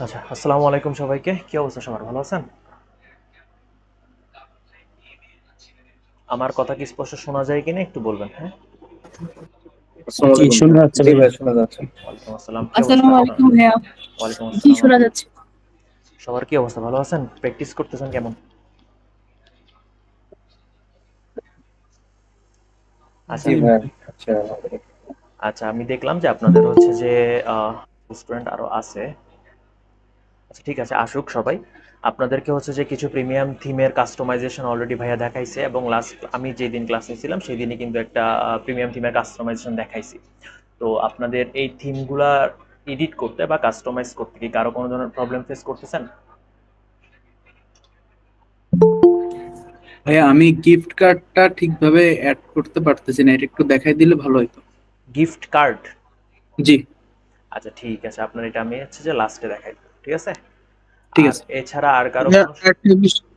আচ্ছা, আসসালামু আলাইকুম সবাইকে। কি অবস্থা সবার? ভালো আছেন? আমার কথা কি স্পষ্ট শোনা যায় কিনা একটু বলবেন, হ্যাঁ? আসসালামু জি, আলাইকুম শোনা ভাই। যাচ্ছে জি ভাইয়া। ভাই, শোনা যাচ্ছে। ওয়ালাইকুম আসসালাম। কি অবস্থা আসসালামু আপনার? আলাইকুম ভাইয়া। ওয়ালাইকুম জি আসসালাম। শোনা যাচ্ছে। সবার কি অবস্থা? ভালো আছেন? প্র্যাকটিস করতেছেন কেমন? আচ্ছা, জি ভাই। আচ্ছা। আচ্ছা, আমি দেখলাম যে আপনাদের হচ্ছে যে স্টুডেন্ট আরো আছে। আচ্ছা, ঠিক আছে, আসুক সবাই। আপনাদেরকে হচ্ছে যে কিছু প্রিমিয়াম থিমের কাস্টমাইজেশন অলরেডি ভাইয়া দেখাইছে, এবং লাস্ট আমি যেদিন ক্লাসে ছিলাম সেদিনই কিন্তু একটা প্রিমিয়াম থিমের কাস্টমাইজেশন দেখাইছি। তো আপনাদের এই থিমগুলা এডিট করতে বা কাস্টমাইজ করতে কি কারো কোনো ধরনের প্রবলেম ফেস করতেছেন? ভাইয়া, আমি গিফট কার্ডটা ঠিকভাবে অ্যাড করতে পারতেছি না, এটা একটু দেখাই দিলে ভালো হতো। Gift card? জি। আচ্ছা, ঠিক আছে, আপনার এটা আমি হচ্ছে যে লাস্টে দেখাই দেব, ঠিক আছে? ঠিক আর আছে। এছাড়া আর কারো ভাইয়া, কোনো একটা বিষয়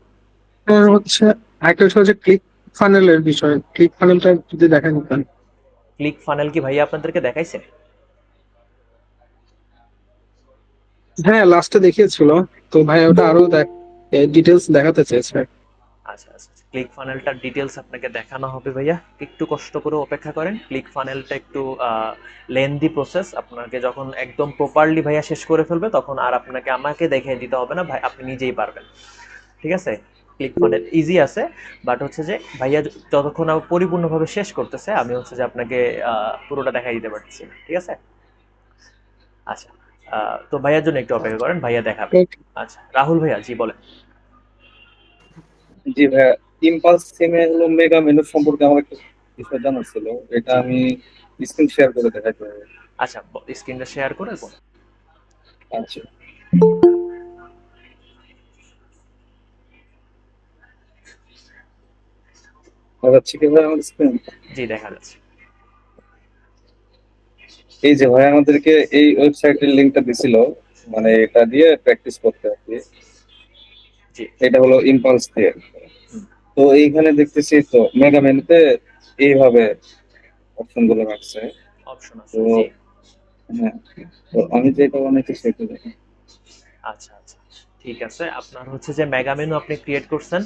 জি, হচ্ছে একটা বিষয় হচ্ছে ক্লিক ফানেলের বিষয়। ক্লিক ফানেলটা যদি দেখেন নিতেন। ক্লিক ফানেল কি ভাইয়া আপনাদেরকে দেখাইছে? হ্যাঁ, লাস্টে দেখিয়েছিল। তো ভাই ওটা আরো ডিটেলস দেখাতে চেয়েছে। আচ্ছা আচ্ছা, ক্লিক ফানেলটার ডিটেলস আপনাকে দেখানো হবে ভাইয়া, একটু কষ্ট করে অপেক্ষা করেন। ক্লিক ফানেলটা একটু লেন্দি প্রসেস, আপনাকে যখন একদম প্রপারলি ভাইয়া শেষ করে ফেলবে তখন আর আপনাকে আমাকে দেখিয়ে দিতে হবে না ভাই, আপনি নিজেই পারবেন, ঠিক আছে? ক্লিক ফানেল ইজি আছে, বাট হচ্ছে যে ভাইয়া যতক্ষণ আমার পরিপূর্ণভাবে শেষ করতেছে আমি হচ্ছে যে আপনাকে পুরোটা দেখাই দিতে পারছি না, ঠিক আছে? আচ্ছা, তো ভাইয়ার জন্য একটু অপেক্ষা করেন, ভাইয়া দেখাবে। Okay. আচ্ছা, রাহুল ভাইয়া, জি বলেন। জি ভাইয়া, ইম্পালস সিমে হলো মেগা মেনু সম্পর্কে আমার একটা বিষয় জানার ছিল। এটা জি, আমি স্ক্রিন শেয়ার করে দেখাইতে হবে। আচ্ছা, স্ক্রিনটা শেয়ার করে বলুন। আচ্ছা, দেখা যাচ্ছে কি ভাই আমার স্ক্রিন? জি, দেখা যাচ্ছে। এই যে ভাই আমাদেরকে এই ওয়েবসাইটের লিংকটা দিছিল, মানে এটা দিয়ে প্র্যাকটিস করতে আর কি। জি, এটা হলো ইম্পালস দিয়ে। হুম, তো এইখানে দেখতেছি তো মেগা মেনুতে এইভাবে অপশন গুলো রাখছে। অপশন তো আছে, জি। হ্যাঁ, তো আমি যেটা বানাইছি সেটা দেখেন। আচ্ছা আচ্ছা, ঠিক আছে, আপনার হচ্ছে যে মেগা মেনু আপনি ক্রিয়েট করছেন,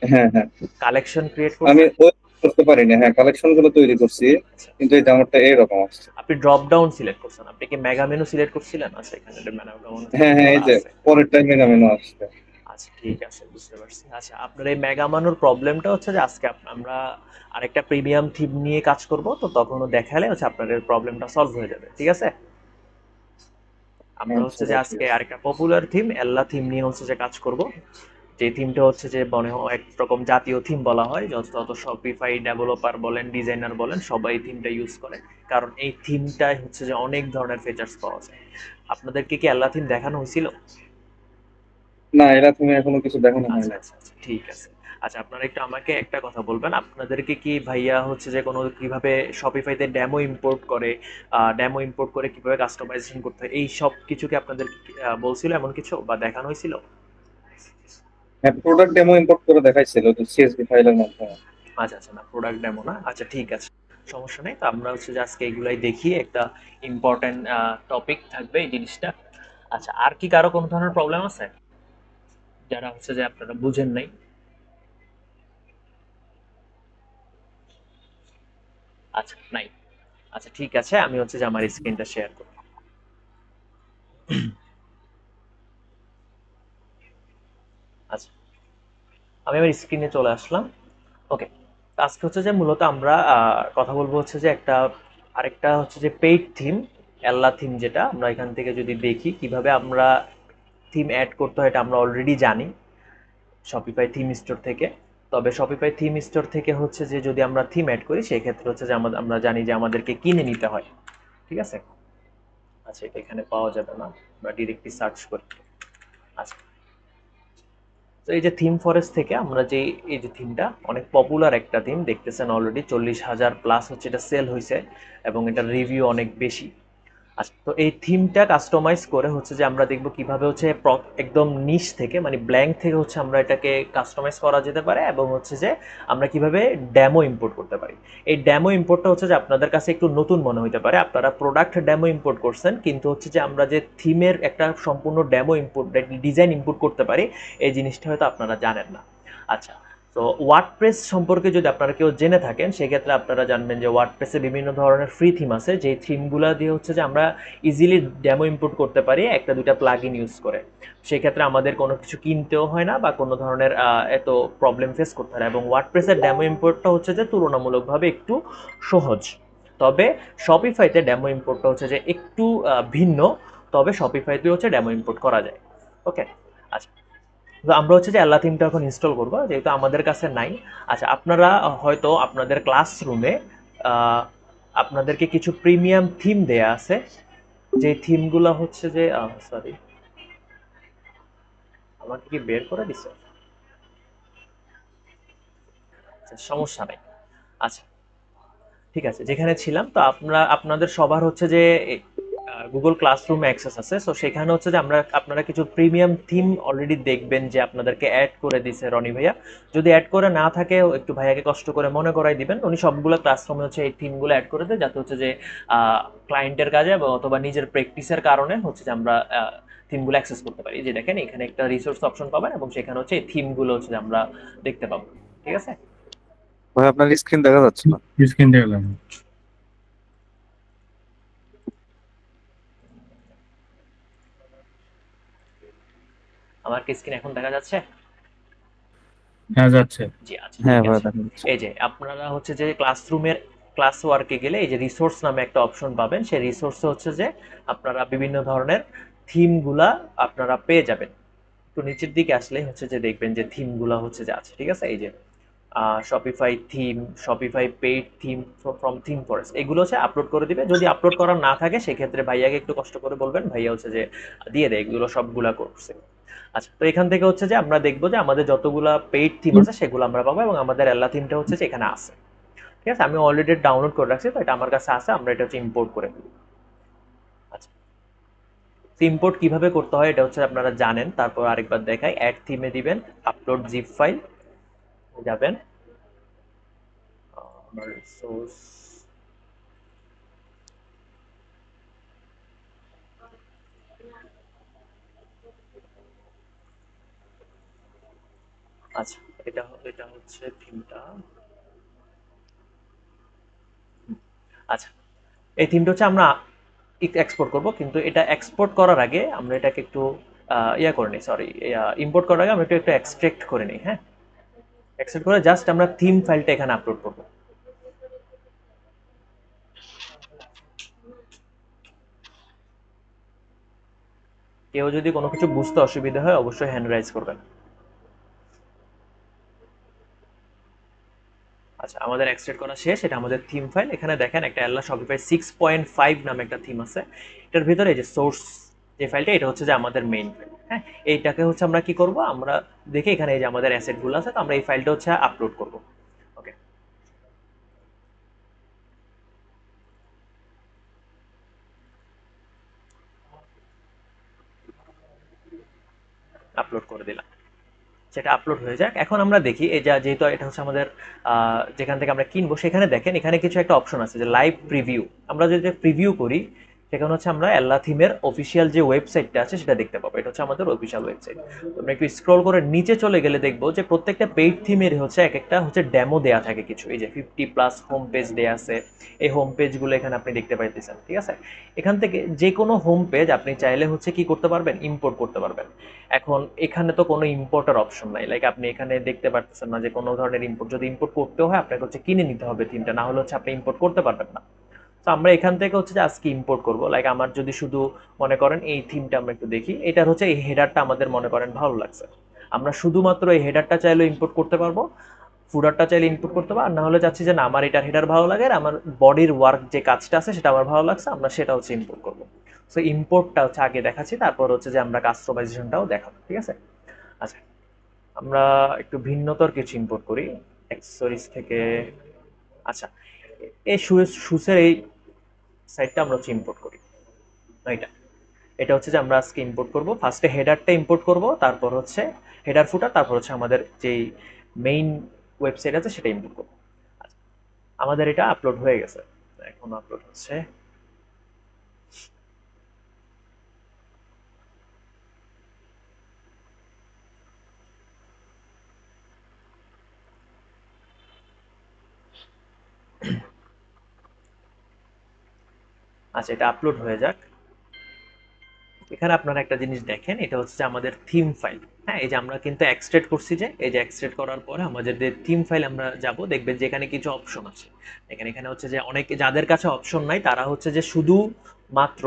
হ্যাঁ হ্যাঁ, কালেকশন ক্রিয়েট আমি করছেন। ওই করতে পারিনি। হ্যাঁ, কালেকশন গুলো তৈরি করছি, আচ্ছা, কিন্তু এই জামাটা এইরকম আসছে। আপনি ড্রপ ডাউন সিলেক্ট করছেন, আপনি কি মেগা মেনু সিলেক্ট করছিলেন? আচ্ছা, এখানে মেগা মেনু হ্যাঁ সিলেক্ট হ্যাঁ, করা এই যে আছে। পরের টাইম মেগা মেনু আসছে। আচ্ছা, ঠিক আছে, বুঝতে পারছি। আচ্ছা, আপনার এই মেগা মানুর প্রবলেমটা হচ্ছে যে আজকে আমরা আরেকটা প্রিমিয়াম থিম নিয়ে কাজ করব, তো তখনও দেখালে হচ্ছে আপনার এই প্রবলেমটা সলভ হয়ে যাবে, ঠিক আছে? আমরা আচ্ছা হচ্ছে যে ভাই, ঠিক আজকে আছে। আরেকটা পপুলার থিম এল্লা থিম নিয়ে হচ্ছে যে কাজ করব। যে থিমটা হচ্ছে যে মনে হয় একরকম জাতীয় থিম বলা হয়, যত শপিফাই ডেভেলপার বলেন, ডিজাইনার বলেন, সবাই থিমটা ইউজ করে। কারণ এই থিমটায় হচ্ছে যে অনেক ধরনের ফিচার্স পাওয়া যায়। আপনাদেরকে কি এল্লা থিম দেখানো হয়েছিল? না, এটা তুমি এখনো কিছু দেখানো হয় আচ্ছা না। আচ্ছা আচ্ছা, ঠিক আছে। আচ্ছা, আপনারা একটু আমাকে একটা কথা বলবেন, আপনাদেরকে কি ভাইয়া হচ্ছে যে কোনো কিভাবে শপিফাইতে ডেমো ইম্পোর্ট করে কিভাবে কাস্টমাইজেশন করতে হয় এই সব কিছু কি আপনাদের বলছিল এমন কিছু বা দেখানো হয়েছিল? হ্যাঁ, প্রোডাক্ট ডেমো ইম্পোর্ট করে দেখাইছিল তো সিএসভি ফাইলের মাধ্যমে। আচ্ছা আচ্ছা, না প্রোডাক্ট ডেমো না, আচ্ছা ঠিক আছে, সমস্যা নেই। তো আমরা হচ্ছে যে আজকে এগুলাই দেখি, একটা ইম্পর্টেন্ট টপিক থাকবে এই জিনিসটা। আচ্ছা, আর কি কারো কোনো ধরনের প্রবলেম আছে যারা হচ্ছে যে আপনারা বুঝেন নাই? আচ্ছা, নাই। আচ্ছা, ঠিক আছে, আমি হচ্ছে যে আমার স্ক্রিনটা শেয়ার করব। আচ্ছা, আমি আমার স্ক্রিনে চলে আসলাম। ওকে, আজকে হচ্ছে যে মূলত আমরা কথা বলবো হচ্ছে যে আরেকটা হচ্ছে যে পেইড থিম, এল্লা থিম, যেটা আমরা এখান থেকে যদি দেখি কিভাবে আমরা থিম অ্যাড করতে হয়, এটা আমরা অলরেডি জানি শপিফাই থিম স্টোর থেকে। তবে শপিফাই থিম স্টোর থেকে হচ্ছে যে যদি আমরা থিম অ্যাড করি সেই ক্ষেত্রে হচ্ছে যে আমরা জানি যে আমাদেরকে কিনে নিতে হয়, ঠিক আছে? আচ্ছা, এটা এখানে পাওয়া যাবে না, আমরা ডিরেক্টলি সার্চ করি। আচ্ছা, তো এই যে থিম ফরেস্ট থেকে আমরা যে এই যে থিমটা অনেক পপুলার একটা থিম, দেখতেছেন অলরেডি 40,000 প্লাস হচ্ছে এটা সেল হয়েছে, এবং এটার রিভিউ অনেক বেশি। আচ্ছা, তো এই থিমটা কাস্টমাইজ করে হচ্ছে যে আমরা দেখব কিভাবে হচ্ছে একদম নিচ থেকে মানে ব্ল্যাঙ্ক থেকে হচ্ছে আমরা এটাকে কাস্টমাইজ করা যেতে পারে, এবং হচ্ছে যে আমরা কিভাবে ডেমো ইম্পোর্ট করতে পারি। এই ডেমো ইম্পোর্টটা হচ্ছে যে আপনাদের কাছে একটু নতুন মনে হতে পারে, আপনারা প্রোডাক্ট ডেমো ইম্পোর্ট করছেন, কিন্তু হচ্ছে যে আমরা যে থিমের একটা সম্পূর্ণ ডেমো ইম্পোর্ট ডিজাইন ইম্পোর্ট করতে পারি এই জিনিসটা হয়তো আপনারা জানেন না। আচ্ছা, তো ওয়ার্ডপ্রেস সম্পর্কে যদি আপনারা কেউ জেনে থাকেন সেক্ষেত্রে আপনারা জানবেন যে ওয়ার্ডপ্রেসে বিভিন্ন ধরনের ফ্রি থিম আছে, যেই থিমগুলো দিয়ে হচ্ছে যে আমরা ইজিলি ডেমো ইম্পোর্ট করতে পারি একটা দুইটা প্লাগইন ইউজ করে। সেক্ষেত্রে আমাদের কোনো কিছু কিনতেও হয় না বা কোনো ধরনের এত প্রবলেম ফেস করতে হয় না, এবং ওয়ার্ডপ্রেসের ডেমো ইম্পোর্টটা হচ্ছে যে তুলনামূলকভাবে একটু সহজ। তবে শপিফাইতে ডেমো ইম্পোর্টটা হচ্ছে যে একটু ভিন্ন, তবে শপিফাইতে হচ্ছে ডেমো ইম্পোর্ট করা যায়। ওকে, আচ্ছা, তো আমরা হচ্ছে যে আল্লা থিমটা এখন ইনস্টল করবো যেহেতু আমাদের কাছে নাই। আচ্ছা, আপনারা হয়তো আপনাদের ক্লাসরুমে আপনাদেরকে কিছু প্রিমিয়াম থিম দেয়া আছে, যে থিমগুলো হচ্ছে যে সরি, আমাকে কি বের করে দিছে? আচ্ছা, সমস্যা নাই। আচ্ছা, ঠিক আছে, যেখানে ছিলাম তো আপনাদের সবার হচ্ছে যে গুগল ক্লাসরুম অ্যাক্সেস আছে, সো সেখানে হচ্ছে যে আপনারা কিছু প্রিমিয়াম থিম অলরেডি দেখবেন যে আপনাদেরকে অ্যাড করে দিছে রনি ভাইয়া। যদি অ্যাড করে না থাকে একটু ভাইয়াকে কষ্ট করে মনে করাই দিবেন, উনি সবগুলো ক্লাসরুমে হচ্ছে এই থিমগুলো অ্যাড করে দেয়, যাতে হচ্ছে যে ক্লায়েন্টের কাজে অথবা নিজের প্র্যাকটিসের কারণে হচ্ছে যে আমরা থিমগুলো অ্যাক্সেস করতে পারি। যে দেখেন এখানে একটা রিসোর্স অপশন পাবেন এবং সেখানে হচ্ছে এই থিমগুলো হচ্ছে যে আমরা দেখতে পাবো। ঠিক আছে, ভাই আপনার স্ক্রিন দেখা যাচ্ছে না। স্ক্রিন দেখলাম। আমার কি স্ক্রিন এখন দেখা যাচ্ছে? হ্যাঁ যাচ্ছে। জি, আচ্ছা, হ্যাঁ ঠিক ভাই আছে। দেখা যাচ্ছে। এই যে আপনারা হচ্ছে যে ক্লাসরুমের ক্লাস ওয়ার্কে গেলে এই যে রিসোর্স নামে একটা অপশন পাবেন, সেই রিসোর্সে হচ্ছে যে আপনারা বিভিন্ন ধরনের থিমগুলা আপনারা পেয়ে যাবেন। একটু নিচের দিকে আসলে হচ্ছে যে দেখবেন যে থিমগুলা হচ্ছে যে আছে, ঠিক আছে। এই যে Shopify theme, Shopify paid theme, from theme forest, এগুলো হচ্ছে আপলোড করে দিবে। যদি আপলোড করা না থাকে সেক্ষেত্রে ভাইয়াকে একটু কষ্ট করে বলবেন, ভাইয়া হচ্ছে যে দিয়ে দেয়, এগুলো সবগুলা করছে। আচ্ছা, তো এখান থেকে হচ্ছে যে আমরা দেখবো যে আমাদের যতগুলা পেইড থিম আছে সেগুলো আমরা পাবো, এবং আমাদের এল্লা থিমটা হচ্ছে যে এখানে আছে। ঠিক আছে, আমি অলরেডি ডাউনলোড করে রাখছি, তো এটা আমার কাছে আছে, আমরা এটা হচ্ছে ইম্পোর্ট করে ফেলি। আচ্ছা, ইম্পোর্ট কিভাবে করতে হয় এটা হচ্ছে আপনারা জানেন, তারপর আরেকবার দেখাই। অ্যাড থিমে দিবেন, আপলোড জিপ ফাইল যাবেন, সোর্স, আচ্ছা, এটা এটা হচ্ছে থিমটা। আচ্ছা, এই থিমটা হচ্ছে আমরা এক্সপোর্ট করব, কিন্তু এটা এক্সপোর্ট করার আগে আমরা এটাকে একটু ইয়া করে নিই, সরি, ইম্পোর্ট করার আগে আমরা একটু এক্সট্রাক্ট করে নিই। হ্যাঁ, এক্সট্রাক্ট করে জাস্ট আমরা থিম ফাইলটা এখানে আপলোড করব। কেউ যদি কোনো কিছু বুঝতে অসুবিধা হয় অবশ্যই হ্যান্ড রাইজ করবেন। আচ্ছা, আমাদের এক্সট্রাক্ট করা শেষ, এটা আমাদের থিম ফাইল। এখানে দেখেন একটা এল্লা শপিফাই 6.5 নামে একটা থিম আছে, এটার ভিতরে এই যে সোর্স যে ফাইলটা, এটা হচ্ছে যে আমাদের মেইন ফাইল। হ্যাঁ, এইটাকে হচ্ছে আমরা কি করব, আমরা দেখে এখানে এই যে আমাদের অ্যাসেটগুলো আছে, তো আমরা এই ফাইলটা হচ্ছে আপলোড করব। ওকে, আপলোড করে দিলাম, সেটা আপলোড হয়ে যাক। এখন আমরা দেখি এই যা, যেহেতু এটা হচ্ছে আমাদের যেখান থেকে আমরা কিনবো, সেখানে দেখেন এখানে কিছু একটা অপশন আছে যে লাইভ প্রিভিউ। আমরা যদি প্রিভিউ করি সেখানে হচ্ছে আমরা এল্লা থিমের অফিসিয়াল যে ওয়েবসাইটটা আছে সেটা দেখতে পাবো। এটা হচ্ছে আমাদের অফিসিয়াল ওয়েবসাইট। আমরা একটু স্ক্রল করে নিচে চলে গেলে দেখবো যে প্রত্যেকটা পেইড থিমের হচ্ছে এক একটা হচ্ছে ডেমো দেয়া থাকে কিছু। এই যে 50+ হোম পেজ দেয়া আছে, এই হোম পেজগুলো এখানে আপনি দেখতে পাইতেছেন। ঠিক আছে, এখান থেকে যে কোনো হোম পেজ আপনি চাইলে হচ্ছে কি করতে পারবেন, ইম্পোর্ট করতে পারবেন। এখন এখানে তো কোনো ইম্পোর্টার অপশন নাই, লাইক আপনি এখানে দেখতে পারতেছেন না যে কোনো ধরনের ইম্পোর্ট। যদি ইম্পোর্ট করতে হয় আপনাকে হচ্ছে কিনে নিতে হবে থিমটা, না হলে হচ্ছে আপনি ইম্পোর্ট করতে পারবেন না। তো আমরা এখান থেকে হচ্ছে যে আজকে ইম্পোর্ট করব। লাইক আমার যদি শুধু মনে করেন এই থিমটা আমরা একটু দেখি, এটার হচ্ছে এই হেডারটা আমাদের মনে করেন ভালো লাগছে, আমরা শুধুমাত্র এই হেডারটা চাইলে ইম্পোর্ট করতে পারবো, ফুডারটা চাইলে ইনপুট করতে পারবো। আর না হলে চাচ্ছি যে না, আমার এটার হেডার ভালো লাগে আর আমার বডির ওয়ার্ক যে কাজটা আছে সেটা আমার ভালো লাগছে, আমরা সেটা হচ্ছে ইম্পোর্ট করবো। সো ইম্পোর্টটা হচ্ছে আগে দেখাচ্ছি, তারপর হচ্ছে যে আমরা কাস্টমাইজেশনটাও দেখাবো। ঠিক আছে, আচ্ছা, আমরা একটু ভিন্নতর কিছু ইম্পোর্ট করি অ্যাক্সেসরিজ থেকে। আচ্ছা, এই শুসের এই সাইডটা আমরা হচ্ছে ইম্পোর্ট করি। এটা এটা হচ্ছে যে আমরা আজকে ইম্পোর্ট করব। ফার্স্টে হেডারটা ইম্পোর্ট করব, তারপর হচ্ছে হেডার ফুটার, তারপর হচ্ছে আমাদের যেই মেইন ওয়েবসাইট আছে সেটা ইম্পোর্ট করব। আচ্ছা, আমাদের এটা আপলোড হয়ে গেছে, এখন আপলোড হচ্ছে। আচ্ছা, এটা আপলোড হয়ে যাক। এখানে আপনারা একটা জিনিস দেখেন, এটা হচ্ছে যে আমাদের থিম ফাইল। হ্যাঁ, এই যে আমরা কিন্তু এক্সট্রেট করছি, যে এই যে এক্সট্রেট করার পরে আমাদের যে থিম ফাইল আমরা যাব, দেখবেন যে এখানে কিছু অপশন আছে। এখানে এখানে হচ্ছে যে অনেকে যাদের কাছে অপশন নাই তারা হচ্ছে যে শুধু মাত্র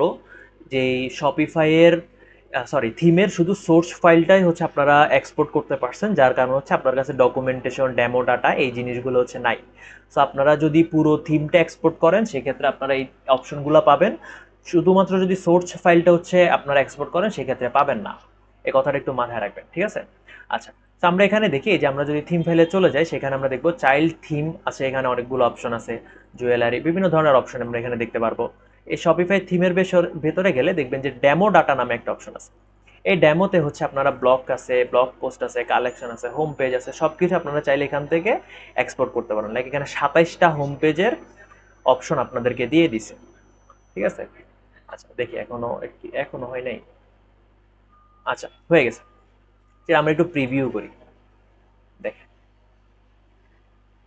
যে শপিফাইয়ের থিমের শুধু সোর্স ফাইলটাই হচ্ছে আপনারা এক্সপোর্ট করতে পারছেন, যার কারণ হচ্ছে আপনার কাছে ডকুমেন্টেশন, ডেমো ডাটা এই জিনিসগুলো হচ্ছে নাই। সো আপনারা যদি পুরো থিমটা এক্সপোর্ট করেন সেক্ষেত্রে আপনারা এই অপশনগুলো পাবেন। শুধুমাত্র যদি সোর্স ফাইলটা হচ্ছে আপনারা এক্সপোর্ট করেন সেক্ষেত্রে পাবেন না। এই কথাটা একটু মাথায় রাখবেন, ঠিক আছে? আচ্ছা, তো আমরা এখানে দেখি যে আমরা যদি থিম ফাইলে চলে যাই, সেখানে আমরা দেখবো চাইল্ড থিম আছে, এখানে অনেকগুলো অপশন আছে, জুয়েলারি, বিভিন্ন ধরনের অপশন আমরা এখানে দেখতে পারবো। এই শপিফাই থিমের ভেতরে গেলে দেখবেন যে ডেমো ডাটা নামে একটা অপশন আছে। এই ডেমোতে হচ্ছে আপনারা ব্লগ আছে, ব্লগ পোস্ট আছে, কালেকশন আছে, হোম পেজ আছে, সবকিছু আপনারা চাইলে এখান থেকে এক্সপোর্ট করতে পারেন। লাইক এখানে 27টা হোম পেজের অপশন আপনাদেরকে দিয়ে দিছে, ঠিক আছে? আচ্ছা, দেখি এখনো হয় নাই। আচ্ছা, হয়ে গেছে। আমরা একটু প্রিভিউ করি, দেখেন।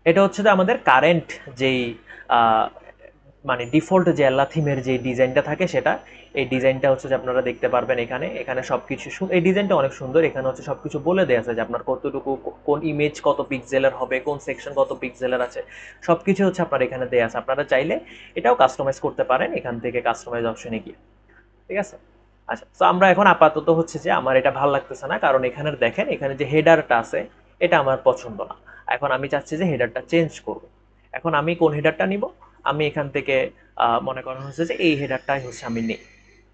এটা হচ্ছে যে আমাদের কারেন্ট যেই আহ, মানে ডিফল্ট যে আল্লাহ থিমের যে ডিজাইনটা থাকে সেটা। এই ডিজাইনটা হচ্ছে যে আপনারা দেখতে পারবেন এখানে। এখানে সবকিছু এই ডিজাইনটা অনেক সুন্দর। এখানে হচ্ছে সবকিছু বলে দেওয়া আছে যে আপনার কতটুকু, কোন ইমেজ কত পিক্সেলের হবে, কোন সেকশন কত পিক্সেলের আছে, সবকিছু হচ্ছে আপনার এখানে দেওয়া আছে। আপনারা চাইলে এটাও কাস্টমাইজ করতে পারেন এখান থেকে কাস্টমাইজ অপশনে গিয়ে, ঠিক আছে? আচ্ছা, তো আমরা এখন আপাতত হচ্ছে যে আমার এটা ভালো লাগতেছে না, কারণ এখানে দেখেন এখানে যে হেডারটা আছে এটা আমার পছন্দ না। এখন আমি চাচ্ছি যে হেডারটা চেঞ্জ করব। এখন আমি কোন হেডারটা নিব? আমি এখান থেকে মনে করেন হচ্ছে যে এই হেডারটাই হচ্ছে আমি নিই,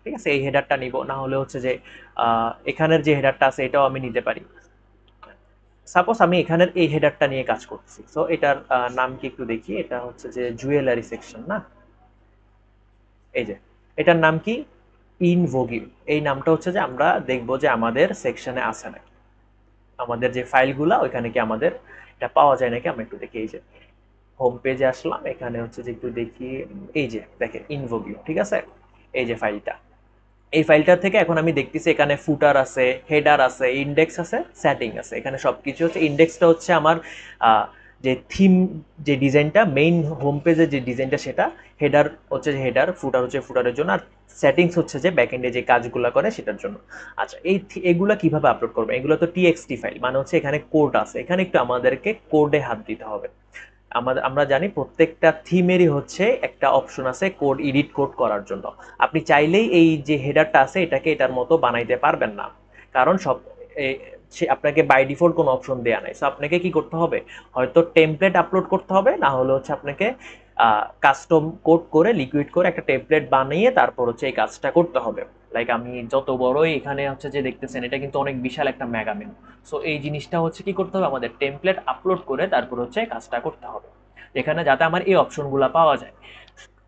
ঠিক আছে? এই হেডারটা নিব, না হলে হচ্ছে যে এখানের যে হেডারটা আছে এটাও আমি নিতে পারি। সাপোজ আমি এখানের এই হেডারটা নিয়ে কাজ করতেছি, সো এটার নাম কি একটু দেখি। এটা হচ্ছে যে জুয়েলারি সেকশন, না? এই যে এটার নাম কি? ইনভোগিউ। এই নামটা হচ্ছে যে আমরা দেখব যে আমাদের সেকশনে আছে নাকি, আমাদের যে ফাইলগুলা ওইখানে কি আমাদের এটা পাওয়া যায় নাকি। আমরা একটু দেখি। এই যে হোম পেজে আসলাম, এখানে হচ্ছে যে একটু দেখি। এই যে দেখেন ইনভোগিউ, ঠিক আছে? এই যে ফাইলটা, এই ফাইলটা থেকে এখন আমি দেখতেছি এখানে ফুটার আছে, হেডার আছে, ইন্ডেক্স আছে, সেটিং আছে। এখানে সবকিছু হচ্ছে। ইন্ডেক্সটা হচ্ছে আমার যে থিম, যে ডিজাইনটা মেইন হোম পেজের যে ডিজাইনটা সেটা। হেডার হচ্ছে যে হেডার, ফুটার হচ্ছে ফুটারের জন্য, আর সেটিংস হচ্ছে যে ব্যাকএন্ডে যে কাজগুলো করে সেটার জন্য। আচ্ছা, এগুলা কিভাবে আপলোড করবে? এগুলো তো টিএক্সটি ফাইল, মানে হচ্ছে এখানে কোড আছে। এখানে একটু আমাদেরকে কোডে হাত দিতে হবে। আমরা জানি প্রত্যেকটা থিমেরই হচ্ছে একটা অপশন আছে কোড এডিট কোড করার জন্য। আপনি চাইলেই এই যে হেডারটা আছে এটাকে এটার মতো বানাইতে পারবেন না, কারণ সে আপনাকে বাই ডিফল্ট কোনো অপশন দেয়া নাই। সো আপনাকে কি করতে হবে? হয়তো টেমপ্লেট আপলোড করতে হবে, না হলে হচ্ছে আপনাকে কাস্টম কোড করে, লিকুইড করে একটা টেমপ্লেট বানিয়ে তারপর হচ্ছে এই কাজটা করতে হবে। লাইক আমি যত বড়ই এখানে হচ্ছে যে দেখতেছেন, এটা কিন্তু অনেক বিশাল একটা মেগা মেনু। সো এই জিনিসটা হচ্ছে কি করতে হবে? আমাদের টেমপ্লেট আপলোড করে তারপর হচ্ছে কাজটা করতে হবে, যেখানে যাতে আমার এই অপশনগুলো পাওয়া যায়।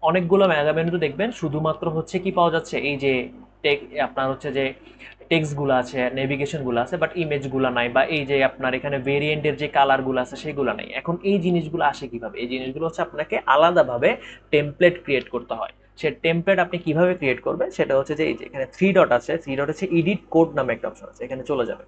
অনেকগুলো মেগা মেনুতে দেখবেন শুধুমাত্র হচ্ছে কি পাওয়া যাচ্ছে, এই যে আপনার হচ্ছে যে টেক্সটগুলো আছে, নেভিগেশনগুলো আছে, বাট ইমেজগুলো নাই, বা এই যে আপনার এখানে ভেরিয়েন্টের যে কালারগুলো আছে সেগুলো নাই। এখন এই জিনিসগুলো আসে কিভাবে? এই জিনিসগুলো হচ্ছে আপনাকে আলাদাভাবে টেমপ্লেট ক্রিয়েট করতে হয়। সে টেমপ্লেট আপনি কিভাবে ক্রিয়েট করবেন সেটা হচ্ছে যে এই যে এখানে থ্রি ডট আছে, থ্রি ডট হচ্ছে এডিট কোড নামে একটা অপশন আছে, এখানে চলে যাবে।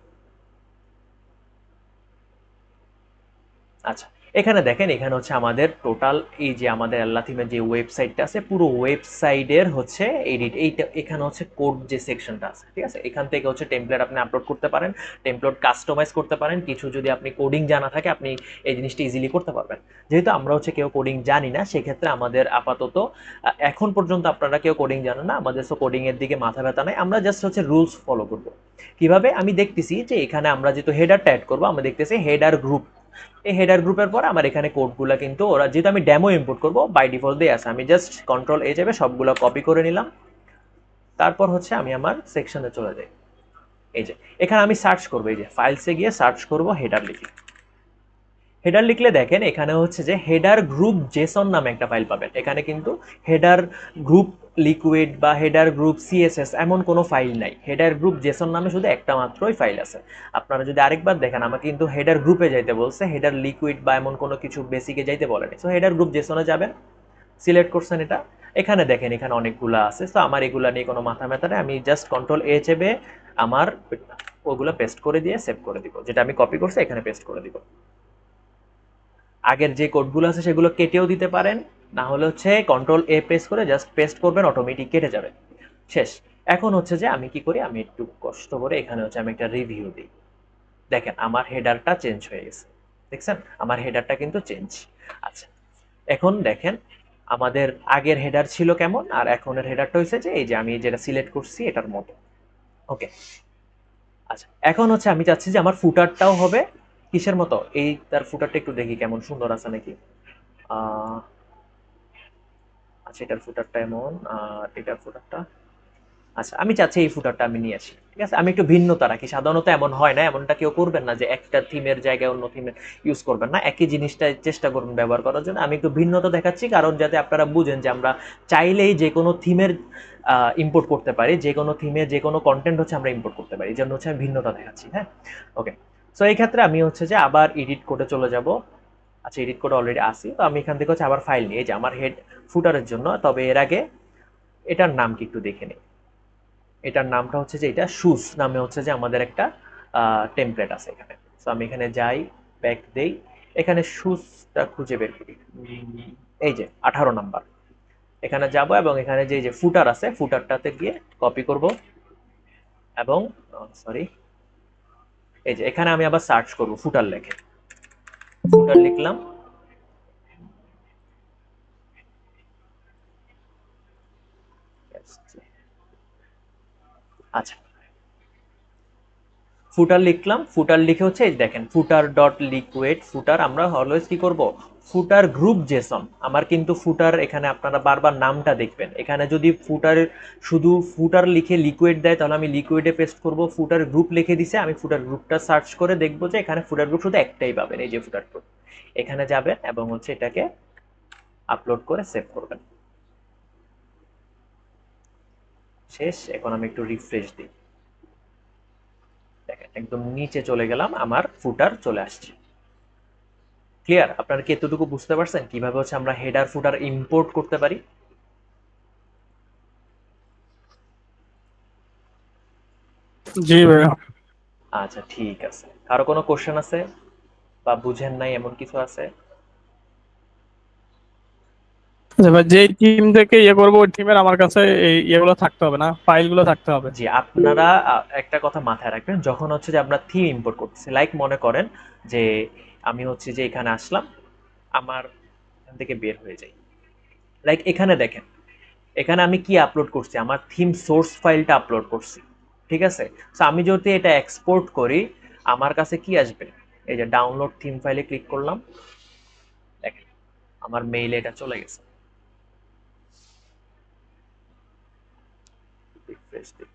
আচ্ছা, এখানে দেখেন, এখানে হচ্ছে আমাদের টোটাল এই যে আমাদের আল্লাহ থিমের যে ওয়েবসাইটটা আছে, পুরো ওয়েবসাইটের হচ্ছে এডিট, এইটা এখানে হচ্ছে কোড যে সেকশনটা আছে, ঠিক আছে? এখান থেকে হচ্ছে টেমপ্লেট আপনি আপলোড করতে পারেন, টেমপ্লেট কাস্টমাইজ করতে পারেন। কিছু যদি আপনি কোডিং জানা থাকে আপনি এই জিনিসটা ইজিলি করতে পারবেন। যেহেতু আমরা হচ্ছে কেউ কোডিং জানি না, সেক্ষেত্রে আমাদের আপাতত এখন পর্যন্ত আপনারা কেউ কোডিং জানেন না, আমাদের তো কোডিং এর দিকে মাথা ব্যথা নাই। আমরা জাস্ট হচ্ছে রুলস ফলো করব। কিভাবে? আমি দেখতেছি যে এখানে আমরা যেহেতু হেডারটা অ্যাড করবো, আমরা দেখতেছি হেডার গ্রুপ। এই হেডার গ্রুপের পর আমার এখানে কোডগুলো কিন্তু ওরা, যেহেতু আমি ডেমো ইম্পোর্ট করব, বাই ডিফল্ট দিয়ে আছে। আমি জাস্ট কন্ট্রোল এ যাবে, সবগুলো কপি করে নিলাম। তারপর হচ্ছে আমি আমার সেকশনে চলে যাই। এই যে এখানে আমি সার্চ করবো, এই যে ফাইলসে গিয়ে সার্চ করব, হেডার লিখি। হেডার লিখলে দেখেন এখানে হচ্ছে যে হেডার গ্রুপ জেসন নামে একটা ফাইল পাবেন। এখানে কিন্তু হেডার গ্রুপ লিকুইড বা হেডার গ্রুপ সিএসএস এমন কোনো ফাইল নাই। হেডার গ্রুপ জেসন নামে শুধু একটা মাত্রই ফাইল আছে। আপনারা যদি আরেকবার দেখেন, আমাকে কিন্তু হেডার গ্রুপে যাইতে বলছে, হেডার লিকুইড বা এমন কোনো কিছু বেসিকে যাইতে বলেনি। সো হেডার গ্রুপ জেসনে যাবেন, সিলেক্ট করছেন এটা। এখানে দেখেন এখানে অনেকগুলো আছে। সো আমার এগুলা নিয়ে কোনো মাথা ব্যথা নেই, আমি জাস্ট কন্ট্রোল এ চেপে আমার ওগুলো পেস্ট করে দিয়ে সেভ করে দিব। যেটা আমি কপি করছি এখানে পেস্ট করে দিব। আগের যে কোডগুলো আছে সেগুলো কেটেও দিতে পারেন, না হলে হচ্ছে কন্ট্রোল এ প্রেস করে জাস্ট পেস্ট করবেন, অটোমেটিক কেটে যাবে। শেষ। এখন হচ্ছে যে আমি কি করি, আমি একটু কষ্ট করে এখানে হচ্ছে আমি একটা রিভিউ দিই। দেখেন আমার হেডারটা চেঞ্জ হয়ে গেছে, দেখছেন আমার হেডারটা কিন্তু চেঞ্জ। আচ্ছা, এখন দেখেন আমাদের আগের হেডার ছিল কেমন আর এখনের হেডারটা হয়েছে যে এই যে আমি যেটা সিলেক্ট করছি এটার মতো। ওকে, আচ্ছা এখন হচ্ছে আমি চাচ্ছি যে আমার ফুটারটাও হবে কিসের মতো, এই তার ফুটারটা একটু দেখি কেমন সুন্দর আছে নাকি। আহ আচ্ছা, এটার ফুটারটা এমন আর এটার ফুটারটা, আচ্ছা আমি চাচ্ছি এই ফুটারটা আমি নিয়ে আসি। ঠিক আছে, আমি একটু ভিন্নতা রাখি। সাধারণত এমন হয় না, এমনটা কেউ করবেন না যে একটা থিমের জায়গায় অন্য থিমের ইউজ করবেন না, একই জিনিসটা চেষ্টা করুন ব্যবহার করার জন্য। আমি একটু ভিন্নতা দেখাচ্ছি কারণ যাতে আপনারা বুঝেন যে আমরা চাইলেই যে কোনো থিমের ইম্পোর্ট করতে পারি, যে কোনো থিমে যে কোনো কন্টেন্ট হচ্ছে আমরা ইম্পোর্ট করতে পারি, এই জন্য হচ্ছে আমি ভিন্নতা দেখাচ্ছি। হ্যাঁ, ওকে। সো এই ক্ষেত্রে আমি হচ্ছে যে আবার এডিট কোডে চলে যাব। আচ্ছা, এডিট কোড অলরেডি আসি, তো আমি এখান থেকে হচ্ছে আবার ফাইল নিয়ে যে আমার হেড ফুটারের জন্য। তবে এর আগে এটার নাম কি একটু দেখে নিই। এটার নামটা হচ্ছে যে এটা শুজ নামে হচ্ছে যে আমাদের একটা টেমপ্লেট আছে এখানে। সো আমি এখানে যাই, ব্যাক দেই, এখানে শুজটা খুঁজে বের করি। এই যে 18 নাম্বার, এখানে যাব এবং এখানে যে যে ফুটার আছে ফুটারটাতে গিয়ে কপি করব এবং সরি, এই যে এখানে আমি আবার সার্চ করব ফুটার লেখে, ফুটার লিখলাম। আচ্ছা, ফুটার লিখলাম, ফুটার লিখে হচ্ছে এই দেখেন ফুটার ডট লিকুইড ফুটার। আমরা অলওয়েজ কি করব, ফুটার গ্রুপ জেসন। আমার কিন্তু ফুটার এখানে আপনারা বারবার নামটা দেখবেন, এখানে যদি ফুটার শুধু ফুটার লিখে লিকুইড দেয় তাহলে আমি লিকুইডে পেস্ট করব। ফুটার গ্রুপ লিখে দিছে, আমি ফুটার গ্রুপটা সার্চ করে দেখবো যে এখানে ফুটার গ্রুপ শুধু একটাই পাবেন, এই যে ফুটার গ্রুপ। এখানে যাবেন এবং হচ্ছে এটাকে আপলোড করে সেভ করবেন। শেষ। এখন আমি একটু রিফ্রেশ দিই, দেখেন একদম নিচে চলে গেলাম, আমার ফুটার চলে আসছে। ক্লিয়ার? আপনারা কি এতটুকু বুঝতে পারছেন কিভাবে হচ্ছে আমরা হেডার ফুটার ইম্পোর্ট করতে পারি? জি ভাইয়া। আচ্ছা ঠিক আছে, কারো কোনো কোশ্চেন আছে বা বুঝেন নাই এমন কিছু আছে? আচ্ছা ভাই, যে টিম থেকে ইয়ে করবো ওই টিমের আমার কাছে এই ইয়েগুলো থাকতে হবে না, ফাইলগুলো থাকতে হবে। জি, আপনারা একটা কথা মাথায় রাখবেন, যখন হচ্ছে যে আমরা থিম ইম্পোর্ট করতেছি, লাইক মনে করেন যে আমি হচ্ছে যে এখানে আসলাম, আমার এখান থেকে বের হয়ে যাই, লাইক এখানে দেখেন এখানে আমি কি আপলোড করছি, আমার থিম সোর্স ফাইলটা আপলোড করছি। ঠিক আছে, সো আমি যদি এটা এক্সপোর্ট করি আমার কাছে কি আসবে, এই যে ডাউনলোড থিম ফাইলে ক্লিক করলাম, দেখেন আমার মেইলে এটা চলে গেছে। রিফ্রেশ দিই।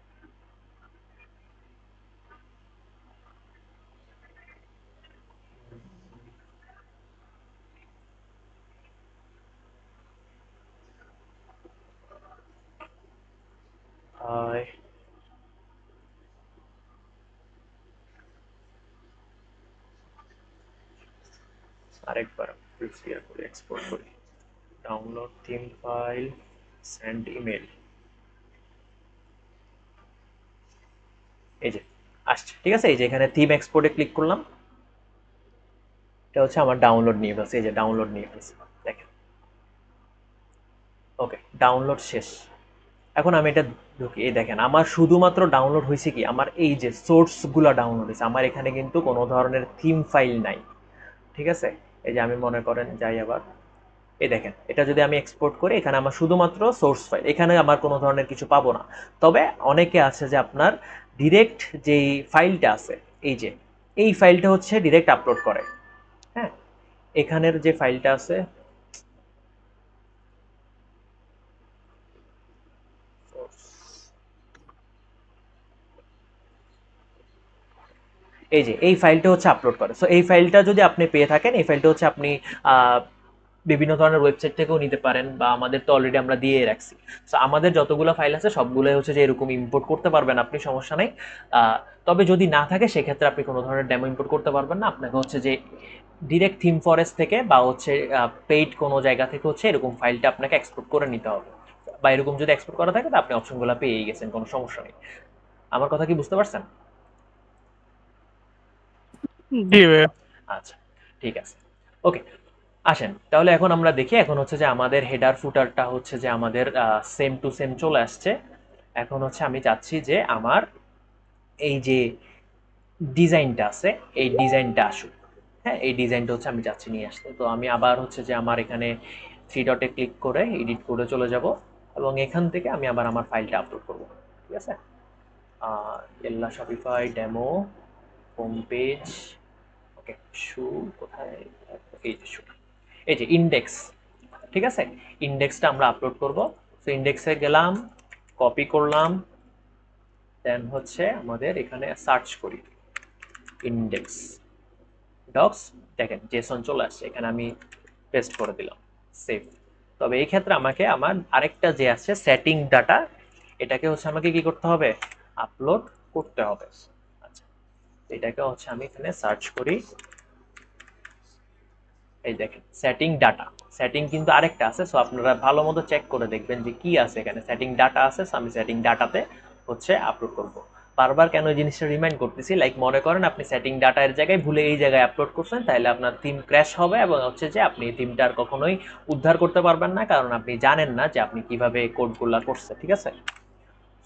আহ, আরেকবার ক্লিয়ার করে এক্সপোর্ট করি, download theme file, send email, এই যে আসছে। ঠিক আছে, এই যে এখানে থিম এক্সপোর্টে ক্লিক করলাম, এটা হচ্ছে আমার ডাউনলোড নিয়ে ফেলছে, এই যে ডাউনলোড নিয়ে ফেলছে, দেখেন। ওকে, ডাউনলোড শেষ। এখন আমি এটা ঢুকি, এই দেখেন আমার শুধুমাত্র ডাউনলোড হয়েছে কি, আমার এই যে সোর্সগুলো ডাউনলোড হয়েছে, আমার এখানে কিন্তু কোনো ধরনের থিম ফাইল নাই। ঠিক আছে, এই যে আমি মনে করেন যাই আবার, এই দেখেন এটা যদি আমি এক্সপোর্ট করি এখানে আমার শুধুমাত্র সোর্স ফাইল, এখানে আমার কোনো ধরনের কিছু পাবো না। তবে অনেকে আছে যে আপনার ডিরেক্ট যেই ফাইলটা আছে, এই যে এই ফাইলটা হচ্ছে ডিরেক্ট আপলোড করে। হ্যাঁ, এখানের যে ফাইলটা আছে, এই যে এই ফাইলটা হচ্ছে আপলোড করে। সো এই ফাইলটা যদি আপনি পেয়ে থাকেন, এই ফাইলটা হচ্ছে আপনি বিভিন্ন ধরনের ওয়েবসাইট থেকেও নিতে পারেন, বা আমাদের তো অলরেডি আমরা দিয়ে রাখছি। সো আমাদের যতগুলো ফাইল আছে সবগুলোই হচ্ছে যে এরকম ইম্পোর্ট করতে পারবেন আপনি, সমস্যা নেই। তবে যদি না থাকে সেক্ষেত্রে আপনি কোনো ধরনের ডেমো ইম্পোর্ট করতে পারবেন না। আপনাকে হচ্ছে যে ডিরেক্ট থিম ফরেস্ট থেকে বা হচ্ছে পেইড কোনো জায়গা থেকে হচ্ছে এরকম ফাইলটা আপনাকে এক্সপোর্ট করে নিতে হবে, বা এরকম যদি এক্সপোর্ট করা থাকে তো আপনি অপশনগুলো পেয়েই গেছেন, কোনো সমস্যা নেই। আমার কথা কি বুঝতে পারছেন? জি ভাইয়া। আচ্ছা, ঠিক আছে, ওকে। আসেন তাহলে এখন আমরা দেখি, এখন হচ্ছে যে আমাদের হেডার ফুটারটা হচ্ছে যে আমাদের সেম টু সেম চলে আসছে। এখন হচ্ছে আমি চাচ্ছি যে আমার এই যে ডিজাইনটা আছে এই ডিজাইনটা আসুক। হ্যাঁ, এই ডিজাইনটা হচ্ছে আমি চাচ্ছি নিয়ে আসতে। তো আমি আবার হচ্ছে যে আমার এখানে থ্রি ডটে ক্লিক করে এডিট করে চলে যাব, এবং এখান থেকে আমি আবার আমার ফাইলটা আপলোড করব। ঠিক আছে, এল্লা শপিফাই ডেমো হোম পেজ, ওকে। শু কোথায়? এই যে শু, এই যে ইন্ডেক্স। ঠিক আছে, ইন্ডেক্সটা আমরা আপলোড করব। তো ইন্ডেক্সে গেলাম, কপি করলাম, দেন হচ্ছে আমাদের এখানে সার্চ করি ইন্ডেক্স ডক্স, দেখেন জেসন চলে আসছে, এখানে আমি পেস্ট করে দিলাম, সেভ। তবে এই ক্ষেত্রে আমাকে আমার আরেকটা যে আছে সেটিং ডাটা, এটাকে হচ্ছে আমাকে কি করতে হবে? আপলোড করতে হবে। আচ্ছা, এটাকে হচ্ছে আমি এখানে সার্চ করি, এই দেখেন সেটিং ডাটা। সেটিং কিন্তু আরেকটা আছে, সো আপনারা ভালো মতো চেক করে দেখবেন যে কি আছে এখানে। সেটিং ডাটা আছে, সো আমি সেটিং ডাটাতে হচ্ছে আপলোড করব। বারবার কেন এই জিনিসটা রিমাইন্ড করতেছি, লাইক মনে করেন আপনি সেটিং ডাটার জায়গায় ভুলে এই জায়গায় আপলোড করছেন, তাহলে আপনার থিম ক্র্যাশ হবে, এবং হচ্ছে যে আপনি থিমটা আর কখনোই উদ্ধার করতে পারবেন না, কারণ আপনি জানেন না যে আপনি কিভাবে কোডগুলো করছে। ঠিক আছে,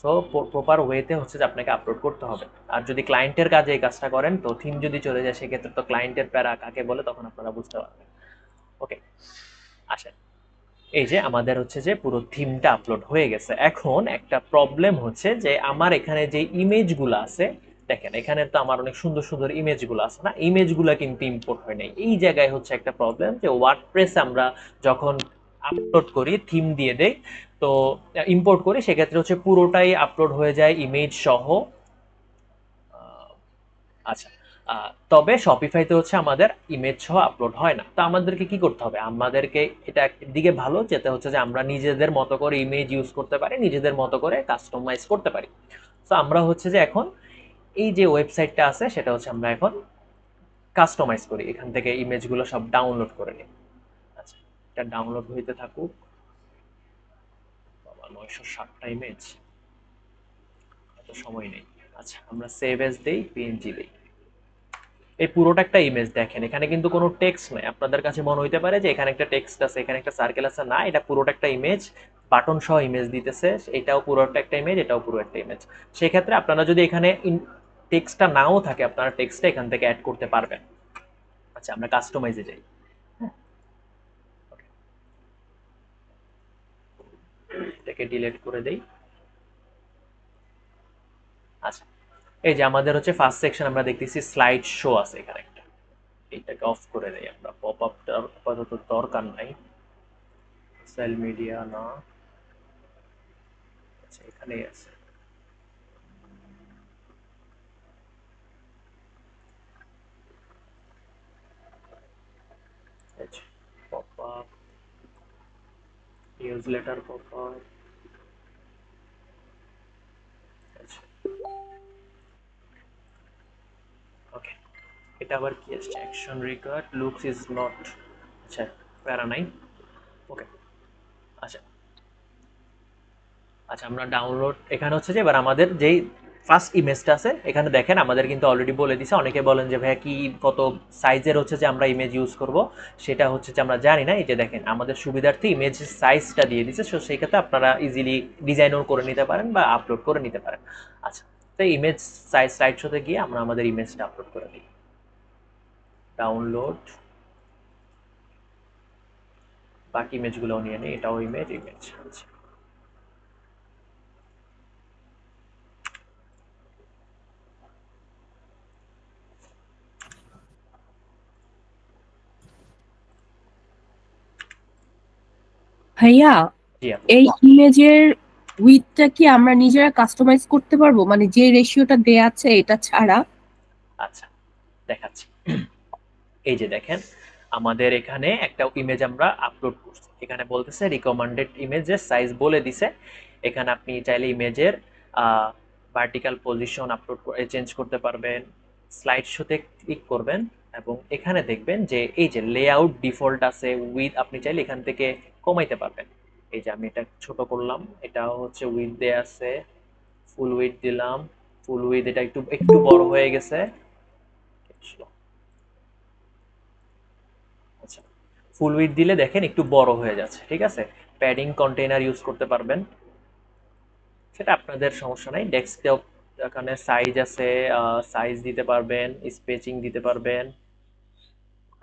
সো প্রপার ওয়েতে হচ্ছে যে আপনাকে আপলোড করতে হবে। আর যদি ক্লায়েন্টের কাজে এই কাজটা করেন, তো থিম যদি চলে যায় সেক্ষেত্রে তো ক্লায়েন্টের প্যারা কাকে বলে তখন আপনারা বুঝতে পারবেন। ওকে, আসেন, এই যে আমাদের হচ্ছে যে পুরো থিমটা আপলোড হয়ে গেছে। এখন একটা প্রবলেম হচ্ছে যে আমার এখানে যে ইমেজগুলো আছে, দেখেন এখানে তো আমার অনেক সুন্দর সুন্দর ইমেজগুলো আছে না, ইমেজগুলো কিন্তু ইম্পোর্ট হয় নাই। এই জায়গায় হচ্ছে একটা প্রবলেম, যে ওয়ার্ডপ্রেস আমরা যখন আপলোড করি, থিম দিয়ে দেই, তো ইম্পোর্ট করি, সেক্ষেত্রে হচ্ছে পুরোটাই আপলোড হয়ে যায় ইমেজ সহ। আচ্ছা, তবে শপিফাইতে হচ্ছে আমাদের ইমেজ সহ আপলোড হয় না। তো আমাদেরকে কি করতে হবে? আমাদেরকে এটা একদিকে ভালো, যেটা হচ্ছে যে আমরা নিজেদের মতো করে ইমেজ ইউজ করতে পারি, নিজেদের মতো করে কাস্টমাইজ করতে পারি। তো আমরা হচ্ছে যে এখন এই যে ওয়েবসাইটটা আছে সেটা হচ্ছে আমরা এখন কাস্টমাইজ করি, এখান থেকে ইমেজগুলো সব ডাউনলোড করে নিই। আচ্ছা, এটা ডাউনলোড হইতে থাকুক। বাবা, 960টা ইমেজ, এত সময় নেই। আচ্ছা, আমরা সেভ এজ দেই, পিএনজি দেই। এই পুরোটা একটা ইমেজ, দেখেন এখানে কিন্তু কোনো টেক্সট নাই। আপনাদের কাছে মনে হইতে পারে যে এখানে একটা টেক্সট আছে, এখানে একটা সার্কেল আছে, না, এটা পুরোটা একটা ইমেজ, বাটন সহ ইমেজ দিতেছে। এটাও পুরোটা একটা ইমেজ, এটাও পুরো একটা ইমেজ। সেক্ষেত্রে আপনারা যদি এখানে টেক্সটটা নাও থাকে, আপনারা টেক্সটটা এখান থেকে অ্যাড করতে পারবেন। আচ্ছা, আমরা কাস্টমাইজে যাই। হ্যাঁ, এটাকে ডিলিট করে দেই। আচ্ছা, এই যে আমাদের হচ্ছে ফার্স্ট সেকশন আমরা দেখতেছি স্লাইড শো আছে এখানে একটা, এইটাকে অফ করে দেই আমরা। পপ আপটা আপাতত দরকার নাই, সোশ্যাল মিডিয়া না, আচ্ছা এখানেই আছে। Pop up, news letter pop up. আচ্ছা, ওকে, এটা আবার কি আসছে? Action required, looks is not, আচ্ছা প্যারা নাই। ওকে, আচ্ছা আচ্ছা, আমরা ডাউনলোড, এখানে হচ্ছে যে এবার আমাদের যেই ফার্স্ট ইমেজটা আছে এখানে দেখেন আমাদের কিন্তু অলরেডি বলে দিছে। অনেকে বলেন যে ভাইয়া কি কত সাইজের হচ্ছে যে আমরা ইমেজ ইউজ করব, সেটা হচ্ছে যে আমরা জানি না। এই যে দেখেন আমাদের সুবিধার্থে ইমেজ সাইজটা দিয়ে দিছে, সো সেই ক্ষেত্রে আপনারা ইজিলি ডিজাইনও করে নিতে পারেন বা আপলোড করে নিতে পারেন। আচ্ছা, তো ইমেজ সাইজ স্লাইড শোতে গিয়ে আমরা আমাদের ইমেজটা আপলোড করে দিই। ডাউনলোড, বাকি ইমেজগুলোও নিয়ে নিই, এটাও ইমেজ ইমেজ। আচ্ছা, ভাইয়া, জি আপু। এই ইমেজের উইডথটা কি আমরা নিজেরা কাস্টমাইজ করতে পারবো, মানে যে রেশিওটা দেয়া আছে এটা ছাড়া? আচ্ছা, দেখাচ্ছি। এই যে দেখেন আমাদের এখানে একটা ইমেজ আমরা আপলোড করছি, এখানে বলতেছে রিকমেন্ডেড ইমেজের সাইজ বলে দিছে। এখানে আপনি চাইলে ইমেজের ভার্টিক্যাল পজিশন আপলোড চেঞ্জ করতে পারবেন, স্লাইড শোতে ক্লিক করবেন এবং এখানে দেখবেন যে এই যে লেআউট ডিফল্ট আছে, উইথ আপনি চাইলে এখান থেকে কমাইতে পারবেন। এই যে আমি এটা ছোট করলাম, এটাও হচ্ছে উইথ দেয়া আছে, ফুল উইথ দিলাম, ফুল উইথ এটা একটু একটু বড় হয়ে গেছে। আচ্ছা, ফুল উইথ দিলে দেখেন একটু বড় হয়ে যাচ্ছে, ঠিক আছে। প্যাডিং কন্টেইনার ইউজ করতে পারবেন, সেটা আপনাদের সমস্যা নাই। ডেস্কটপ এখানে সাইজ আছে, সাইজ দিতে পারবেন, স্পেচিং দিতে পারবেন,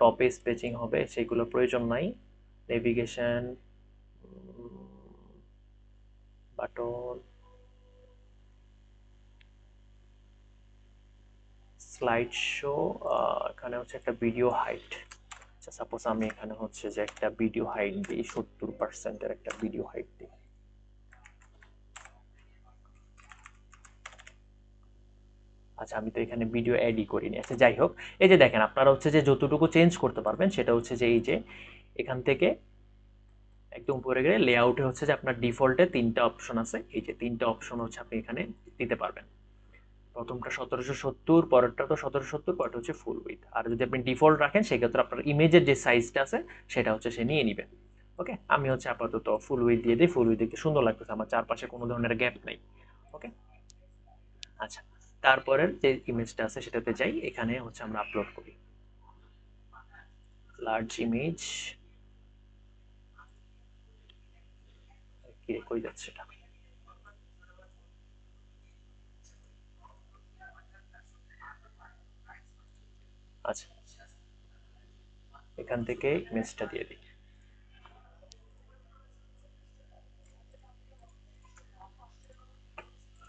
টপে স্পেচিং হবে সেগুলো প্রয়োজন নাই। নেভিগেশন বাটন, স্লাইড শো, এখানে হচ্ছে একটা ভিডিও হাইট। আচ্ছা, সাপোজ আমি এখানে হচ্ছে যে একটা ভিডিও হাইট দিই, 70% একটা ভিডিও হাইট দিই। আচ্ছা, আমি তো এখানে ভিডিও অ্যাডই করিনি। আচ্ছা, যাই হোক, এই যে দেখেন আপনারা হচ্ছে যে যতটুকু চেঞ্জ করতে পারবেন সেটা হচ্ছে যে এই যে এখান থেকে একদম উপরে গেলে লেআউটে হচ্ছে যে আপনার ডিফল্টে 3টা অপশন আছে, এই যে 3টা অপশন হচ্ছে আপনি এখানে দিতে পারবেন। প্রথমটা 1770, পরেরটা তো 1770, পরেরটা হচ্ছে ফুল উইথ। আর যদি আপনি ডিফল্ট রাখেন সেক্ষেত্রে আপনার ইমেজের যে সাইজটা আছে সেটা হচ্ছে সে নিয়ে নিবে। ওকে, আমি হচ্ছে আপাতত ফুল উইথ দিয়ে দিই, ফুল উইথ দেখতে সুন্দর লাগতেছে, আমার চারপাশে কোনো ধরনের গ্যাপ নেই। ওকে, আচ্ছা, তারপরের যে ইমেজটা আছে সেটাতে যাই, এখানে হচ্ছে আমরা আপলোড করি লার্জ ইমেজ। কি কই যাচ্ছে এটা? আচ্ছা, এখান থেকে ইমেজটা দিয়ে দিই।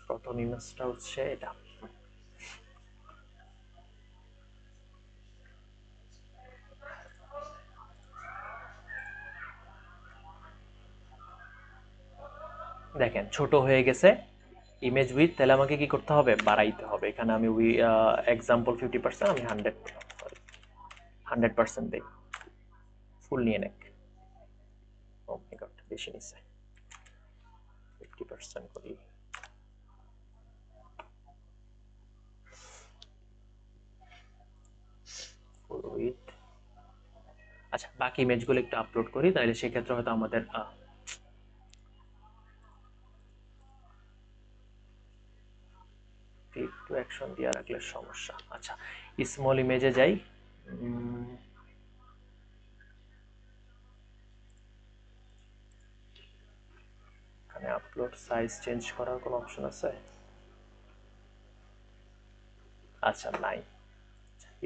প্রথম ইমেজটা হচ্ছে এটা। দেখেন ছোট হয়ে গেছে ইমেজ উইথ, তাহলে আমাকে কি করতে হবে? বাড়াইতে হবে। এখানে আমি এক্সাম্পল 50%, আমি 100% দিই, ফুল নিয়ে নেক। ও মাই গড, বেশি নিছে, 50% করি। ফুল উইথ। আচ্ছা, বাকি ইমেজগুলো একটু আপলোড করি, তাহলে সেক্ষেত্রে হয়তো আমাদের ক্লিক টু অ্যাকশন দিয়ে রাখলে সমস্যা। আচ্ছা, স্মল ইমেজে যাই। এখানে আপলোড সাইজ চেঞ্জ করার কোনো অপশন আছে? আচ্ছা, নাই।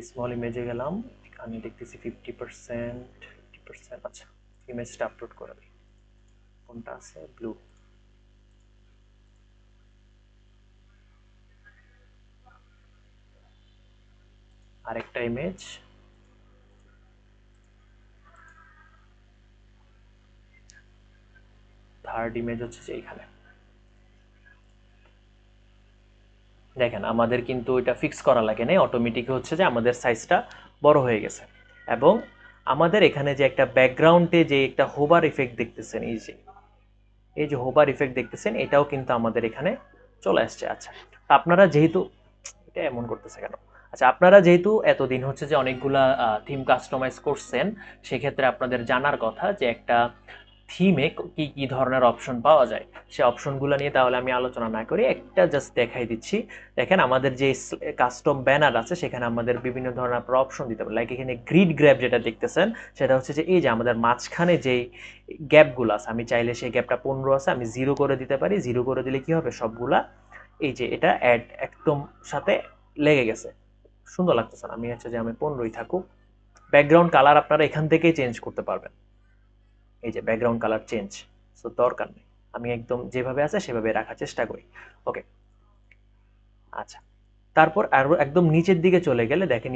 স্মল ইমেজে গেলাম, এখানে দেখতেছি 50%। আচ্ছা, ইমেজটা আপলোড করে দিই। কোনটা আছে? ব্লু। আরেকটা ইমেজ, থার্ড ইমেজ হচ্ছে যে এইখানে। দেখেন আমাদের কিন্তু এটা ফিক্স করা লাগে নাই, অটোমেটিক হচ্ছে যে আমাদের সাইজটা বড় হয়ে গেছে। এবং আমাদের এখানে যে একটা ব্যাকগ্রাউন্ডে যে একটা হোভার ইফেক্ট দেখতেছেন, এই যে হোভার ইফেক্ট দেখতেছেন, এটাও কিন্তু আমাদের এখানে চলে আসছে। আচ্ছা, আপনারা যেহেতু এটা এমন করতেছে কেন? আচ্ছা, আপনারা যেহেতু এতদিন হচ্ছে যে অনেকগুলা থিম কাস্টমাইজ করছেন, সেক্ষেত্রে আপনাদের জানার কথা যে একটা থিমে কি কি ধরনের অপশন পাওয়া যায়। সে অপশনগুলো নিয়ে তাহলে আমি আলোচনা না করি, একটা জাস্ট দেখাই দিচ্ছি। দেখেন আমাদের যে কাস্টম ব্যানার আছে সেখানে আমাদের বিভিন্ন ধরনের আপনারা অপশন দিতে পারেন। লাইক এখানে গ্রিড গ্র্যাব যেটা দেখতেছেন, সেটা হচ্ছে যে এই যে আমাদের মাঝখানে যেই গ্যাপগুলো আছে, আমি চাইলে সেই গ্যাপটা 15 আছে, আমি 0 করে দিতে পারি। 0 করে দিলে কি হবে? সবগুলা এই যে এটা অ্যাড একদম সাথে লেগে গেছে, সুন্দর লাগতেছে না। আমি হচ্ছে যে আমি 15ই থাকুক। ব্যাকগ্রাউন্ড কালার আপনারা এখান থেকেই চেঞ্জ করতে পারবেন, এই যে ব্যাকগ্রাউন্ড কালার চেঞ্জ, সো দরকার নেই, আমি একদম যেভাবে আছে সেভাবে রাখার চেষ্টা করি। ওকে, আচ্ছা, তারপর আরো একদম নিচের দিকে চলে গেলে দেখেন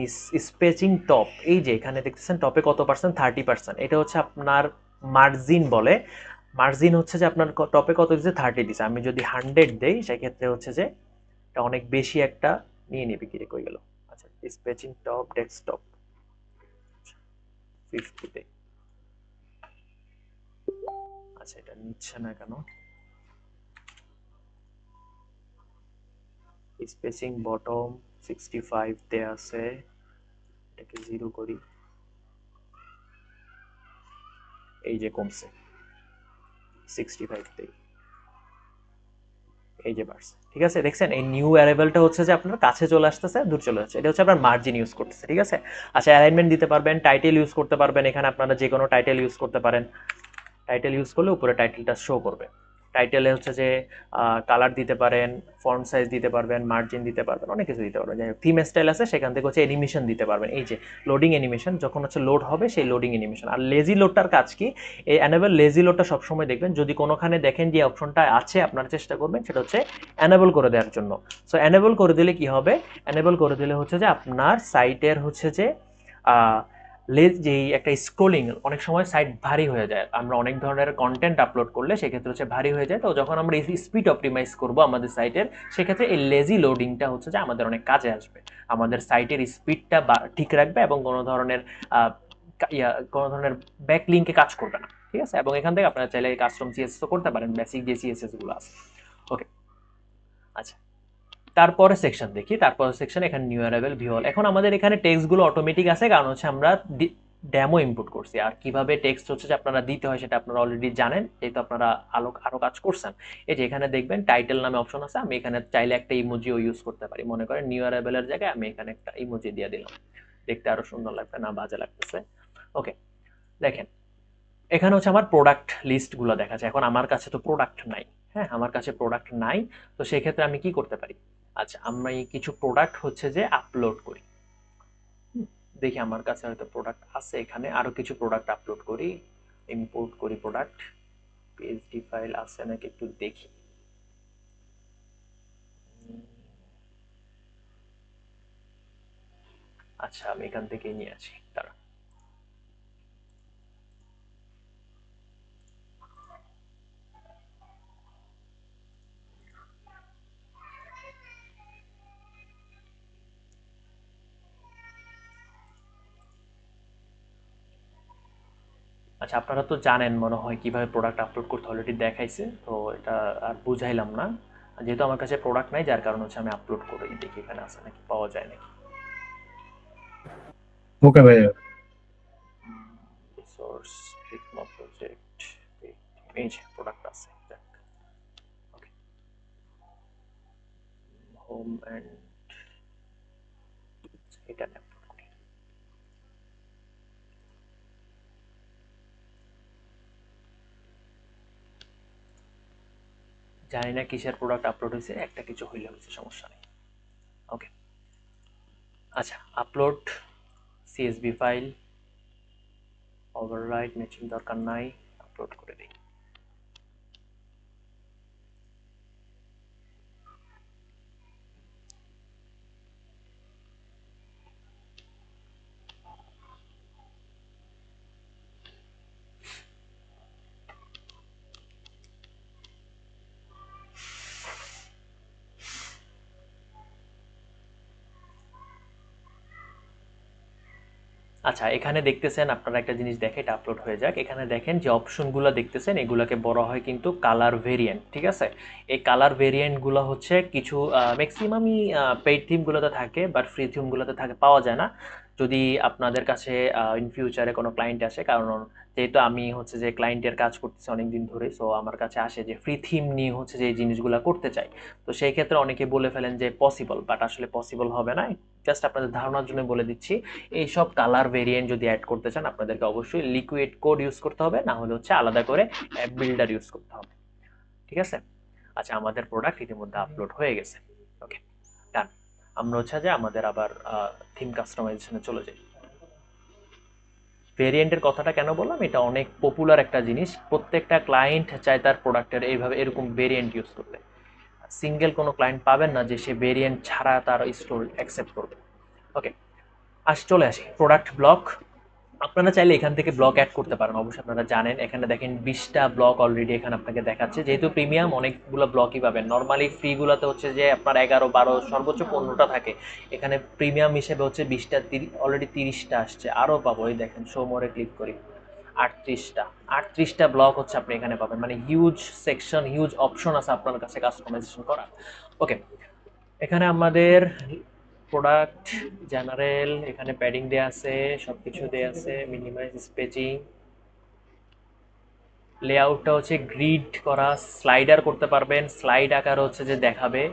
স্পেচিং টপ, এই যে এখানে দেখতেছেন টপে কত পার্সেন্ট? 30%। এটা হচ্ছে আপনার মার্জিন বলে। মার্জিন হচ্ছে যে আপনার টপে কত দিচ্ছে? 30 দিচ্ছে। আমি যদি 100 দেই সেক্ষেত্রে হচ্ছে যে এটা অনেক বেশি একটা নিয়ে নিবে। কি রে, কই গেল? আচ্ছা, স্পেসিং টপ ডেস্কটপ 50 তে। আচ্ছা এটা নিচ্ছে না কেন? স্পেসিং বটম 65 তে আছে, এটাকে 0 করি, এই যে কমছে 65 তে, এই যে বাড়ছে। ঠিক আছে, দেখছেন এই নিউ অ্যারাইভেলটা হচ্ছে যে আপনার কাছে চলে আসতেছে, দূর চলে যাচ্ছে, এটা হচ্ছে আপনার মার্জিন ইউজ করতেছে। ঠিক আছে, আচ্ছা অ্যালাইনমেন্ট দিতে পারবেন, টাইটেল ইউজ করতে পারবেন, এখানে আপনারা যে কোনো টাইটেল ইউজ করতে পারেন। টাইটেল ইউজ করলে উপরে টাইটেলটা শো করবে। টাইটেলে হচ্ছে যে কালার দিতে পারেন, ফন্ট সাইজ দিতে পারবেন, মার্জিন দিতে পারবেন, অনেক কিছু দিতে পারবেন। যাই হোক, থিম স্টাইল আছে, সেখান থেকে হচ্ছে অ্যানিমেশন দিতে পারবেন। এই যে লোডিং অ্যানিমেশন, যখন হচ্ছে লোড হবে সেই লোডিং অ্যানিমেশন। আর লেজি লোডটার কাজ কি? এই অ্যানেবল লেজি লোডটা সবসময় দেখবেন, যদি কোনোখানে দেখেন যে অপশনটা আছে, আপনার চেষ্টা করবেন সেটা হচ্ছে অ্যানেবল করে দেওয়ার জন্য। সো অ্যানেবল করে দিলে কি হবে? অ্যানেবল করে দিলে হচ্ছে যে আপনার সাইটের হচ্ছে যে যেই একটা স্ক্রোলিং, অনেক সময় সাইট ভারী হয়ে যায়, আমরা অনেক ধরনের কন্টেন্ট আপলোড করলে সেক্ষেত্রে হচ্ছে ভারী হয়ে যায়। তো যখন আমরা স্পিড অপটিমাইজ করব আমাদের সাইটের, সেক্ষেত্রে এই লেজি লোডিংটা হচ্ছে যে আমাদের অনেক কাজে আসবে, আমাদের সাইটের স্পিডটা ঠিক রাখবে এবং কোনো ধরনের ব্যাক লিঙ্কে কাজ করবে না। ঠিক আছে, এবং এখান থেকে আপনারা চাইলে কাস্টম সিএসএস তো করতে পারেন, বেসিক যে সিএসএস গুলো আছে। ওকে, আচ্ছা তারপরে সেকশন দেখি। তারপরে সেকশন এখানে নিউ অ্যারাইভেল ভিউ অল। এখন আমাদের এখানে টেক্সটগুলো অটোমেটিক আছে, কারণ হচ্ছে আমরা ডেমো ইনপুট করছি। আর কিভাবে টেক্সট হচ্ছে যে আপনারা দিতে হয় সেটা আপনারা অলরেডি জানেন, যেহেতু আপনারা আরো কাজ করছেন। এই যে এখানে দেখবেন টাইটেল নামে অপশন আছে, আমি এখানে চাইলে একটা ইমোজিও ইউজ করতে পারি। মনে করেন নিউ অ্যারাইভেলের জায়গায় আমি এখানে একটা ইমোজি দিয়ে দিলাম, দেখতে আরো সুন্দর লাগবে, না বাজে লাগতেছে। ওকে, দেখেন এখানে হচ্ছে আমার প্রোডাক্ট লিস্টগুলো দেখা যায়। এখন আমার কাছে তো প্রোডাক্ট নাই, হ্যাঁ আমার কাছে প্রোডাক্ট নাই, তো সেই ক্ষেত্রে আমি কি করতে পারি? আচ্ছা আমি কিছু প্রোডাক্ট হচ্ছে যে আপলোড করি। দেখি আমার কাছে হয়তো প্রোডাক্ট আছে, এখানে আরো কিছু প্রোডাক্ট আপলোড করি, ইম্পোর্ট করি প্রোডাক্ট, পিএসডি ফাইল আছে নাকি একটু দেখি। আচ্ছা আমি এখান থেকে নিয়ে আসি, দাঁড়া। আচ্ছা আপনারা তো জানেন মনে হয় কিভাবে প্রোডাক্ট আপলোড করতে, অলরেডি দেখাইছে, তো এটা আর বুঝাইলাম না। যেহেতু আমার কাছে প্রোডাক্ট নাই, যার কারণে হচ্ছে আমি আপলোড করে দেখি এখানে আছে নাকি, পাওয়া যায় নাকি। ওকে ভাইয়া। রিসোর্স ফিগমা প্রজেক্ট, এই যে প্রোডাক্ট আছে। ওকে, হোম এন্ড এটা আপলোড করি। জানি না কিসের প্রোডাক্ট আপলোড হয়েছে, একটা কিছু হইলে হয়েছে, সমস্যা নেই। ওকে, আচ্ছা upload CSV file, overwrite matching দরকার নাই, আপলোড করে দিই। আচ্ছা এখানে দেখতেছেন আপনারা একটা জিনিস দেখে, এটা আপলোড হয়ে যাক। এখানে দেখেন যে অপশনগুলো দেখতেছেন, এগুলাকে বলা হয় কিন্তু কালার ভেরিয়েন্ট। ঠিক আছে, এই কালার ভেরিয়েন্টগুলো হচ্ছে কিছু ম্যাক্সিমামই পেইড থিমগুলোতে থাকে, বাট ফ্রি থিমগুলোতে থাকে পাওয়া যায় না। যদি আপনাদের কাছে ইন ফিউচারে কোনো ক্লায়েন্ট আসে, কারণ যেহেতু আমি হচ্ছে যে ক্লায়েন্টের কাজ করতেছি অনেকদিন ধরে, সো আমার কাছে আসে যে ফ্রি থিম নিয়ে হচ্ছে যে এই জিনিসগুলো করতে চাই, তো সেই ক্ষেত্রে অনেকে বলে ফেলেন যে পসিবল, বাট আসলে পসিবল হবে না। জাস্ট আপনাদের ধারণার জন্য বলে দিচ্ছি, এইসব কালার ভেরিয়েন্ট যদি অ্যাড করতে চান আপনাদেরকে অবশ্যই লিকুইড কোড ইউজ করতে হবে, না হলে হচ্ছে আলাদা করে অ্যাপ বিল্ডার ইউজ করতে হবে। ঠিক আছে, আচ্ছা আমাদের প্রোডাক্ট ইতিমধ্যে আপলোড হয়ে গেছে। ওকে ডান, আমরা হচ্ছে যে আমাদের আবার থিম কাস্টমাইজেশনে চলে যাই। ভেরিয়েন্টের কথাটা কেন বললাম, এটা অনেক পপুলার একটা জিনিস, প্রত্যেকটা ক্লায়েন্ট চায় তার প্রোডাক্টের এইভাবে এরকম ভেরিয়েন্ট ইউজ করতে। সিঙ্গেল কোনো ক্লায়েন্ট পাবেন না যে সে ভেরিয়েন্ট ছাড়া তার স্টোর অ্যাকসেপ্ট করবে। ওকে চলে আসি প্রোডাক্ট ব্লক। আপনারা চাইলে এখান থেকে ব্লক অ্যাড করতে পারেন, অবশ্যই আপনারা জানেন। এখানে দেখেন 20টা ব্লক অলরেডি এখানে আপনাকে দেখাচ্ছে। যেহেতু প্রিমিয়াম অনেকগুলো ব্লকই পাবেন, নর্মালি ফ্রিগুলোতে হচ্ছে যে আপনার 11-12 সর্বোচ্চ 15টা থাকে, এখানে প্রিমিয়াম হিসেবে হচ্ছে 20টা, অলরেডি 30টা আসছে, আরও পাবো। এই দেখেন শো মোরে ক্লিক করি, 38টা ব্লক হচ্ছে আপনি এখানে পাবেন। মানে হিউজ সেকশন, হিউজ অপশন আছে আপনার কাছে কাস্টমাইজেশন করা। ওকে, এখানে আমাদের প্রোডাক্ট জেনারেল, এখানে প্যাডিং দেয়া আছে, সবকিছু দেয়া আছে, মিনিমাইজ স্পেসিং, লেআউটটা হচ্ছে গ্রিড করা, স্লাইডার করতে পারবেন, স্লাইড আকার হচ্ছে যে দেখাবে।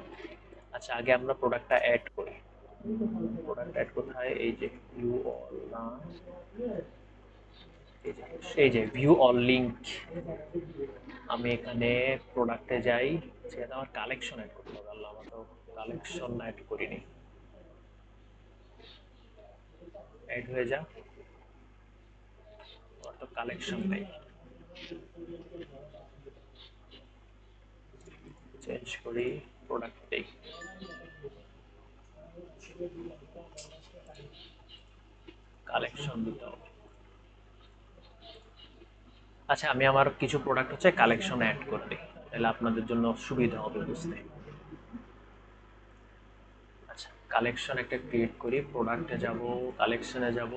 আচ্ছা, আগে আমরা প্রোডাক্টটা অ্যাড করি। প্রোডাক্ট অ্যাড কোথায়? এই যে ভিউ অল, না এই যে ভিউ অল লিংক। আমি এখানে প্রোডাক্টে যাই, সেটা আমার কালেকশন অ্যাড করতে হবে। আল্লাহ, আমার তো কালেকশন অ্যাড করিনি। অ্যাড হয়ে যা, আমার তো কালেকশন নেই। চেঞ্জ করি, প্রোডাক্টেই কালেকশন দিতে হবে। আচ্ছা, আমি আমার কিছু প্রোডাক্ট হচ্ছে কালেকশনে অ্যাড করে দিই, তাহলে আপনাদের জন্য সুবিধা হবে বুঝতে। আচ্ছা, কালেকশন একটা ক্রিয়েট করি, প্রোডাক্টে যাব, কালেকশনে যাব,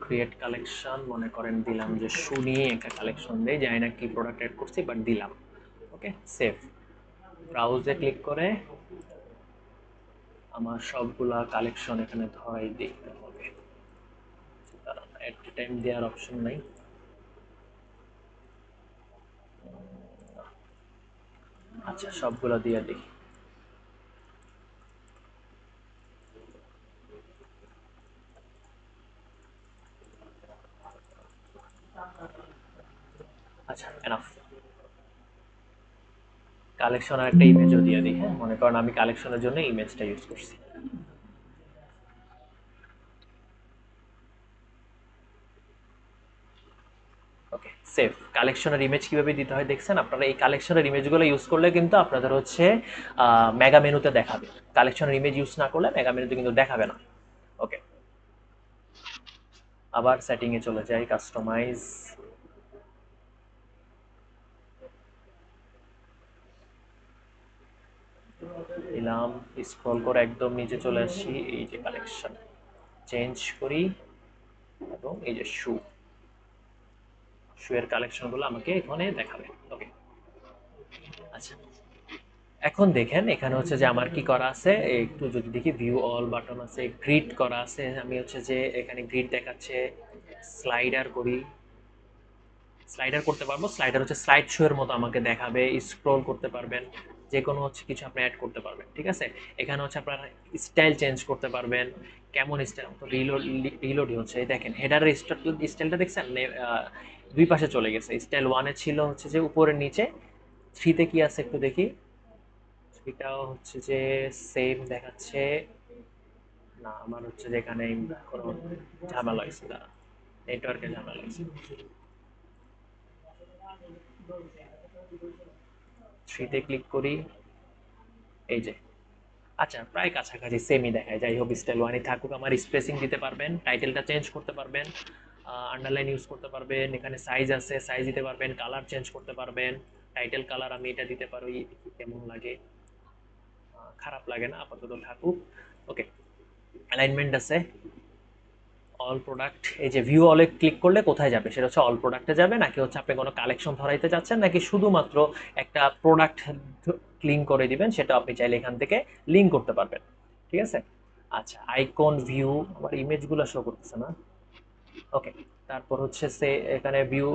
ক্রিয়েট কালেকশন, মনে করেন দিলাম যে শু নিয়ে একটা কালেকশন দেই, জানি না কি প্রোডাক্ট অ্যাড করছি, বাট দিলাম। ওকে, সেভ। ব্রাউজে ক্লিক করে আমার সবগুলা কালেকশন এখানে ধরাই দিতে হবে, কারণ এট এ টাইম দেওয়ার অপশন নাই। আচ্ছা, সবগুলো দিয়ে দিই। আচ্ছা, এনাফ। কালেকশনের একটা ইমেজও দিয়ে দিই। হ্যাঁ, মনে করেন আমি কালেকশনের জন্য ইমেজটা ইউজ করছি। ওকে, সেভ। কালেকশনের ইমেজ কিভাবে দিতে হয় দেখছেন আপনারা? এই কালেকশনের ইমেজগুলো ইউজ করলে কিন্তু আপনাদের হচ্ছে মেগা মেনুতে দেখাবে। কালেকশনের ইমেজ ইউজ না করলে মেগা মেনুতে কিন্তু দেখাবে না। ওকে, আবার সেটিংয়ে চলে যাই, কাস্টমাইজ, দিলাম, স্ক্রল করে একদম নিচে চলে আসি, এই যে কালেকশন চেঞ্জ করি, এবং এই যে শু, শু এর কালেকশনগুলো আমাকে এখানে দেখাবে। ওকে, আচ্ছা, এখন দেখেন এখানে হচ্ছে যে আমার কি করা আছে, একটু যদি দেখি, ভিউ অল বাটন আছে, গ্রিড করা আছে। আমি হচ্ছে যে এখানে গ্রিড দেখাচ্ছে, স্লাইডার করি, স্লাইডার করতে পারবো। স্লাইডার হচ্ছে স্লাইড শো এর মতো আমাকে দেখাবে, স্ক্রল করতে পারবেন, যে কোনো হচ্ছে কিছু আপনি অ্যাড করতে পারবেন। ঠিক আছে, এখানে হচ্ছে আপনার স্টাইল চেঞ্জ করতে পারবেন, কেমন স্টাইল। তো রিলোডই হচ্ছে, এই দেখেন হেডারের স্টাইলটা দেখছেন, দুই পাশে চলে গেছে। স্টাইল 1-এ ছিল হচ্ছে যে উপরে নিচে, 3-তে কি আছে একটু দেখি, এটাও হচ্ছে যে সেম দেখাচ্ছে না। আমার হচ্ছে যে এখানে কোনো ঝামেলা হয়েছে, না নেটওয়ার্কে ঝামেলা হয়েছে। 3-তে ক্লিক করি, এই যে, আচ্ছা প্রায় কাছাকাছি সেমই দেখায়। যাই হোক, স্টাইল 1-ই থাকুক। আমার স্পেসিং দিতে পারবেন, টাইটেলটা চেঞ্জ করতে পারবেন, আন্ডারলাইন ইউজ করতে পারবেন, এখানে সাইজ আছে, সাইজ দিতে পারবেন, কালার চেঞ্জ করতে পারবেন। টাইটেল কালার আমি এটা দিতে পারি, কেমন লাগে, খারাপ লাগে না, আপাতত থাকুক। ওকে, অ্যালাইনমেন্ট আছে, অল প্রোডাক্ট। এই যে ভিউ অলে ক্লিক করলে কোথায় যাবে, সেটা হচ্ছে অল প্রোডাক্টে যাবে, নাকি হচ্ছে আপনি কোনো কালেকশন ধরাইতে যাচ্ছেন, নাকি শুধুমাত্র একটা প্রোডাক্ট লিঙ্ক করে দিবেন, সেটা আপনি চাইলে এখান থেকে লিঙ্ক করতে পারবেন। ঠিক আছে, আচ্ছা, আইকন ভিউ, আমার ইমেজগুলো শো করতেছে না। ওকে, তারপর হচ্ছে সে এখানে ভিউ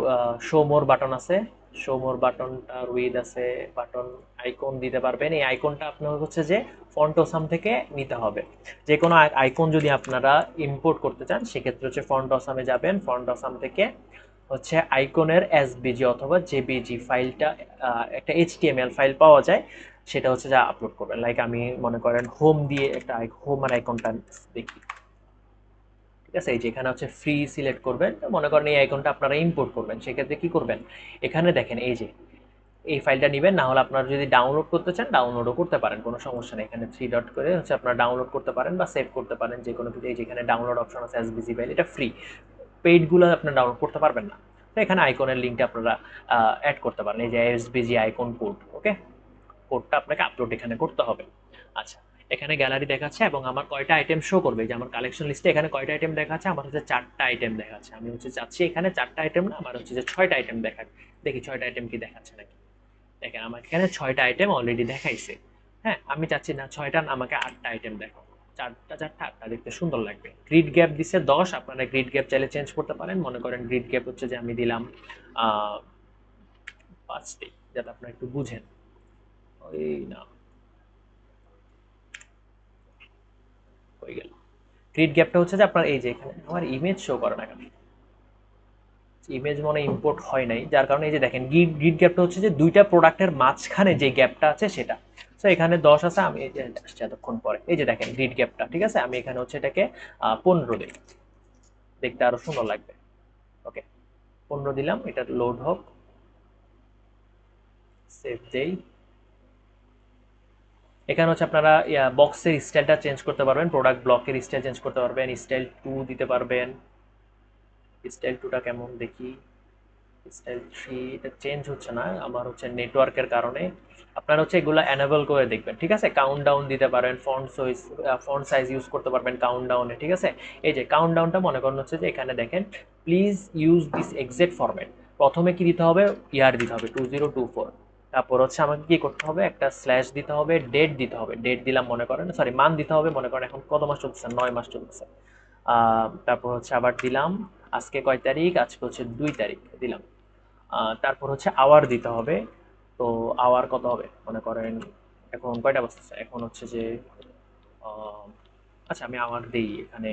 শো মোর বাটন আছে, শো মোর বাটনটা উইথ আছে, বাটন আইকন দিতে পারবেন। এই আইকনটা আপনার হচ্ছে যে ফন্টসাম থেকে নিতে হবে। যে কোনো আইকন যদি আপনারা ইম্পোর্ট করতে চান, সেক্ষেত্রে হচ্ছে ফন্টসামে যাবেন, ফন্টসাম থেকে হচ্ছে আইকনের এসবিজি অথবা জেবিজি ফাইলটা, একটা এইচটিএমএল ফাইল পাওয়া যায়, সেটা হচ্ছে যা আপলোড করবেন। লাইক আমি মনে করেন হোম দিয়ে একটা হোম আর আইকনটা দেখি। ঠিক আছে, এই যে এখানে হচ্ছে ফ্রি সিলেক্ট করবেন, মনে করেন এই আইকনটা আপনারা ইম্পোর্ট করবেন, সেক্ষেত্রে কি করবেন, এখানে দেখেন এই যে এই ফাইলটা নেবেন। না হলে আপনারা যদি ডাউনলোড করতে চান, ডাউনলোডও করতে পারেন, কোনো সমস্যা নেই। এখানে 3 ডট করে হচ্ছে আপনারা ডাউনলোড করতে পারেন বা সেভ করতে পারেন, যে কোনো কিছু। এই যেখানে ডাউনলোড অপশন আছে, এসবিজি ফাইল, এটা ফ্রি। পেইডগুলো আপনারা ডাউনলোড করতে পারবেন না। তো এখানে আইকনের লিঙ্কটা আপনারা অ্যাড করতে পারেন, এই যে এসবিজি আইকন কোড। ওকে, কোডটা আপনাকে আপলোড এখানে করতে হবে। আচ্ছা, এখানে গ্যালারি দেখাচ্ছে এবং আমার কয়টা আইটেম শো করবে, যে আমার কালেকশন লিস্টে এখানে কয়টা আইটেম দেখাচ্ছে, আমার হচ্ছে 4টা আইটেম দেখাচ্ছে। আমি হচ্ছে চাচ্ছি এখানে 4টা আইটেম না, আমার হচ্ছে যে 6টা আইটেম দেখাক। দেখি 6টা আইটেম কি দেখাচ্ছে নাকি। দেখেন আমার এখানে 6টা আইটেম অলরেডি দেখাইছে। হ্যাঁ, আমি চাচ্ছি না 6টা, আমাকে 8টা আইটেম দেখো। 4টা 4টা 8টা দেখতে সুন্দর লাগবে। গ্রিড গ্যাপ দিছে 10, আপনারা গ্রিড গ্যাপ চাইলে চেঞ্জ করতে পারেন। মনে করেন গ্রিড গ্যাপ হচ্ছে যে আমি দিলাম 5টি, যাতে আপনারা একটু বুঝেন। ওই না, হয়ে গেল। গ্রিড গ্যাপটা হচ্ছে যে আপনার এই যে এখানে আমার ইমেজ শো করে না কেন, ইমেজ মনে ইম্পোর্ট হয় নাই, যার কারণে এই যে দেখেন গ্রিড গ্যাপটা হচ্ছে যে দুইটা প্রোডাক্টের মাঝখানে যে গ্যাপটা আছে সেটা। সো এখানে 10 আছে, আমি এই যে আসছে এতক্ষণ পরে, এই যে দেখেন গ্রিড গ্যাপটা, ঠিক আছে। আমি এখানে হচ্ছে এটাকে 15 দিই, দেখতে আরো সুন্দর লাগবে। ওকে, 15 দিলাম, এটা লোড হোক, সেভ দেই। এখানে হচ্ছে আপনারা বক্সের স্টাইলটা চেঞ্জ করতে পারবেন, প্রোডাক্ট ব্লকের স্টাইল চেঞ্জ করতে পারবেন, স্টাইল 2 দিতে পারবেন। স্টাইল 2টা কেমন দেখি, স্টাইল 3 এটা চেঞ্জ হচ্ছে না, আমার হচ্ছে নেটওয়ার্কের কারণে। আপনারা হচ্ছে এগুলো এনেবল করে দেখবেন, ঠিক আছে। কাউন্টডাউন দিতে পারেন, ফন্ট সাইজ ইউজ করতে পারবেন কাউন্টডাউনে, ঠিক আছে। এই যে কাউন্টডাউনটা মনে করেন হচ্ছে যে এখানে দেখেন please use this exact format. প্রথমে কি দিতে হবে, ইয়ার দিতে হবে 2024। তারপর হচ্ছে আমাকে কি করতে হবে, একটা স্ল্যাশ দিতে হবে, ডেট দিতে হবে, ডেট দিলাম মনে করেন, সরি মান দিতে হবে, মনে করেন এখন কত মাস চলতেছে, 9 মাস চলতেছে। তারপর হচ্ছে আবার দিলাম আজকে কয় তারিখ, আজকে হচ্ছে 2 তারিখ দিলাম। তারপর হচ্ছে আওয়ার দিতে হবে। তো আওয়ার কত হবে, মনে করেন এখন কয়টা বাজতেছে, এখন হচ্ছে যে আচ্ছা আমি আওয়ার দিই, এখানে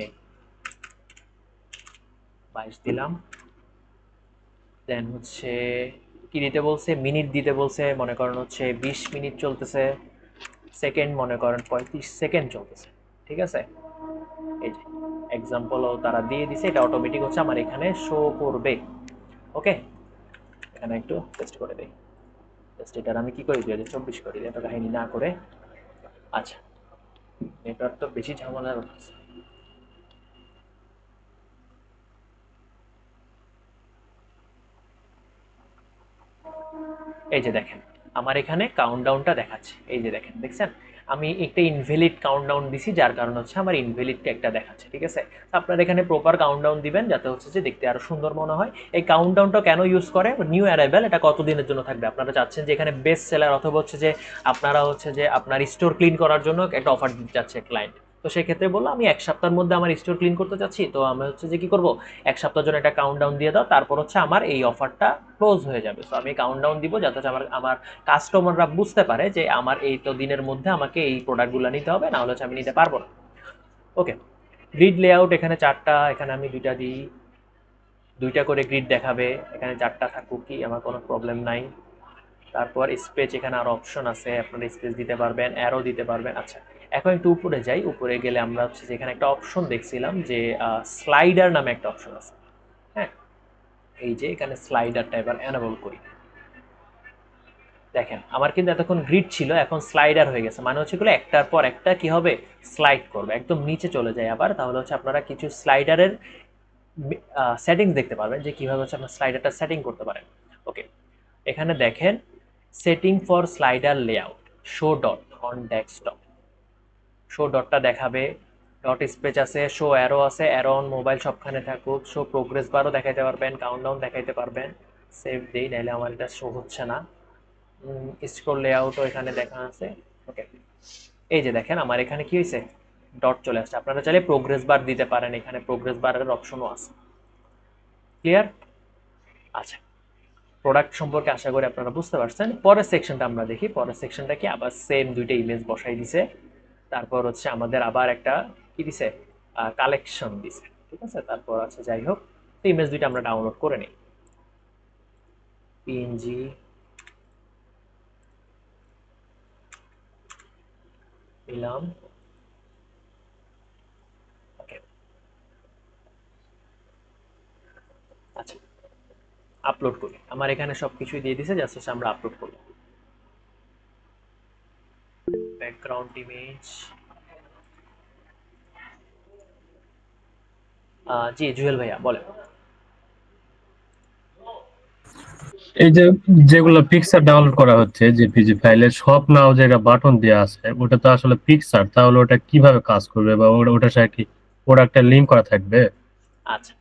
22 দিলাম। দেন হচ্ছে কি দিতে বলছে, মিনিট দিতে বলছে, মনে করেন হচ্ছে 20 মিনিট চলতেছে। সেকেন্ড মনে করেন 35 সেকেন্ড চলতেছে, ঠিক আছে। এই যে এক্সাম্পলও তারা দিয়ে দিছে, এটা অটোমেটিক হচ্ছে আমার এখানে শো করবে। ওকে, এখানে একটু টেস্ট করে দেই, জাস্ট এটার আমি কি করি 2024 করি, এত কাহিনী না করে। আচ্ছা, নেটওয়ার্ক তো বেশি ঝামেলার হচ্ছে। এই যে দেখেন আমার এখানে কাউন্টডাউনটা দেখাচ্ছে, এই যে দেখেন, দেখছেন আমি একটা ইনভ্যালিড কাউন্টডাউন দিছি, যার কারণে হচ্ছে আমার ইনভ্যালিডটা একটা দেখাচ্ছে, ঠিক আছে। আপনারা এখানে প্রপার কাউন্টডাউন দিবেন, যাতে হচ্ছে যে দেখতে আরো সুন্দর মনে হয়। এই কাউন্টডাউনটা কেন ইউজ করে, নিউ অ্যারাইভেল, এটা কতদিনের জন্য থাকবে, আপনারা চাচ্ছেন যে এখানে বেস্ট সেলার, অথবা হচ্ছে যে আপনারা হচ্ছে যে আপনার স্টোর ক্লিন করার জন্য একটা অফার দিতে চাচ্ছে ক্লায়েন্ট। তো সেক্ষেত্রে বললো আমি 1 সপ্তাহের মধ্যে আমার স্টোর ক্লিন করতে চাচ্ছি, তো আমি হচ্ছে যে কি করব, 1 সপ্তাহের জন্য একটা কাউন্টডাউন দিয়ে দাও, তারপর হচ্ছে আমার এই অফারটা ক্লোজ হয়ে যাবে। তো আমি কাউন্টডাউন দিব, যাতে হচ্ছে আমার আমার কাস্টমাররা বুঝতে পারে যে আমার এই তো দিনের মধ্যে আমাকে এই প্রোডাক্টগুলো নিতে হবে, না হলে হচ্ছে আমি নিতে পারবো না। ওকে, গ্রিড লেআউট এখানে 4টা, এখানে আমি 2টা দিই, 2টা করে গ্রিড দেখাবে, এখানে 4টা থাকুক, কি আমার কোনো প্রবলেম নাই। তারপর স্পেস, এখানে আরো অপশন আছে, আপনারা স্পেস দিতে পারবেন, অ্যারো দিতে পারবেন। আচ্ছা, এখন একটু উপরে যাই, উপরে গেলে আমরা হচ্ছে যে এখানে একটা অপশন দেখছিলাম যে স্লাইডার নামে একটা অপশন আছে। হ্যাঁ, এই যে এখানে স্লাইডারটা এবার এনেবল করি। দেখেন আমার কিন্তু এতক্ষণ গ্রিড ছিল, এখন স্লাইডার হয়ে গেছে, মানে হচ্ছে এগুলো একটার পর একটা কি হবে, স্লাইড করবে, একদম নিচে চলে যায় আবার। তাহলে হচ্ছে আপনারা কিছু স্লাইডারের সেটিংস দেখতে পারবেন, যে কিভাবে হচ্ছে আপনার স্লাইডারটা সেটিং করতে পারেন। ওকে, এখানে দেখেন setting for slider layout, show dot on desktop, show ডটটা দেখাবে, ডট স্পেস আছে, শো অ্যারো আছে, অ্যারো অন মোবাইল সবখানে থাকুক, শো প্রোগ্রেস বারও দেখাইতে পারবেন, কাউন্টডাউন দেখাইতে পারবেন। সেভ দেই, নাহলে আমার এটা শো হচ্ছে না। স্ক্রল লেআউটও এখানে দেখা আছে। ওকে, এই যে দেখেন আমার এখানে কি হয়েছে, ডট চলে আসছে। আপনারা চাইলে প্রোগ্রেস বার দিতে পারেন, এখানে প্রোগ্রেস বারের অপশনও আছে। ক্লিয়ার? আচ্ছা, প্রোডাক্ট সম্পর্কে আশা করি আপনারা বুঝতে পারছেন। পরের সেকশনটা আমরা দেখি, পরের সেকশনটা কি, আবার সেম 2টা ইমেজ বসাই দিছে। তারপর হচ্ছে আমাদের আবার একটা কি দিছে, কালেকশন দিছে, ঠিক আছে। তারপর আছে যাই হোক, ইমেজ 2টা আমরা ডাউনলোড করে নিই, পিএনজি নিলাম। ওকে, আচ্ছা আপলোড করি, আমার এখানে সবকিছুই দিয়ে দিছে, জাস্ট হচ্ছে আমরা আপলোড করব। ব্যাকগ্রাউন্ড ইমেজ, জি জুয়েল ভাইয়া বলেন। এই যে যেগুলো পিকচার ডাউনলোড করা হচ্ছে জেপিজি ফাইলে সব নাও জায়গা বাটন দেওয়া আছে, ওটা তো আসলে পিকচার, তাহলে ওটা কিভাবে কাজ করবে বা ওটার সাথে কি প্রোডাক্টটা লিংক করা থাকবে? আচ্ছা,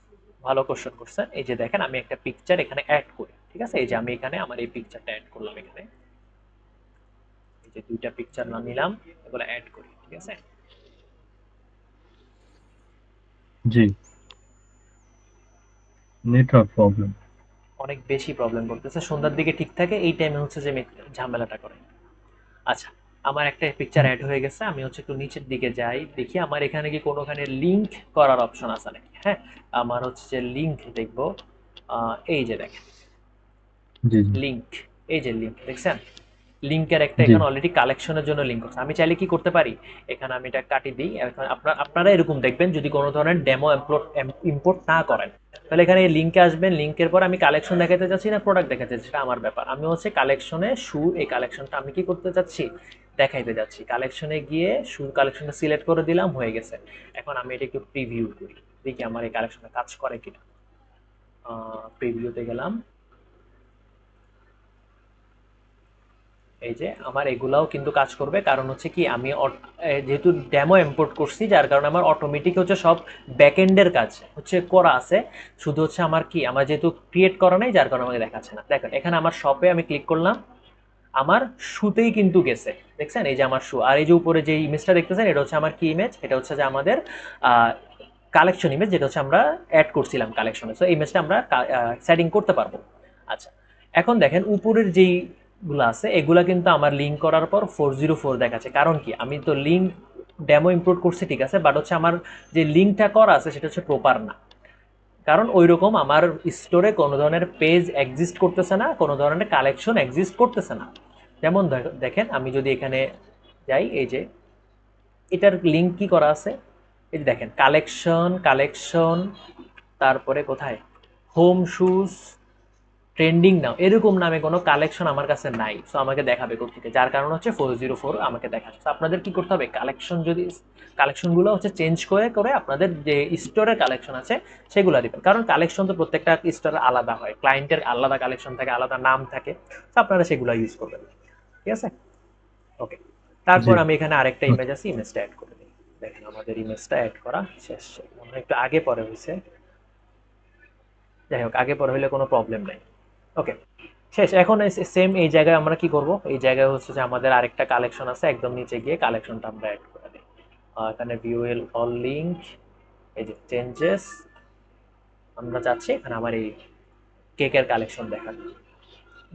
ভালো কোশ্চেন করছেন। এই যে দেখেন আমি একটা পিকচার এখানে অ্যাড করি, ঠিক আছে? এই যে আমি এখানে আমার এই পিকচারটা অ্যাড করলাম, এখানে এই যে দুইটা পিকচার নাম নিলাম, এগুলো অ্যাড করি, ঠিক আছে? জি, নেটওয়ার্ক প্রবলেম। অনেক বেশি প্রবলেম করতেছে, সন্ধ্যার দিকে ঠিক থাকে, এই টাইমে হচ্ছে যে ঝামেলাটা করে। আচ্ছা, আমার একটা পিকচার অ্যাড হয়ে গেছে, আমি হচ্ছে একটু নিচের দিকে যাই, দেখি আমার এখানে কি কোনোখানে লিংক করার অপশন আছে নাকি। হ্যাঁ, আমার হচ্ছে যে লিংক দেখবো, এই যে দেখেন জি জি লিংক, এই যে লিংক দেখছেন, লিংকের একটা জি। এখানে অলরেডি কালেকশনের জন্য লিংক আছে। আমি চাইলে কি করতে পারি, এখানে আমি এটা কাটি দিই। এখন আপনারা এরকম দেখবেন যদি কোনো ধরনের ডেমো ইম্পোর্ট না করেন, তাহলে এখানে লিংকে আসবেন, লিংকের পর আমি কালেকশন দেখাতে চাচ্ছি না প্রোডাক্ট দেখাতে চাচ্ছি, সেটা আমার ব্যাপার। আমি হচ্ছে কালেকশনে শু, এই কালেকশনটা আমি কি করতে চাচ্ছি, দেখাইতে যাচ্ছি। কালেকশনে গিয়ে শু কালেকশনটা সিলেক্ট করে দিলাম, হয়ে গেছে। এখন আমি এটা একটু প্রিভিউ করি, দেখি আমার এই কালেকশনে কাজ করে কিনা। প্রিভিউতে গেলাম, এই যে আমার এগুলাও কিন্তু কাজ করবে, কারণ হচ্ছে কি আমি যেহেতু ডেমো ইম্পোর্ট করছি, যার কারণে আমার অটোমেটিক হচ্ছে সব ব্যাকএন্ডের কাজ হচ্ছে করা আছে। শুধু হচ্ছে আমার কি, আমার যেহেতু ক্রিয়েট করা নেই, যার কারণে আমাকে দেখাচ্ছে না। দেখেন এখানে আমার শপে আমি ক্লিক করলাম, আমার শুতেই কিন্তু গেছে, দেখছেন? এই যে আমার শু, আর এই যে উপরে যে ইমেজটা দেখতেছেন, এটা হচ্ছে আমার কি ইমেজ, এটা হচ্ছে যে আমাদের কালেকশন ইমেজ, যেটা হচ্ছে আমরা অ্যাড করছিলাম কালেকশনে। সো ইমেজটা আমরা সেটিং করতে পারবো। আচ্ছা, এখন দেখেন উপরের যেই গুলো আছে, এগুলা কিন্তু আমার লিঙ্ক করার পর 404 দেখাচ্ছে। কারণ কি, আমি তো লিঙ্ক ডেমো ইম্পোর্ট করছি, ঠিক আছে, বাট হচ্ছে আমার যে লিঙ্কটা করা আছে সেটা হচ্ছে প্রপার না। কারণ ওই রকম আমার স্টোরে কোনো ধরনের পেজ এক্সিস্ট করতেছে না, কোনো ধরনের কালেকশন এক্সিস্ট করতেছে না। যেমন দেখেন আমি যদি এখানে যাই, এই যে এটার লিঙ্ক কি করা আছে, এই যে দেখেন কালেকশন, কালেকশন, তারপরে কোথায় হোম শুজ, ট্রেন্ডিং নাও, এরকম নামে কোনো কালেকশন আমার কাছে নাই। সো আমাকে দেখাবে কোথেকে, যার কারণ হচ্ছে 404 আমাকে দেখাচ্ছে। আপনাদের কি করতে হবে, কালেকশন যদি কালেকশনগুলো হচ্ছে চেঞ্জ করে করে আপনাদের যে স্টোরের কালেকশন আছে সেগুলো দিবেন। কারণ কালেকশন তো প্রত্যেকটা স্টোরে আলাদা হয়, ক্লায়েন্টের আলাদা কালেকশন থাকে, আলাদা নাম থাকে, তো আপনারা সেগুলো ইউজ করবেন, ঠিক আছে? ওকে, জি। তারপর আমি এখানে আরেকটা ইমেজ আছে, ইমেজটা অ্যাড করে দিই। দেখেন আমাদের ইমেজটা অ্যাড করা শেষ, একটু আগে পরে হয়েছে, যাই হোক আগে পরে হলে কোনো প্রবলেম নাই। ওকে, শেষ। এখন সেম এই জায়গায় আমরা কি করব, এই জায়গায় হচ্ছে যে আমাদের আরেকটা কালেকশন আছে, একদম নিচে গিয়ে কালেকশনটা আমরা অ্যাড করে দিই। এখানে ভিউ অল লিংক, এই যে চেঞ্জেস, আমরা চাচ্ছি এখানে আমার এই কেকের কালেকশন দেখার,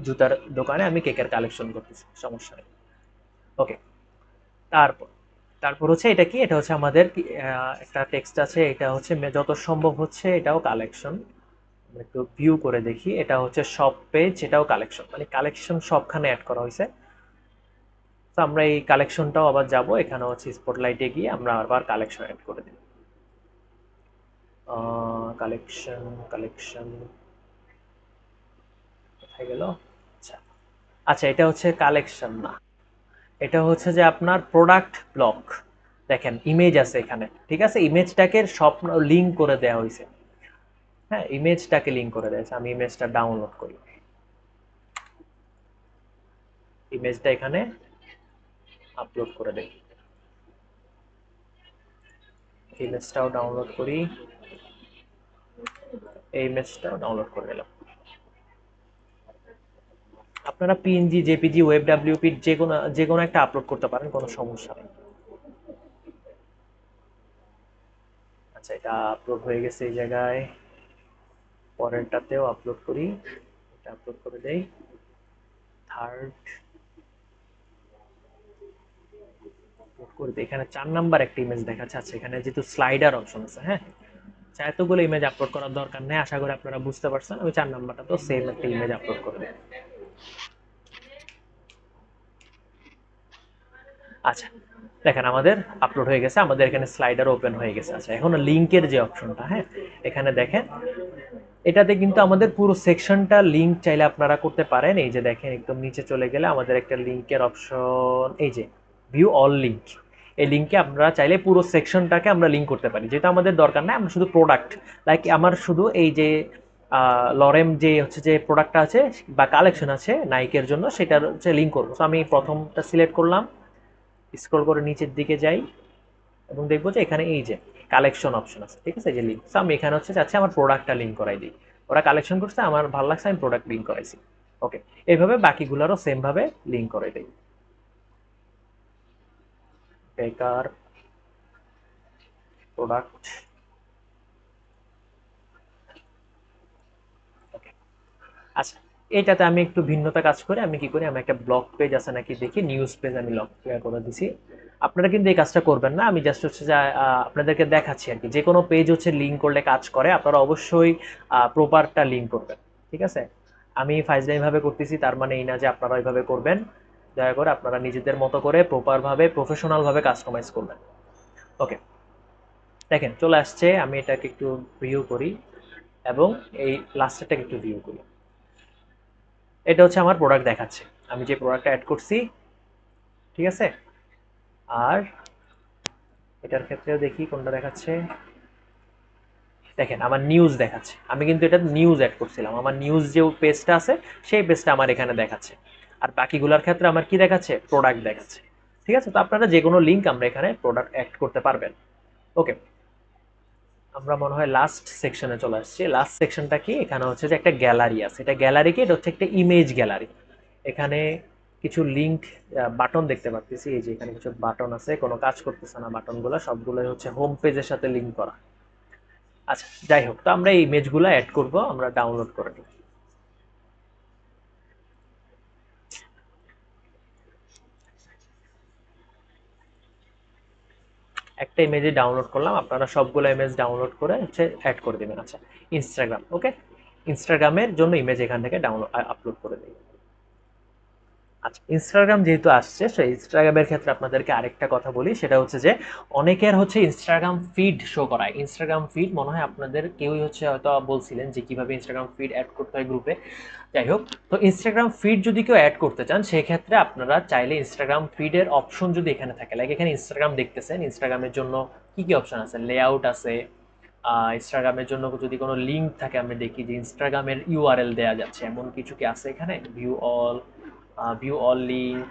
জুতার দোকানে আমি কেকের কালেকশন করতেছি, সমস্যা নেই। ওকে, তারপর তারপর হচ্ছে এটা কি, এটা হচ্ছে আমাদের একটা টেক্সট আছে, এটা হচ্ছে যত সম্ভব হচ্ছে এটাও কালেকশন। একটু ভিউ করে দেখি, এটা হচ্ছে সব পেজ, এটাও কালেকশন, মানে কালেকশন সবখানে অ্যাড করা হয়েছে। তো আমরা এই কালেকশনটাও আবার যাব, এখানে হচ্ছে স্পটলাইটে গিয়ে আমরা আবার কালেকশন অ্যাড করে দিই। কালেকশন, কালেকশন কোথায় গেল? আচ্ছা আচ্ছা, এটা হচ্ছে কালেকশন না, এটা হচ্ছে যে আপনার প্রোডাক্ট ব্লক। দেখেন ইমেজ আছে এখানে, ঠিক আছে, ইমেজটাকে সব লিঙ্ক করে দেওয়া হয়েছে। হ্যাঁ, ইমেজটাকে লিঙ্ক করে দেওয়া হয়েছে। আমি ইমেজটা ডাউনলোড করি, ইমেজটা এখানে আপলোড করে দেই, ইমেজটাও ডাউনলোড করি, এই ইমেজটাও ডাউনলোড করে নিলাম। আপনারা পিএনজি, জেপিজি, ওয়েব ডাব্লিউপি যে কোনো একটা আপলোড করতে পারেন, কোনো সমস্যা নেই। আচ্ছা, এটা আপলোড হয়ে গেছে এই জায়গায়, পরেরটাতেও আপলোড করি, এটা আপলোড করে দেই, থার্ড আপলোড করে দিই। এখানে 4 নাম্বার একটা ইমেজ দেখাচ্ছে। আচ্ছা, এখানে যেহেতু স্লাইডার অপশন আছে, হ্যাঁ, এতগুলো ইমেজ আপলোড করার দরকার নেই, আশা করি আপনারা বুঝতে পারছেন। আমি 4 নাম্বারটা তো সেম একটা ইমেজ আপলোড করে দিই। আচ্ছা, দেখেন আমাদের আপলোড হয়ে গেছে, আমাদের এখানে স্লাইডার ওপেন হয়ে গেছে। আচ্ছা, এখন লিংকের যে অপশনটা, হ্যাঁ, এখানে দেখেন এটাতে কিন্তু আমাদের পুরো সেকশনটা লিংক চাইলে আপনারা করতে পারেন। এই যে দেখেন একদম নিচে চলে গেলে আমাদের একটা লিংকের অপশন, এই যে ভিউ অল লিংক, এই লিংকে আপনারা চাইলে পুরো সেকশনটাকে আমরা লিংক করতে পারি, যেটা আমাদের দরকার নাই, আমরা শুধু প্রোডাক্ট, লাইক আমার শুধু এই যে লরেম যে হচ্ছে যে প্রোডাক্টটা আছে বা কালেকশন আছে নাইকের জন্য, সেটার হচ্ছে লিঙ্ক করবো। তো আমি প্রথমটা সিলেক্ট করলাম, স্ক্রল করে নিচের দিকে যাই এবং দেখবো যে এখানে এই যে কালেকশন অপশন আছে, ঠিক আছে, যে লিঙ্ক। তো আমি এখানে হচ্ছে চাচ্ছি আমার প্রোডাক্টটা লিঙ্ক করাই দিই। ওরা কালেকশন করছে, আমার ভালো লাগছে, আমি প্রোডাক্ট লিঙ্ক করাইছি। ওকে, এইভাবে বাকিগুলোরও সেম ভাবে লিঙ্ক করে দিই। বেকার প্রোডাক্ট। ওকে, আচ্ছা, এটাতে আমি একটু ভিন্নতা কাজ করে আমি কি করি, আমি একটা ব্লগ পেজ আছে নাকি দেখি, নিউজ পেজ আমি লক করে দিছি। আপনারা কিন্তু এই কাজটা করবেন না, আমি জাস্ট হচ্ছে যে আপনাদেরকে দেখাচ্ছি আর কি। যে কোনো পেজ হচ্ছে লিঙ্ক করলে কাজ করে, আপনারা অবশ্যই প্রপারটা লিঙ্ক করবেন, ঠিক আছে। আমি ফাইজলামি ভাবে করতেছি তার মানে এই না যে আপনারা ওইভাবে করবেন। দয়া করে আপনারা নিজেদের মতো করে প্রপার ভাবে প্রফেশনাল ভাবে কাস্টমাইজ করবেন। ওকে, দেখেন চলে আসছে। আমি এটাকে একটু ভিউ করি এবং এই লাস্টেরটাকে একটু ভিউ করি। এটা হচ্ছে আমার প্রোডাক্ট দেখাচ্ছে, আমি যে প্রোডাক্টটা অ্যাড করছি, ঠিক আছে। আর এটার ক্ষেত্রেও দেখি কোনটা দেখাচ্ছে। দেখেন আমার নিউজ দেখাচ্ছে, আমি কিন্তু এটা নিউজ অ্যাড করছিলাম। আমার নিউজ যে পেজটা আছে সেই পেজটা আমার এখানে দেখাচ্ছে। আর বাকিগুলোর ক্ষেত্রে আমার কি দেখাচ্ছে, প্রোডাক্ট দেখাচ্ছে, ঠিক আছে। তো আপনারা যে কোনো লিঙ্ক আমরা এখানে প্রোডাক্ট অ্যাড করতে পারবেন। ওকে, আমরা মনে হয় লাস্ট সেকশনে চলে আসছি। লাস্ট সেকশনটা কি, এখানে হচ্ছে যে একটা গ্যালারি আছে। এটা গ্যালারি কি, এটা হচ্ছে একটা ইমেজ গ্যালারি। এখানে কিছু লিঙ্ক বাটন দেখতে পাচ্ছি, এই যে এখানে কিছু বাটন আছে, কোনো কাজ করতেছে না বাটনগুলো, সবগুলো হচ্ছে হোম পেজের সাথে লিঙ্ক করা। আচ্ছা, যাই হোক, তো আমরা এই ইমেজগুলো অ্যাড করব, আমরা ডাউনলোড করে নিই। একটা ইমেজে ডাউনলোড করলাম, আপনারা সবগুলো ইমেজ ডাউনলোড করে হচ্ছে অ্যাড করে দেবেন। আচ্ছা, ইনস্টাগ্রাম। ওকে, ইনস্টাগ্রামের জন্য ইমেজ এখান থেকে ডাউনলোড আপলোড করে দিই। আচ্ছা, ইনস্টাগ্রাম যেহেতু আসছে, সেই ইনস্টাগ্রামের ক্ষেত্রে আপনাদেরকে আরেকটা কথা বলি, সেটা হচ্ছে যে অনেকের হচ্ছে ইনস্টাগ্রাম ফিড শো করায়। ইনস্টাগ্রাম ফিড মনে হয় আপনাদের কেউই হচ্ছে হয়তো বলছিলেন যে কিভাবে ইনস্টাগ্রাম ফিড অ্যাড করতে হয় গ্রুপে। যাই হোক, তো ইনস্টাগ্রাম ফিড যদি কেউ অ্যাড করতে চান, সেক্ষেত্রে আপনারা চাইলে ইনস্টাগ্রাম ফিডের অপশন যদি এখানে থাকে, লাইক এখানে ইনস্টাগ্রাম দেখতেছেন, ইনস্টাগ্রামের জন্য কি কি অপশন আছে, লেআউট আছে। ইনস্টাগ্রামের জন্য যদি কোনো লিঙ্ক থাকে, আমরা দেখি যে ইনস্টাগ্রামের ইউআরএল দেওয়া যাচ্ছে, এমন কিছু কি আছে এখানে, view all link,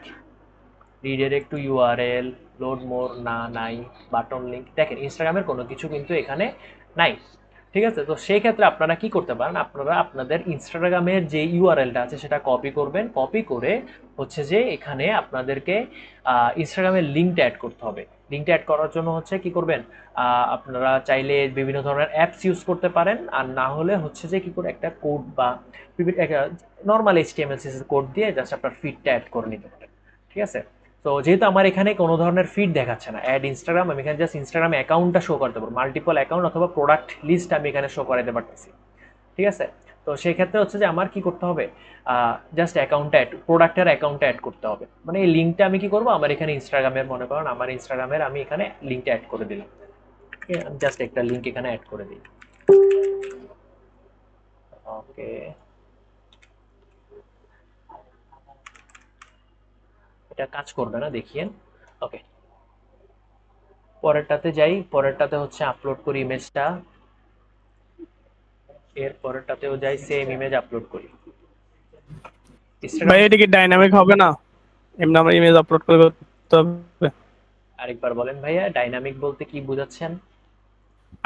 redirect to URL, load more, না নাই, বাটন লিঙ্ক। দেখেন ইনস্টাগ্রামের কোনো কিছু কিন্তু এখানে নাই, ঠিক আছে। তো সেই ক্ষেত্রে আপনারা কি করতে পারেন, আপনারা আপনাদের ইনস্টাগ্রামের যে ইউআরএলটা আছে সেটা কপি করবেন। কপি করে হচ্ছে যে এখানে আপনাদেরকে ইনস্টাগ্রামের লিঙ্কটা অ্যাড করতে হবে। লিঙ্কটা অ্যাড করার জন্য হচ্ছে কি করবেন, আপনারা চাইলে বিভিন্ন ধরনের অ্যাপস ইউজ করতে পারেন, আর না হলে হচ্ছে যে কি করে একটা কোড বা নর্মাল এইচটিএমএল সিএসএস কোড দিয়ে জাস্ট আপনার ফিডটা অ্যাড করে নিতে পারেন, ঠিক আছে। তো যেহেতু আমার এখানে কোনো ধরনের ফিড দেখাচ্ছে না, অ্যাড ইনস্টাগ্রাম, আমি এখানে জাস্ট ইনস্টাগ্রাম অ্যাকাউন্টটা শো করতে পারবো, মাল্টিপল অ্যাকাউন্ট অথবা প্রোডাক্ট লিস্ট আমি এখানে শো করাতে পারতেছি, ঠিক আছে। তো সেই ক্ষেত্রে হচ্ছে যে আমার কি করতে হবে, জাস্ট অ্যাকাউন্টটা অ্যাড, প্রোডাক্টের অ্যাকাউন্টটা অ্যাড করতে হবে। মানে এই লিঙ্কটা আমি কি করবো, আমার এখানে ইনস্টাগ্রামের, মনে করেন আমার ইনস্টাগ্রামের আমি এখানে লিঙ্কটা অ্যাড করে দিলাম। জাস্ট একটা লিঙ্ক এখানে অ্যাড করে দিই। ওকে, এটা কাজ করবে না দেখিয়েন। ওকে, পরেরটাতে যাই। পরেরটাতে হচ্ছে আপলোড করি ইমেজটা, এর পরেরটাতেও যাই, সেম ইমেজ আপলোড করি। ভাই ইনস্টাগ্রাম, এটা কি ডাইনামিক হবে না? এমনি আমরা ইমেজ আপলোড করতে হবে। আরেকবার বলেন ভাইয়া, ডাইনামিক বলতে কি বোঝাচ্ছেন?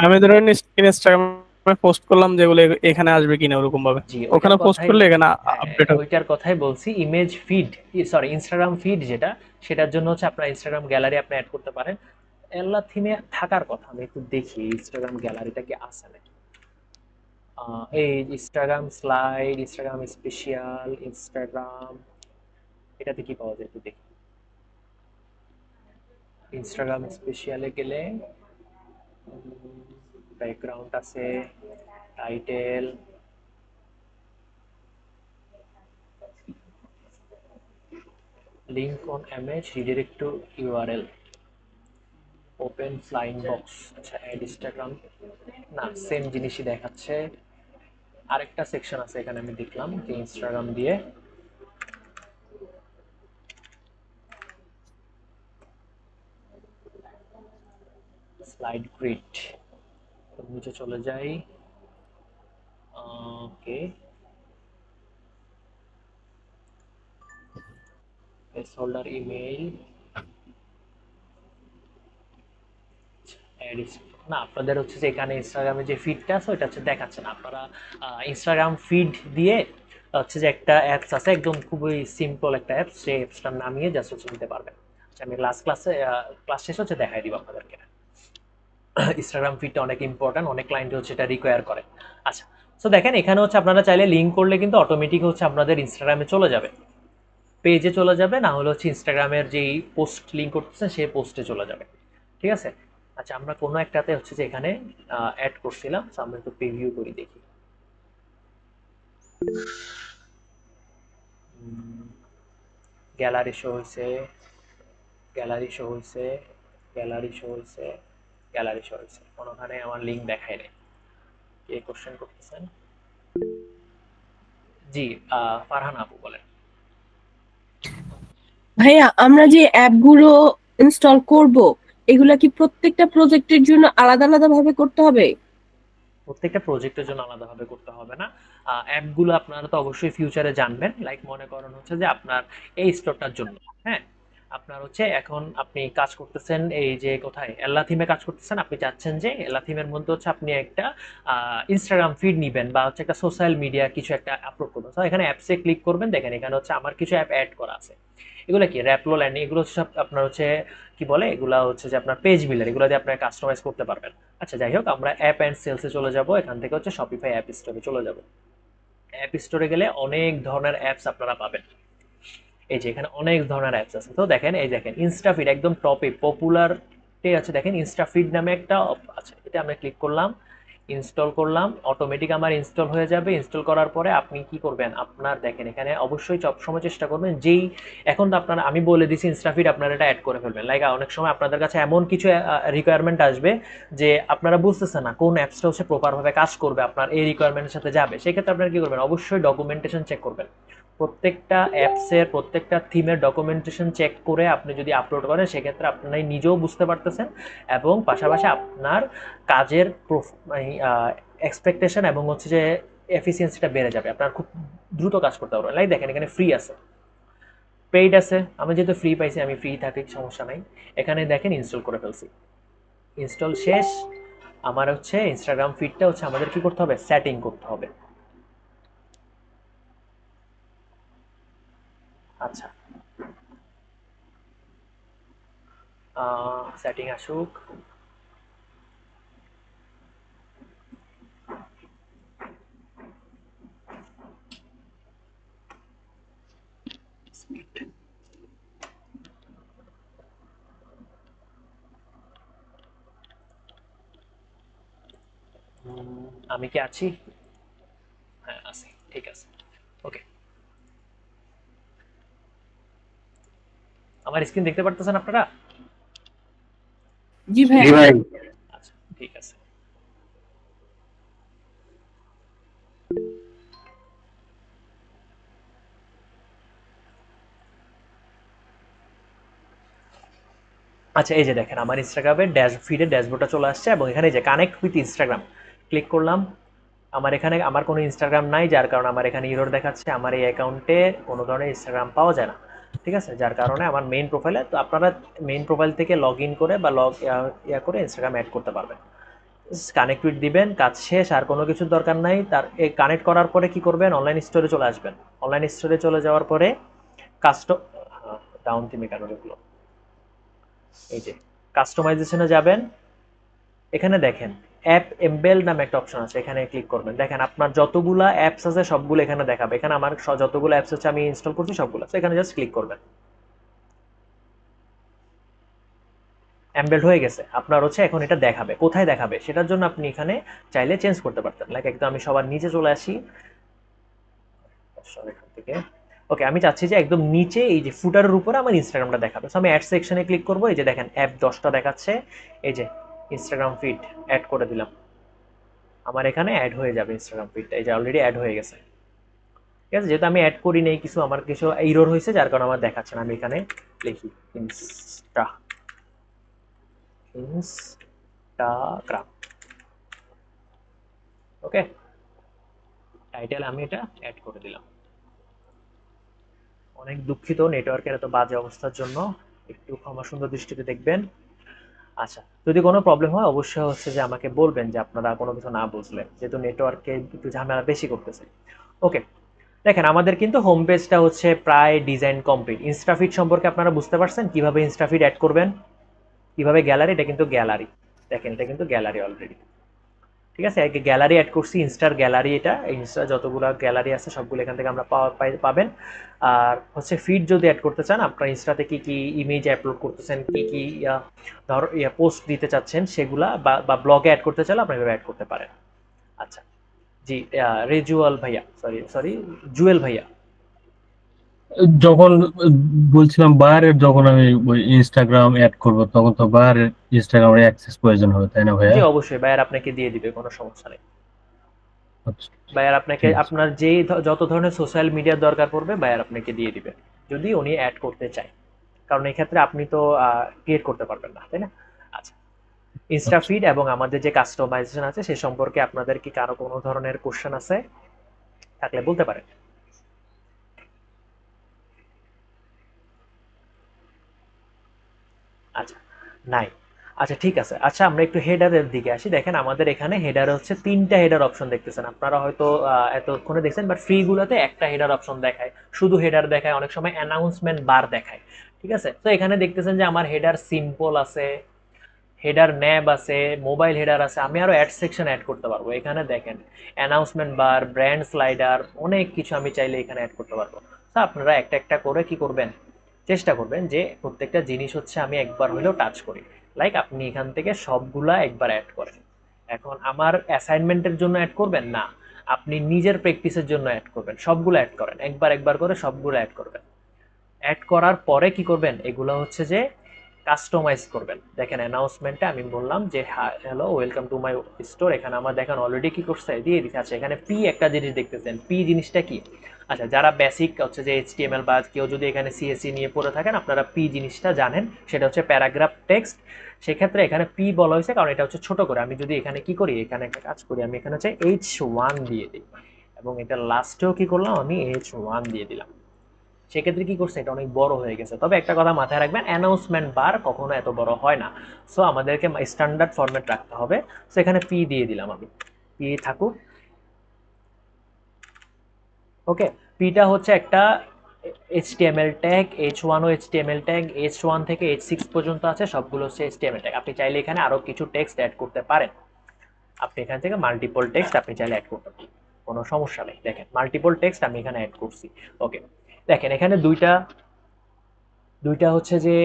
আমি ধরেন ইনস্টাগ্রামে পোস্ট করলাম, যেগুলো এখানে আসবে কিনা ওরকম ভাবে, জি, ওখানে ওইটার পোস্ট কথাই, করলে এখানে হ্যাঁ, আপডেট হবে। ওইটার কথাই বলছি। Image feed, sorry, Instagram feed যেটা, সেটার জন্য হচ্ছে আপনার ইনস্টাগ্রাম গ্যালারি আপনি অ্যাড করতে পারেন। এল্লা থিমে থাকার কথা, আমি একটু দেখি ইনস্টাগ্রাম গ্যালারিটা কি আছে নাকি। এই Instagram slide, Instagram special, Instagram, এটাতে কি পাওয়া যায় একটু দেখি। ইনস্টাগ্রাম স্পেশালে গেলে ব্যাকগ্রাউন্ড আছে, title, link on image, redirect to URL, open flying box. আচ্ছা, অ্যাড ইনস্টাগ্রাম, না সেম জিনিসই দেখাচ্ছে। আরেকটা সেকশন আছে এখানে, আমি দেখলাম যে ইনস্টাগ্রাম দিয়ে স্লাইড গ্রিড, নিচে চলে যাই। প্লেসহোল্ডার ইমেইল না, আপনাদের হচ্ছে যে এখানে ইনস্টাগ্রামে যে ফিডটা আছে ওইটা হচ্ছে দেখাচ্ছে না। আপনারা ইনস্টাগ্রাম ফিড দিয়ে হচ্ছে যে একটা অ্যাপস আছে, একদম খুবই সিম্পল একটা অ্যাপস, সেই অ্যাপসটা নামিয়ে জাস্ট হচ্ছে নিতে পারবেন। আচ্ছা, আমি ক্লাস শেষে হচ্ছে দেখাই দিব আপনাদেরকে। ইনস্টাগ্রাম ফিডটা অনেক ইম্পর্টেন্ট, অনেক ক্লায়েন্ট হচ্ছে এটা রিকোয়ার করে। আচ্ছা, সো দেখেন এখানে হচ্ছে আপনারা চাইলে লিঙ্ক করলে কিন্তু অটোমেটিক হচ্ছে আপনাদের ইনস্টাগ্রামে চলে যাবে, পেজে চলে যাবে, না হলে হচ্ছে ইনস্টাগ্রামের যেই পোস্ট লিঙ্ক করতেছেন সেই পোস্টে চলে যাবে। ঠিক আছে? আচ্ছা, আমরা কোনো একটাতে হচ্ছে যে এখানে অ্যাড করছিলাম, সো আমরা একটু প্রিভিউ করি দেখি। গ্যালারি শো হয়েছে, গ্যালারি শো হয়েছে, গ্যালারি শো হয়েছে, গ্যালারি শো হয়েছে, কোনোখানে আমার লিঙ্ক দেখায় নেই। কে কোশ্চেন করতেছেন? জি, ফারহান আপু বলেন। ভাইয়া আমরা যে অ্যাপগুলো ইনস্টল করব এগুলা কি প্রত্যেকটা প্রজেক্টের জন্য আলাদা আলাদা ভাবে করতে হবে? প্রত্যেকটা প্রজেক্টের জন্য আলাদাভাবে করতে হবে না। অ্যাপগুলো আপনারা তো অবশ্যই ফিউচারে জানবেন, লাইক মনে করেন হচ্ছে যে আপনার এই স্টোরটার জন্য, হ্যাঁ, আপনার হচ্ছে এখন আপনি কাজ করতেছেন এই যে কোথায় এল্লা থিমে কাজ করতেছেন, আপনি চাচ্ছেন যে এল্লা থিমের মধ্যে হচ্ছে আপনি একটা ইনস্টাগ্রাম ফিড নিবেন বা হচ্ছে একটা সোশ্যাল মিডিয়া কিছু একটা আপলোড করবেন। তো এখানে অ্যাপসে ক্লিক করবেন, দেখেন এখানে হচ্ছে আমার কিছু অ্যাপ অ্যাড করা আছে। এগুলো কি র্যাপলো ল্যান্ড, এগুলো সব আপনার হচ্ছে কি বলে, এগুলো হচ্ছে যে আপনার পেজ বিল্ডার, এগুলো দিয়ে আপনারা কাস্টমাইজ করতে পারবেন। আচ্ছা, যাই হোক, আমরা অ্যাপ অ্যান্ড সেলসে চলে যাব, এখান থেকে হচ্ছে শপিফাই অ্যাপ স্টোরে চলে যাব। অ্যাপ স্টোরে গেলে অনেক ধরনের অ্যাপস আপনারা পাবেন। এই যে এখানে অনেক ধরনের অ্যাপস আছে, তো দেখেন এই দেখেন ইনস্টাফিড একদম টপে পপুলারতে আছে, দেখেন ইনস্টাফিড নামে একটা আছে, এটা আমরা ক্লিক করলাম, ইনস্টল করলাম, অটোমেটিক আমার ইনস্টল হয়ে যাবে। ইনস্টল করার পরে আপনি কি করবেন, আপনার দেখেন এখানে অবশ্যই সবসময় চেষ্টা করবেন যেই, এখন তো আপনারা আমি বলে দিছি ইনস্টাফিড, আপনারা এটা অ্যাড করে ফেলবেন। লাইক অনেক সময় আপনাদের কাছে এমন কিছু রিকোয়ারমেন্ট আসবে যে আপনারা বুঝতেছেন না কোন অ্যাপসটা হচ্ছে প্রপারভাবে কাজ করবে, আপনার এই রিকোয়ারমেন্টের সাথে যাবে, সেক্ষেত্রে আপনারা কি করবেন, অবশ্যই ডকুমেন্টেশন চেক করবেন। প্রত্যেকটা অ্যাপসের প্রত্যেকটা থিমের ডকুমেন্টেশন চেক করে আপনি যদি আপলোড করেন, সেক্ষেত্রে আপনি নিজেও বুঝতে পারতেছেন এবং পাশাপাশি আপনার কাজের এক্সপেকটেশন এবং হচ্ছে যে এফিসিয়েন্সিটা বেড়ে যাবে, আপনার খুব দ্রুত কাজ করতে পারবেন। লাইক দেখেন এখানে ফ্রি আছে, পেইড আছে, আমি যেহেতু ফ্রি পাইছি আমি ফ্রি থাকি, সমস্যা নাই। এখানে দেখেন ইনস্টল করে ফেলছি, ইনস্টল শেষ। আমার হচ্ছে ইনস্টাগ্রাম ফিডটা হচ্ছে আমাদের কি করতে হবে, সেটিং করতে হবে। আচ্ছা, সেটিং আসুক। আমি কি আছি? হ্যাঁ আছি, ঠিক আছে, ওকে। আমার স্ক্রিন দেখতে পারতেছেন আপনারা? জি ভাই। আচ্ছা, ঠিক আছে। আচ্ছা, এই যে দেখেন আমার ইনস্টাগ্রামের ফিডের ড্যাশবোর্ডটা চলে আসছে এবং এখানে যে কানেক্ট উইথ ইনস্টাগ্রাম ক্লিক করলাম। আমার এখানে আমার কোনো ইনস্টাগ্রাম নাই, যার কারণে আমার এখানে ইরর দেখাচ্ছে, আমার এই অ্যাকাউন্টে কোনো ধরনের ইনস্টাগ্রাম পাওয়া যায় না। ঠিক আছে, যার কারণে আমার মেইন প্রোফাইলে, তো আপনারা মেইন প্রোফাইল থেকে লগ ইন করে বা করে ইনস্টাগ্রাম অ্যাড করতে পারবেন। কানেক্ট উইথ দিবেন, কাজ শেষ, আর কোনো কিছুর দরকার নাই। তার এই কানেক্ট করার পরে কি করবেন, অনলাইন স্টোরে চলে আসবেন। অনলাইন স্টোরে চলে যাওয়ার পরে ডাউন থিমে কেন ঢুকলো, এই যে কাস্টমাইজেশনে যাবেন, এখানে দেখেন অ্যাপ এমবেল নামে একটা অপশন আছে, এখানে ক্লিক করবেন। দেখেন আপনার যতগুলা অ্যাপস আছে সবগুলো এখানে দেখাবে, এখানে আমার যতগুলো অ্যাপস হচ্ছে আমি ইনস্টল করছি সবগুলো, তো এখানে জাস্ট ক্লিক করবেন, এমবেল্ড হয়ে গেছে। আপনার হচ্ছে এখন এটা দেখাবে, কোথায় দেখাবে সেটার জন্য আপনি এখানে চাইলে চেঞ্জ করতে পারতেন। লাইক একদম আমি সবার নিচে চলে আসি, এখান থেকে ওকে, আমি চাচ্ছি যে একদম নিচে এই যে ফুটারের উপরে আমার ইনস্টাগ্রামটা দেখাবে, সো আমি অ্যাড সেকশনে ক্লিক করবো। এই যে দেখেন অ্যাপ 10টা দেখাচ্ছে, এই যে ইনস্টাগ্রাম ফিড অ্যাড করে দিলাম, আমার এখানে অ্যাড হয়ে যাবে ইনস্টাগ্রাম ফিডটা, এই যে অলরেডি অ্যাড হয়ে গেছে। ঠিক আছে, যেহেতু আমি অ্যাড করি নেই কিছু, আমার কিছু এরর হয়েছে যার কারণে আমার দেখাচ্ছে না। আমি এখানে লিখি ইনস্টাগ্রাম, ওকে, টাইটেল আমি এটা অ্যাড করে দিলাম। অনেক দুঃখিত নেটওয়ার্কের এত বাজে অবস্থার জন্য, একটু ক্ষমা সুন্দর দৃষ্টিতে দেখবেন। আচ্ছা, যদি কোনো প্রবলেম হয় অবশ্যই হচ্ছে যে আমাকে বলবেন যে আপনারা কোনো কিছু না বুঝলে, যেহেতু নেটওয়ার্কে একটু ঝামেলা বেশি করতেছে। ওকে, দেখেন আমাদের কিন্তু হোম পেজটা হচ্ছে প্রায় ডিজাইন কমপ্লিট। ইনস্টাফিট সম্পর্কে আপনারা বুঝতে পারছেন কিভাবে ইনস্টাফিট অ্যাড করবেন, কিভাবে গ্যালারি, এটা কিন্তু গ্যালারি, দেখেন এটা কিন্তু গ্যালারি অলরেডি, ঠিক আছে। গ্যালারি অ্যাড করছি, ইনস্টার গ্যালারি, এটা ইনস্টা যতগুলো গ্যালারি আছে সবগুলো এখান থেকে আমরা পাবেন। আর হচ্ছে ফিড যদি অ্যাড করতে চান, আপনার ইনস্টাতে কি কি ইমেজ আপলোড করতেছেন, কি কি ধর পোস্ট দিতে চাচ্ছেন সেগুলা, বা ব্লগে অ্যাড করতে চাইলে আপনি এভাবে অ্যাড করতে পারেন। আচ্ছা জি, রেজুয়াল ভাইয়া, সরি জুয়েল ভাইয়া। যখন বলছিলাম বায়ারের, যখন আমি ওই ইনস্টাগ্রাম অ্যাড করব তখন তো বায়ারের ইনস্টাগ্রামের অ্যাক্সেস প্রয়োজন হবে, তাই না ভাইয়া? জি অবশ্যই, বায়ার আপনাকে দিয়ে দিবে, কোনো সমস্যা নেই। আচ্ছা, বায়ার আপনাকে ঠিক আছে। আপনার যেই যত ধরনের সোশ্যাল মিডিয়ার দরকার পড়বে বায়ার আপনাকে দিয়ে দিবে, যদি উনি অ্যাড করতে চায়, কারণ এই ক্ষেত্রে আপনি তো ক্রিয়েট করতে পারবেন না, তাই না? আচ্ছা, ইনস্টা আচ্ছা। ফিড এবং আমাদের যে কাস্টমাইজেশন আছে সে সম্পর্কে আপনাদের কি কারো কোনো ধরনের কোশ্চেন আছে থাকলে বলতে পারেন। আচ্ছা, নাই। আচ্ছা ঠিক আছে, আচ্ছা আমরা একটু হেডারের দিকে আসি। দেখেন আমাদের এখানে হেডারে হচ্ছে 3টা হেডার অপশন দেখতেছেন, আপনারা হয়তো এতক্ষণে দেখছেন, বাট ফ্রি গুলোতে একটা হেডার অপশন দেখায়, শুধু হেডার দেখায়, অনেক সময় অ্যানাউন্সমেন্ট বার দেখায়, ঠিক আছে। তো এখানে দেখতেছেন যে আমার হেডার সিম্পল আছে, হেডার ন্যাব আছে, মোবাইল হেডার আছে, আমি আরো অ্যাড সেকশন অ্যাড করতে পারবো। এখানে দেখেন অ্যানাউন্সমেন্ট বার, ব্র্যান্ড স্লাইডার, অনেক কিছু আমি চাইলে এখানে অ্যাড করতে পারবো। তো আপনারা একটা একটা করে কি করবেন, চেষ্টা করবেন যে প্রত্যেকটা জিনিস হচ্ছে আমি একবার হলেও টাচ করি, লাইক আপনি এখান থেকে সবগুলা একবার অ্যাড করেন। এখন আমার অ্যাসাইনমেন্টের জন্য অ্যাড করবেন না, আপনি নিজের প্র্যাকটিসের জন্য অ্যাড করবেন, সবগুলো অ্যাড করেন, একবার একবার করে সবগুলো অ্যাড করবেন। অ্যাড করার পরে কি করবেন, এগুলো হচ্ছে যে কাস্টমাইজ করবেন। দেখেন অ্যানাউন্সমেন্টে আমি বললাম যে hello welcome to my store, এখানে আমার দেখেন অলরেডি কি করছে দিয়ে দিচ্ছে। আচ্ছা এখানে পি একটা জিনিস দেখতেছেন, পি জিনিসটা কি? আচ্ছা যারা বেসিক হচ্ছে যে এইচটিএমএল বা কেউ যদি এখানে সিএসসি নিয়ে পড়ে থাকেন আপনারা পি জিনিসটা জানেন, সেটা হচ্ছে প্যারাগ্রাফ টেক্সট। সেক্ষেত্রে এখানে পি বলা হয়েছে কারণ এটা হচ্ছে ছোট করে। আমি যদি এখানে কি করি, এখানে একটা কাজ করি, আমি এখানে হচ্ছে H1 দিয়ে দিই এবং এটা লাস্টেও কি করলাম, আমি H1 দিয়ে দিলাম। সেক্ষেত্রে কি করছে, এটা অনেক বড় হয়ে গেছে। তবে একটা কথা মাথায় রাখবেন, অ্যানাউন্সমেন্ট বার কখনো এত বড় হয় না, সো আমাদেরকে স্ট্যান্ডার্ড ফরম্যাট রাখতে হবে। সো এখানে পি দিয়ে দিলাম, আমি পি থাকুক। ওকে, পিটা হচ্ছে একটা HTML ট্যাগ, H1 ও HTML ট্যাগ, H1 থেকে H6 পর্যন্ত আছে, সবগুলো হচ্ছে HTML ট্যাগ। আপনি চাইলে এখানে আরো কিছু টেক্সট অ্যাড করতে পারেন, আপনি এখান থেকে মাল্টিপল টেক্সট আপনি চাইলে অ্যাড করতে পারেন, কোনো সমস্যা নেই। দেখেন মাল্টিপল টেক্সট আমি এখানে অ্যাড করছি। ওকে, দেখেন এখানে দুইটা হচ্ছে যে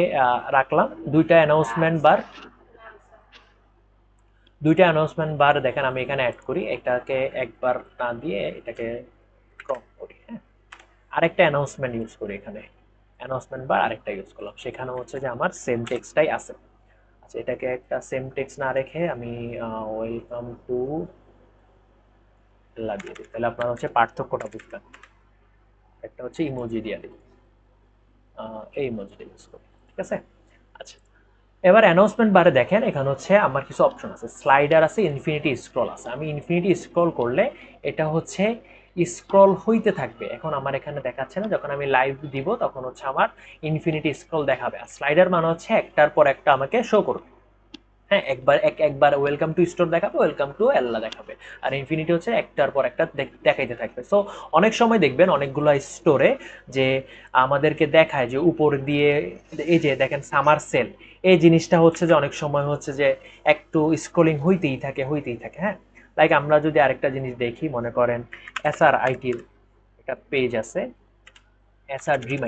রাখলাম, দুইটা অ্যানাউন্সমেন্ট বার দেখেন আমি এখানে অ্যাড করি। এটাকে একবার না দিয়ে এটাকে ক্রপ করি, হ্যাঁ, আরেকটা অ্যানাউন্সমেন্ট ইউজ করি, এখানে অ্যানাউন্সমেন্ট বার আরেকটা ইউজ করলাম, সেখানে হচ্ছে যে আমার সেম টেক্সটটাই আছে। আচ্ছা এটাকে একটা সেম টেক্সট না রেখে আমি ওয়েলকাম টু লাগিয়ে দিই, তাহলে আপনারা হচ্ছে পার্থক্যটা বুঝবেন। একটা হচ্ছে ইমোজি দিয়ে দিই, এই ইমোজিটা ইউজ করি, ঠিক আছে। আচ্ছা এবার অ্যানাউন্সমেন্ট বারে দেখেন এখানে হচ্ছে আমার কিছু অপশন আছে, স্লাইডার আছে, ইনফিনিটি স্ক্রল আছে। আমি ইনফিনিটি স্ক্রল করলে এটা হচ্ছে স্ক্রল হইতে থাকবে। এখন আমার এখানে দেখাচ্ছে না, যখন আমি লাইভ দিব তখন হচ্ছে আমার ইনফিনিটি স্ক্রল দেখাবে। আর স্লাইডার মানে হচ্ছে একটার পর একটা আমাকে শো করবে, হ্যাঁ, একবার ওয়েলকাম টু স্টোর দেখাবে, ওয়েলকাম টু এল্লা দেখাবে। আর ইনফিনিটি হচ্ছে একটার পর একটা দেখাইতে থাকবে। সো অনেক সময় দেখবেন অনেকগুলো স্টোরে যে আমাদেরকে দেখায় যে উপর দিয়ে, এই যে দেখেন সামার সেল, এই জিনিসটা হচ্ছে যে অনেক সময় হচ্ছে যে একটু স্ক্রলিং হইতেই থাকে, হ্যাঁ। লাইক আমরা যদি আরেকটা জিনিস দেখি, মনে করেন এসআর আইটির একটা পেজ আছে, এসআর ড্রিম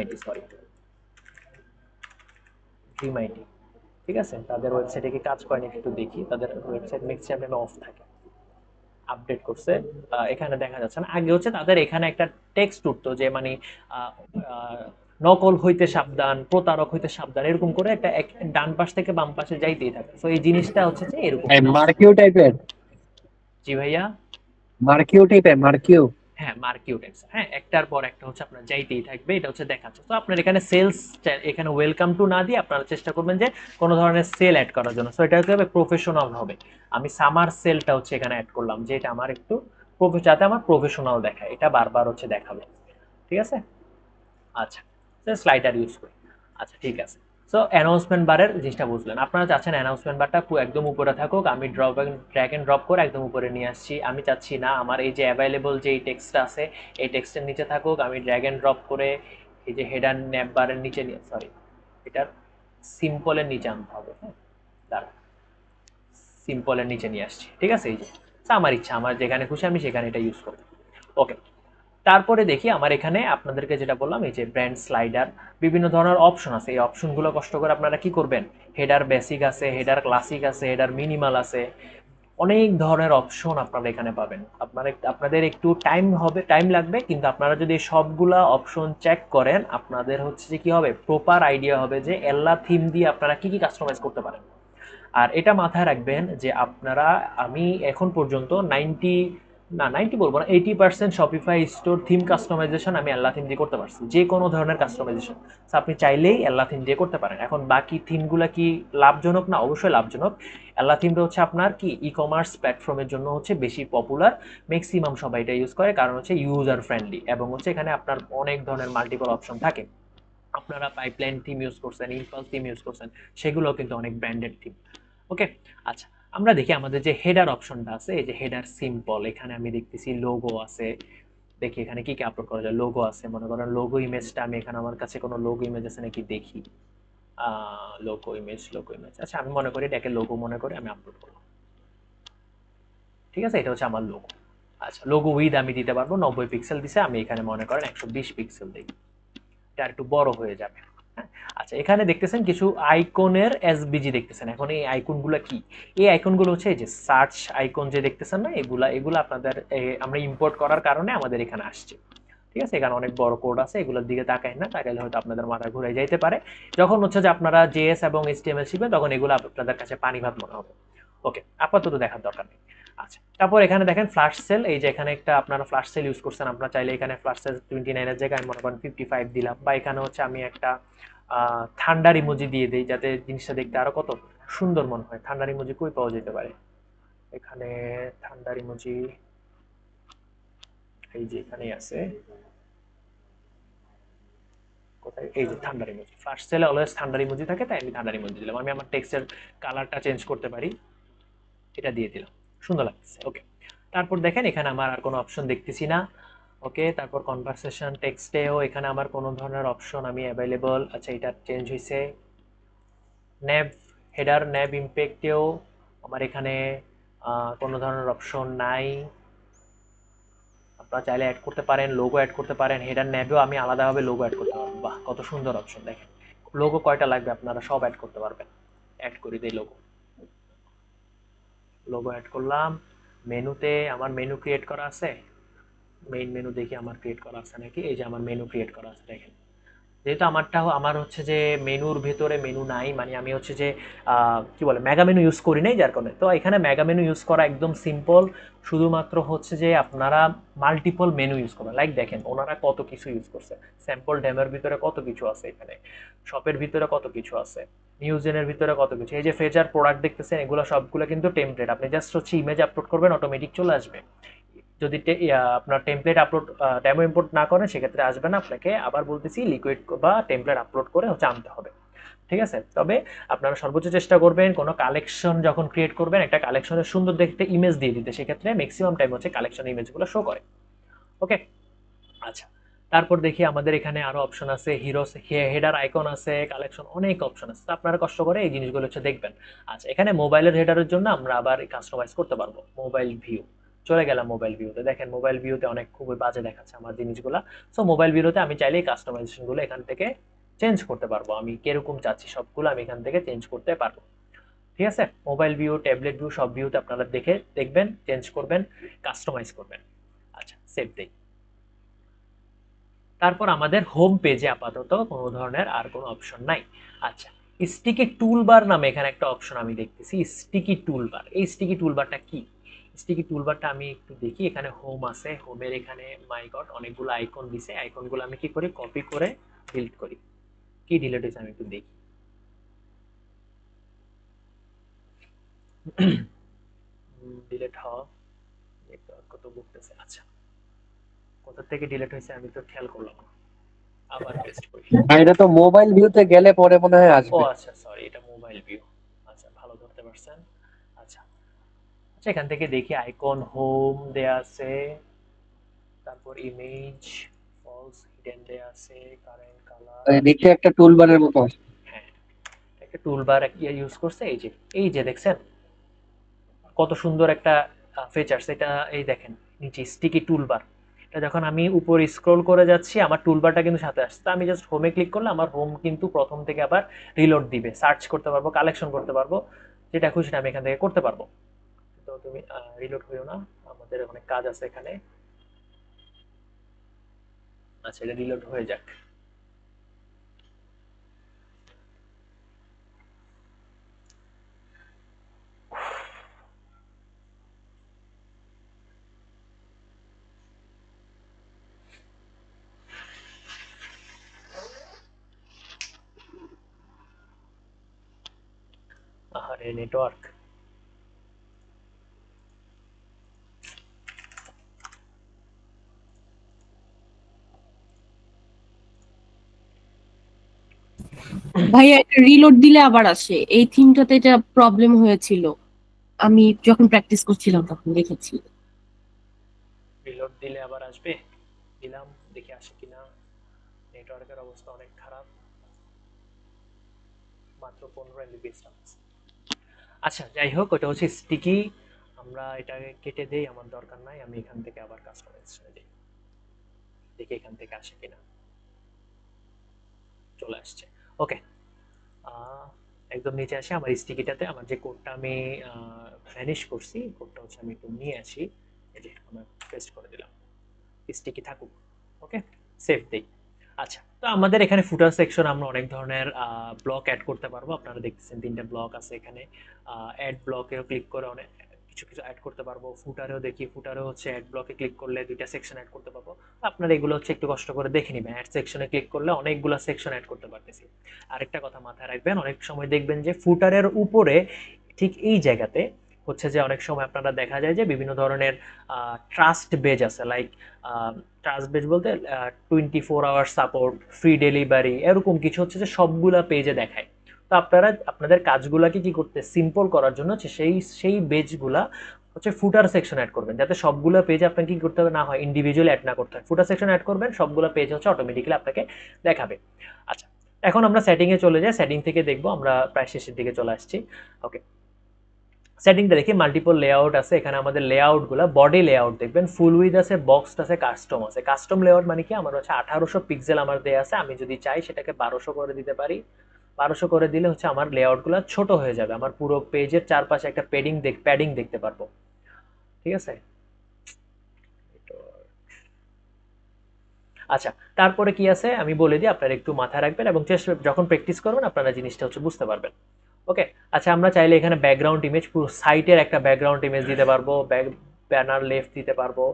আইটি, ঠিক আছে, তাদের ওয়েবসাইটে কি কাজ করে নাকি একটু দেখি। তাদের ওয়েবসাইট ম্যাক্সিমাম অফ থাকে, আপডেট করছে, এখানে দেখা যাচ্ছে না। আগে হচ্ছে তাদের এখানে একটা টেক্সট উঠতো যে মানে নকল হইতে সাবধান, প্রতারক হইতে সাবধান, এরকম করে একটা ডান পাশ থেকে বাম পাশে যাইতেই থাকে। তো এই জিনিসটা হচ্ছে যে এরকম। মার্কিও টাইপের, জি ভাইয়া, মার্কিও। হ্যাঁ মার্কিউ টেক্সট, হ্যাঁ একটার পর একটা হচ্ছে আপনার যাইতেই থাকবে, এটা হচ্ছে দেখাচ্ছে। তো আপনার এখানে সেলস, এখানে ওয়েলকাম টু না দিয়ে আপনারা চেষ্টা করবেন যে কোনো ধরনের সেল অ্যাড করার জন্য। সো এটা কি হবে, প্রফেশনাল হবে। আমি সামার সেলটা হচ্ছে এখানে অ্যাড করলাম, যে এটা আমার একটু যাতে আমার প্রফেশনাল দেখায়, এটা বারবার হচ্ছে দেখাবে, ঠিক আছে। আচ্ছা স্লাইডার ইউজ করি। আচ্ছা ঠিক আছে। সো অ্যানাউন্সমেন্ট বারের জিনিসটা বুঝলেন। আপনারা চাচ্ছেন অ্যানাউন্সমেন্ট বারটা একদম উপরে থাকুক, আমি ড্র্যাগ এন্ড ড্রপ করে একদম উপরে নিয়ে আসছি। আমি চাচ্ছি না আমার এই যে অ্যাভেলেবল যে টেক্সটটা আছে এই টেক্সটের নিচে থাকুক, আমি ড্র্যাগ এন্ড ড্রপ করে এই যে হেডার ন্যাপ বারের নিচে নিয়ে, সরি এটার সিম্পলের নিচে আনতে হবে। হ্যাঁ, দাঁড়া, সিম্পলের নিচে নিয়ে আসছি। ঠিক আছে, এই যে আমার ইচ্ছা, আমার যেখানে খুশি আমি সেখানে এটা ইউজ করব। ওকে, তারপরে দেখি আমার এখানে আপনাদেরকে যেটা বললাম এই যে ব্র্যান্ড স্লাইডার, বিভিন্ন ধরনের অপশন আছে। এই অপশনগুলো কষ্ট করে আপনারা কি করবেন, হেডার বেসিক আছে, হেডার ক্লাসিক আছে, হেডার মিনিমাল আছে, অনেক ধরনের অপশন আপনারা এখানে পাবেন। আপনাদের একটু টাইম লাগবে, কিন্তু আপনারা যদি সবগুলা অপশন চেক করেন আপনাদের হচ্ছে যে কি হবে, প্রপার আইডিয়া হবে যে এল্লা থিম দিয়ে আপনারা কি কি কাস্টমাইজ করতে পারেন। আর এটা মাথায় রাখবেন যে আপনারা, আমি এখন পর্যন্ত 90 বলবো না, 80% শপিফাই স্টোর থিম কাস্টমাইজেশন আমি আল্লাহ থিম দিয়ে করতে পারছি, যে কোনো ধরনের কাস্টমাইজেশন। আপনি চাইলেই আল্লাহ থিম দিয়ে করতে পারেন। এখন বাকি থিমগুলো কি লাভজনক না? অবশ্যই লাভজনক। আল্লাহ থিমটা হচ্ছে আপনার কি ই কমার্স প্ল্যাটফর্মের জন্য হচ্ছে বেশি পপুলার, ম্যাক্সিমাম সবাই এটা ইউজ করে, কারণ হচ্ছে ইউজার ফ্রেন্ডলি এবং হচ্ছে এখানে আপনার অনেক ধরনের মাল্টিপল অপশন থাকে। আপনারা পাইপলাইন থিম ইউজ করছেন, ইম্পালস থিম ইউজ করছেন, সেগুলো কিন্তু অনেক ব্র্যান্ডেড থিম। ওকে, আচ্ছা আমরা দেখি আমাদের যে হেডার অপশনটা আছে, এই যে হেডার সিম্পল, এখানে আমি দেখতেছি লোগো আছে। দেখি এখানে কি কি আপলোড করা যায়। লোগো আছে, মনে করেন লোগো ইমেজটা আমি এখানে, আমার কাছে কোনো লোগো ইমেজ আছে নাকি দেখি। লোগো ইমেজ, আচ্ছা আমি মনে করি এটাকে লোগো মনে করে আমি আপলোড করবো। ঠিক আছে, এটা হচ্ছে আমার লোগো। আচ্ছা, লোগো উইথ আমি দিতে পারবো 90 পিক্সেল দিছে, আমি এখানে মনে করেন 120 পিক্সেল দিই, এটা একটু বড় হয়ে যাবে। হ্যাঁ, আচ্ছা এখানে দেখতেছেন কিছু আইকনের এসবিজি দেখতেছেন। এখন এই আইকনগুলো কি? এই আইকনগুলো হচ্ছে এই যে সার্চ আইকন যে দেখতেছেন না, এগুলা আপনাদের আমরা ইম্পোর্ট করার কারণে আমাদের এখানে আসছে। ঠিক আছে, এখানে অনেক বড় কোড আছে, এগুলোর দিকে তাকাই না, তাকাইলে হয়তো আপনাদের মাথা ঘুরে যাইতে পারে। যখন হচ্ছে যে আপনারা জেএস এবং এইচটিএমএল শিখবেন তখন এগুলো আপনাদের কাছে পানি ভাত মনে হবে। ওকে, আপাতত দেখার দরকার নেই। আচ্ছা, তারপর এখানে দেখেন ফ্ল্যাশ সেল, এই যে এখানে একটা আপনারা ফ্ল্যাশ সেল ইউজ করছেন, আপনারা চাইলে এখানে ফ্ল্যাশ সেল 29 এর জায়গায় মনে করেন 55 দিলাম, বা এখানে হচ্ছে আমি একটা ঠান্ডার ইমোজি দিয়ে দিই যাতে জিনিসটা দেখতে আরো কত সুন্দর মনে হয়। ঠান্ডার ইমোজি কই পাওয়া যেতে পারে? এখানে ঠান্ডার ইমোজি এই যে এখানেই আছে, কোথায়, এই যে ঠান্ডার ইমোজি। ফ্ল্যাশ সেলে অলওয়েজ ঠান্ডার ইমোজি থাকে, তাই আমি ঠান্ডার ইমোজি দিলাম। আমি আমার টেক্সটের কালারটা চেঞ্জ করতে পারি, এটা দিয়ে দিলাম, সুন্দর লাগছে। ওকে, তারপর দেখেন এখানে আমার আর কোনো অপশন দেখতেছি না। ওকে, তারপর কনভারসেশন টেক্সটেও এখানে আমার কোনো ধরনের অপশন আমি অ্যাভেলেবল, আচ্ছা এটা চেঞ্জ হয়েছে। ন্যাব হেডার ন্যাব ইম্প্যাক্টেও আমার এখানে কোনো ধরনের অপশন নাই। আপনারা চাইলে অ্যাড করতে পারেন, লোগো অ্যাড করতে পারেন, হেডার ন্যাবেও আমি আলাদাভাবে লোগো অ্যাড করতে পারবো। বাহ, কত সুন্দর অপশন! দেখেন লোগো কয়টা লাগবে, আপনারা সব অ্যাড করতে পারবেন। অ্যাড করে দিই লোগো, লোগো অ্যাড করলাম। মেনুতে আমার মেনু ক্রিয়েট করা আছে, মেইন মেনু দেখি আমার ক্রিয়েট করা আছে নাকি। এই যে আমার মেনু ক্রিয়েট করা আছে, দেখেন। যেহেতু আমার হচ্ছে যে মেনুর ভেতরে মেনু নাই, মানে আমি হচ্ছে যে কি বলে মেগা মেনু ইউজ করি নাই, যার কারণে তো এখানে মেগা মেনু ইউজ করা একদম সিম্পল। শুধুমাত্র হচ্ছে যে আপনারা মাল্টিপল মেনু ইউজ করবেন। লাইক দেখেন ওনারা কত কিছু ইউজ করছে, স্যাম্পল ডেমের ভিতরে কত কিছু আছে, এখানে শপের ভিতরে কত কিছু আছে, নিউজেনের ভিতরে কত কিছু। এই যে ফেজার প্রোডাক্ট দেখতেছেন, এগুলো সবগুলো কিন্তু টেমপ্লেট, আপনি জাস্ট হচ্ছে ইমেজ আপলোড করবেন, অটোমেটিক চলে আসবে। যদি আপনার টেমপ্লেট আপলোড ডেমো ইম্পোর্ট না করেন সেক্ষেত্রে আসবে না, আপনাকে আবার বলতেছি লিকুইড বা টেমপ্লেট আপলোড করে হচ্ছে আনতে হবে। ঠিক আছে, তবে আপনারা সর্বোচ্চ চেষ্টা করবেন কোনো কালেকশন যখন ক্রিয়েট করবেন একটা কালেকশনের সুন্দর দেখতে ইমেজ দিয়ে দিতে, সেক্ষেত্রে ম্যাক্সিমাম টাইম হচ্ছে কালেকশন ইমেজগুলো শো করে। ওকে, আচ্ছা তারপর দেখি আমাদের এখানে আরো অপশন আছে, হিরো হেডার আইকন আছে, কালেকশন, অনেক অপশন আছে। আপনারা কষ্ট করে এই জিনিসগুলো হচ্ছে দেখবেন। আচ্ছা, এখানে মোবাইলের হেডারের জন্য আমরা আবার কাস্টমাইজ করতে পারবো। মোবাইল ভিউ, চলে গেলাম মোবাইল ভিউতে, দেখেন মোবাইল ভিউতে অনেক খুবই বাজে দেখাচ্ছে আমার জিনিসগুলা। সো মোবাইল ভিউতে আমি চাইলেই কাস্টমাইজেশন গুলো এখান থেকে চেঞ্জ করতে পারবো, আমি কিরকম চাচ্ছি সবগুলো আমি এখান থেকে চেঞ্জ করতে পারবো। ঠিক আছে, মোবাইল ভিউ, ট্যাবলেট ভিউ, সব ভিউতে আপনারা দেখবেন, চেঞ্জ করবেন, কাস্টমাইজ করবেন। আচ্ছা, সেভ দেই। তারপর আমাদের হোম পেজে আপাতত কোনো ধরনের আর কোনো অপশন নাই। আচ্ছা, স্টিকি টুলবার নামে এখানে একটা অপশন আমি দেখতেছি, স্টিকি টুলবার। এই স্টিকি টুলবারটা কি? স্টিকি টুলবারটা আমি একটু দেখি। এখানে হোম আছে, হোমের এখানে মাই গড অনেকগুলো আইকন দিছে, আইকনগুলো আমি কি করি, কপি করে ডিলিট করি। কি ডিলিট হয়েছে আমি একটু দেখি। ডিলিট হওয়া কত বুকতেছে। আচ্ছা, কোথা থেকে ডিলিট হয়েছে আমি তো খেয়াল করলাম না। আবার পেস্ট করি। আর এটা তো মোবাইল ভিউতে গেলে পরে মনে হয় ও আসবে। আচ্ছা, সরি, এটা মোবাইল ভিউ। আচ্ছা, ভালো ধরতে পারছেন। আচ্ছা আচ্ছা, এখান থেকে দেখি আইকন হোম দেয়া আছে, তারপর ইমেজ ফলস হিডেন দেয়া আছে, কারেন্ট কালার। নিচে একটা টুলবারের মতো আছে। হ্যাঁ, একটা টুলবার ইউজ করছে, এই যে দেখছেন কত সুন্দর একটা ফিচার্স এটা। এই দেখেন নিচে স্টিকি টুলবার, এটা যখন আমি উপরে স্ক্রল করে যাচ্ছি আমার টুলবারটা কিন্তু সাথে আসছে। তো আমি জাস্ট হোমে ক্লিক করলে আমার হোম কিন্তু প্রথম থেকে আবার রিলোড দিবে, সার্চ করতে পারবো, কালেকশন করতে পারবো, যেটা খুশি সেটা আমি এখান থেকে করতে পারবো। তো তুমি রিলোড হইও না, আমাদের অনেক কাজ আছে এখানে। আচ্ছা, এটা রিলোড হয়ে যাক। আরে নেটওয়ার্ক। ভাইয়া এটা রিলোড দিলে আবার আসে, এই থিমটাতে এটা প্রবলেম হয়েছিল, আমি যখন প্র্যাকটিস করছিলাম তখন দেখেছি। রিলোড দিলে আবার আসবে, দিলাম, দেখি আসে কিনা। নেটওয়ার্কের অবস্থা অনেক খারাপ, মাত্র 15 এমবিপিএস। আচ্ছা যাই হোক, ওটা হচ্ছে স্টিকি, আমরা এটাকে কেটে দেই, আমার দরকার নাই। আমি এখান থেকে আবার কাস্টমাইজেশনে যাই, দেখি এখান থেকে আসে কিনা। চলে আসছে, ওকে। একদম নিচে আসে আমার স্টিকিটাতে আমার যে কোডটা আমি ভ্যানিশ করছি, কোডটা হচ্ছে আমি একটু নিয়ে আসি, এই যে আমরা পেস্ট করে দিলাম, স্টিকি থাকুক। ওকে, সেভ দেই। আচ্ছা, তো আমাদের এখানে ফুটার সেকশন আমরা অনেক ধরনের ব্লক অ্যাড করতে পারবো। আপনারা দেখতেছেন 3টা ব্লক আছে এখানে। অ্যাড ব্লকেও ক্লিক করে অনেক কিছু কিছু অ্যাড করতে পারবো। ফুটারেও দেখি, ফুটারেও হচ্ছে অ্যাড ব্লকে ক্লিক করলে 2টা সেকশন অ্যাড করতে পারবো। আপনারা এগুলো হচ্ছে একটু কষ্ট করে দেখে নেবেন। অ্যাড সেকশনে ক্লিক করলে অনেকগুলো সেকশন অ্যাড করতে পারতেছি। আরেকটা কথা মাথায় রাখবেন, অনেক সময় দেখবেন যে ফুটারের উপরে ঠিক এই জায়গাতে হচ্ছে যে অনেক সময় আপনারা দেখা যায় যে বিভিন্ন ধরনের ট্রাস্ট বেজ আছে, লাইক ট্রাস্ট বেজ বলতে 24 আওয়ার সাপোর্ট, ফ্রি ডেলিভারি, এরকম কিছু হচ্ছে যে সবগুলা পেজে দেখায়। তো আপনারা আপনাদের কাজগুলাকে কি করতে সিম্পল করার জন্য হচ্ছে সেই বেজগুলা হচ্ছে ফুটার সেকশন অ্যাড করবেন, যাতে সবগুলো পেজ আপনাকে কি করতে হবে না হয় ইন্ডিভিজুয়ালি অ্যাড না করতে হয়। ফুটার সেকশন অ্যাড করবেন, সবগুলো পেজ হচ্ছে অটোমেটিক্যালি আপনাকে দেখাবে। আচ্ছা, এখন আমরা সেটিংয়ে চলে যাই। সেটিং থেকে দেখবো, আমরা প্রায় শেষের দিকে চলে আসছি। ওকে, সেটিংটা দেখি মাল্টিপল লেআউট আছে এখানে। আমাদের লেআউটগুলো বডি লেআউট দেখবেন, ফুল উইথ আছে, বক্সড আছে, কাস্টম আছে। কাস্টম লেআউট মানে কি, আমার হচ্ছে 1800 পিক্সেল আমার দেয়া আছে, আমি যদি চাই সেটাকে 1200 করে দিতে পারি। 1200 করে দিলে হচ্ছে আমার লেআউটগুলো ছোট হয়ে যাবে, আমার পুরো পেজের চারপাশে একটা প্যাডিং দেখতে পারবো। ঠিক আছে, আচ্ছা তারপরে কি আছে আমি বলে দিই, আপনারা একটু মাথায় রাখবেন এবং যখন প্র্যাকটিস করবেন আপনারা জিনিসটা হচ্ছে বুঝতে পারবেন। ওকে, আচ্ছা আমরা চাইলে এখানে ব্যাকগ্রাউন্ড ইমেজ, পুরো সাইটের একটা ব্যাকগ্রাউন্ড ইমেজ দিতে পারবো, ব্যানার লেফট দিতে পারবো,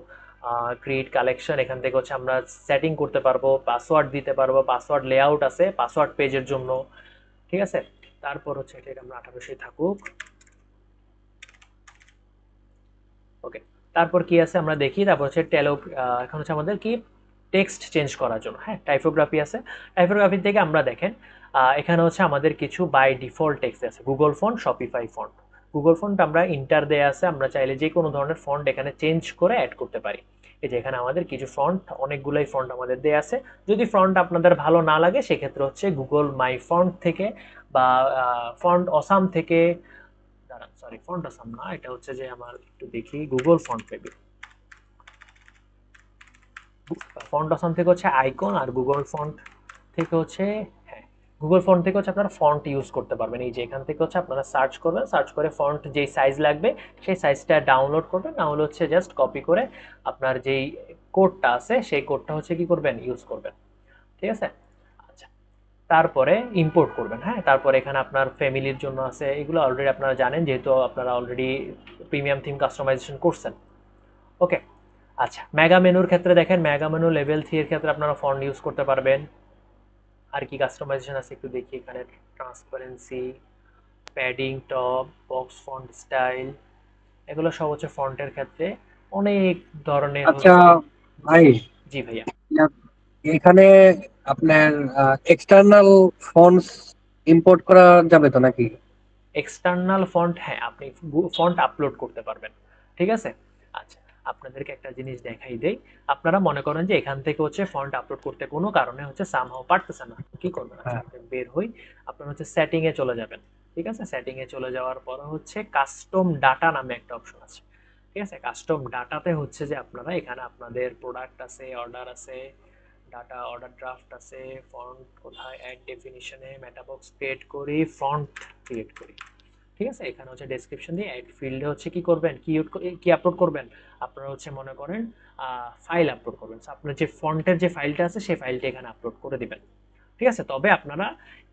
ক্রিয়েট কালেকশন, এখান থেকে হচ্ছে আমরা সেটিং করতে পারবো, পাসওয়ার্ড দিতে পারবো, পাসওয়ার্ড লেআউট আছে, পাসওয়ার্ড পেজের জন্য। ঠিক আছে, তারপর হচ্ছে এটা আমরা 1800 থাকুক। ওকে, তারপর কি আছে আমরা দেখি। তারপর হচ্ছে এখন হচ্ছে আমাদের কি টেক্সট চেঞ্জ করার জন্য, হ্যাঁ টাইপোগ্রাফি আছে। টাইপোগ্রাফি থেকে আমরা দেখেন এখানে হচ্ছে আমাদের কিছু বাই ডিফল্ট টেক্সট আছে, Google font, Shopify font. Google font আমরা ইন্টার দেয়া আছে, আমরা চাইলে যে কোনো ধরনের ফন্ট এখানে চেঞ্জ করে অ্যাড করতে পারি। এই যে এখানে আমাদের কিছু ফন্ট, অনেকগুলাই ফন্ট আমাদের দেয়া আছে। যদি ফন্ট আপনাদের ভালো না লাগে সেক্ষেত্রে হচ্ছে গুগল মাই ফন্ট থেকে বা ফন্ট অসাম থেকে, দাঁড়ান সরি ফন্ট অসাম না, এটা হচ্ছে যে আমার একটু দেখি Google font maybe, font awesome থেকে হচ্ছে আইকন, আর গুগল ফন্ট থেকে হচ্ছে, হ্যাঁ গুগল ফন্ট থেকে হচ্ছে আপনারা ফন্ট ইউজ করতে পারবেন। এই যে এখান থেকে হচ্ছে আপনারা সার্চ করবেন, সার্চ করে ফন্ট যেই সাইজ লাগবে সেই সাইজটা ডাউনলোড করবেন, না হলে হচ্ছে জাস্ট কপি করে আপনার যেই কোডটা আছে সেই কোডটা হচ্ছে কি করবেন, ইউজ করবেন। ঠিক আছে, আচ্ছা তারপরে ইম্পোর্ট করবেন। হ্যাঁ, তারপরে এখানে আপনার ফ্যামিলির জন্য আছে, এগুলো অলরেডি আপনারা জানেন যেহেতু আপনারা অলরেডি প্রিমিয়াম থিম কাস্টমাইজেশন করছেন। ওকে, আচ্ছা মেগা মেনুর ক্ষেত্রে দেখেন, মেগা মেনু লেভেল 3 এর ক্ষেত্রে আপনারা ফন্ট ইউজ করতে পারবেন। আর কি কাস্টমাইজেশন আছে একটু দেখি, এখানে transparency, padding, top, box font style, এগুলো সব হচ্ছে ফন্টের ক্ষেত্রে অনেক ধরনের। আচ্ছা ভাই, জি ভাইয়া। এখানে আপনার এক্সটার্নাল ফন্টস ইম্পোর্ট করা যাবে তো নাকি? এক্সটার্নাল ফন্ট, হ্যাঁ আপনি ফন্ট আপলোড করতে পারবেন, ঠিক আছে। আচ্ছা, আপনাদেরকে একটা জিনিস দেখাই দেই। আপনারা মনে করেন যে এখান থেকে হচ্ছে ফন্ট আপলোড করতে কোনো কারণে হচ্ছে সামহাও পারতেছেন না, কি করবেন? আচ্ছা, হ্যাঁ। আপনি বের হই, আপনারা হচ্ছে সেটিং এ চলে যাবেন, ঠিক আছে। সেটিং এ চলে যাওয়ার পর হচ্ছে কাস্টম ডাটা নামে একটা অপশন আছে, ঠিক আছে। কাস্টম ডাটাতে হচ্ছে যে আপনারা এখানে আপনাদের প্রোডাক্ট আছে, অর্ডার আছে, ডাটা অর্ডার ড্রাফট আছে, ফন্ট কোথায়, অ্যাড ডেফিনিশনে মেটাবক্স ক্রিয়েট করি, ফন্ট ক্রিয়েট করি, ঠিক আছে। এখানে হচ্ছে ডেসক্রিপশন দিয়ে অ্যাড ফিল্ডে হচ্ছে কি করবেন, কি আপলোড করবেন, আপনারা হচ্ছে মনে করেন ফাইল আপলোড করবেন। So, আপনার যে ফন্টের যে ফাইলটা আছে সেই ফাইলটা এখানে আপলোড করে দিবেন, ঠিক আছে। তবে আপনারা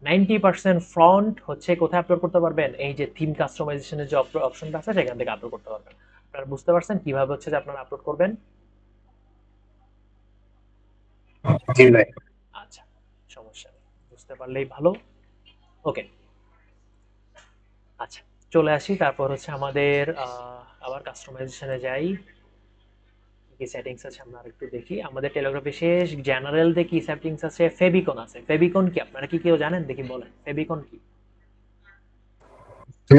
90% ফন্ট হচ্ছে কোথায় আপলোড করতে পারবেন, এই যে থিম কাস্টমাইজেশনের যে অপশনটা আছে সেখান থেকে আপলোড করতে পারবেন। আপনারা বুঝতে পারছেন কিভাবে হচ্ছে যে আপনারা আপলোড করবেন? জি ভাই। আচ্ছা, সমস্যা নেই, বুঝতে পারলেই ভালো। ওকে, আচ্ছা চলে আসি। তারপর হচ্ছে আমাদের আবার কাস্টমাইজেশনে যাই, কি সেটিংস আছে আমরা একটু দেখি। আমাদের টেলিগ্রাফে শেষ জেনারেল তে কি সেটিংস আছে, ফেবিকন আছে। ফেবিকন কি আপনারা কি কেউ জানেন? দেখি বলেন, ফেবিকন কি?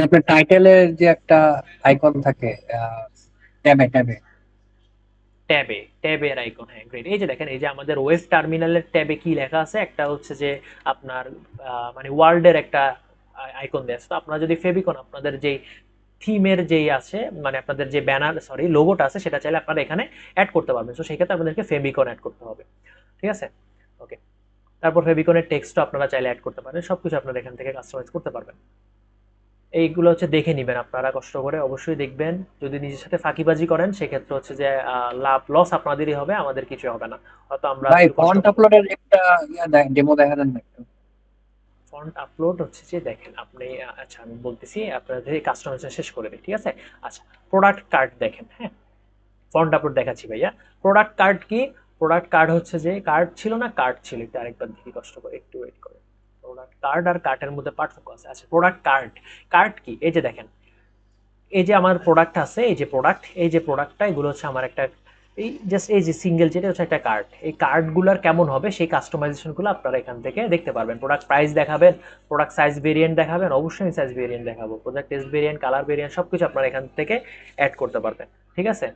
আপনার টাইটেলের যে একটা আইকন থাকে ট্যাবে ট্যাবে ট্যাবের আইকন, হ্যাঁ গ্রেট। এই যে দেখেন, এই যে আমাদের ওয়েব টার্মিনালের ট্যাবে কি লেখা আছে, একটা হচ্ছে যে আপনার মানে ওয়ার্ল্ডের একটা আইকন দেওয়া আছে। তো আপনারা যদি ফেবিকন আপনাদের যেই থিমের যেই আছে, মানে আপনাদের যে ব্যানার সরি লোগোটা আছে সেটা চাইলে আপনারা এখানে অ্যাড করতে পারবেন। তো সেই ক্ষেত্রে আপনাদেরকে ফেবিকন অ্যাড করতে হবে, ঠিক আছে। ওকে, তারপর ফেবিকনের টেক্সটও আপনারা চাইলে অ্যাড করতে পারেন, সবকিছু আপনারা এখান থেকে কাস্টমাইজ করতে পারবেন। এইগুলো হচ্ছে দেখে নিবেন আপনারা কষ্ট করে, অবশ্যই দেখবেন। যদি নিজের সাথে ফাঁকিবাজি করেন সেক্ষেত্রে হচ্ছে যে লাভ লস আপনাদেরই হবে, আমাদের কিছু হবে না। হয়তো আমরা ভাই একটু কষ্ট ফন্ট আপলোডের একটা ডেমো দেখা দেন না একটু? ফন্ট আপলোড হচ্ছে যে দেখেন আপনি আচ্ছা আমি বলতেছি, আপনাদের কাস্টমাইজেশন শেষ করে দিই, ঠিক আছে। আচ্ছা, প্রোডাক্ট কার্ড দেখেন, হ্যাঁ ফন্ট আপলোড দেখাচ্ছি ভাইয়া। প্রোডাক্ট কার্ড কি? প্রোডাক্ট কার্ড হচ্ছে যে কার্ড ছিল না, কার্ড ছিল, একটু আরেকবার দেখি কষ্ট করে, একটু ওয়েট করে। প্রোডাক্ট কার্ড আর কার্টের মধ্যে পার্থক্য আছে। আচ্ছা, প্রোডাক্ট কার্ড, কার্ড কি? এই যে দেখেন, এই যে আমার প্রোডাক্ট আছে, এই যে প্রোডাক্ট, এই যে প্রোডাক্টটা, এগুলো হচ্ছে আমার একটা এই জাস্ট এই যে সিঙ্গেল যেটা হচ্ছে একটা কার্ড। এই কার্ডগুলোর কেমন হবে সেই কাস্টমাইজেশনগুলো আপনারা এখান থেকে দেখতে পারবেন। প্রোডাক্ট প্রাইস দেখাবেন, প্রোডাক্ট সাইজ ভেরিয়েন্ট দেখাবেন, অবশ্যই আমি সাইজ ভেরিয়েন্ট দেখাবো, product test variant, colour variant সবকিছু আপনারা এখান থেকে অ্যাড করতে পারবেন, ঠিক আছে।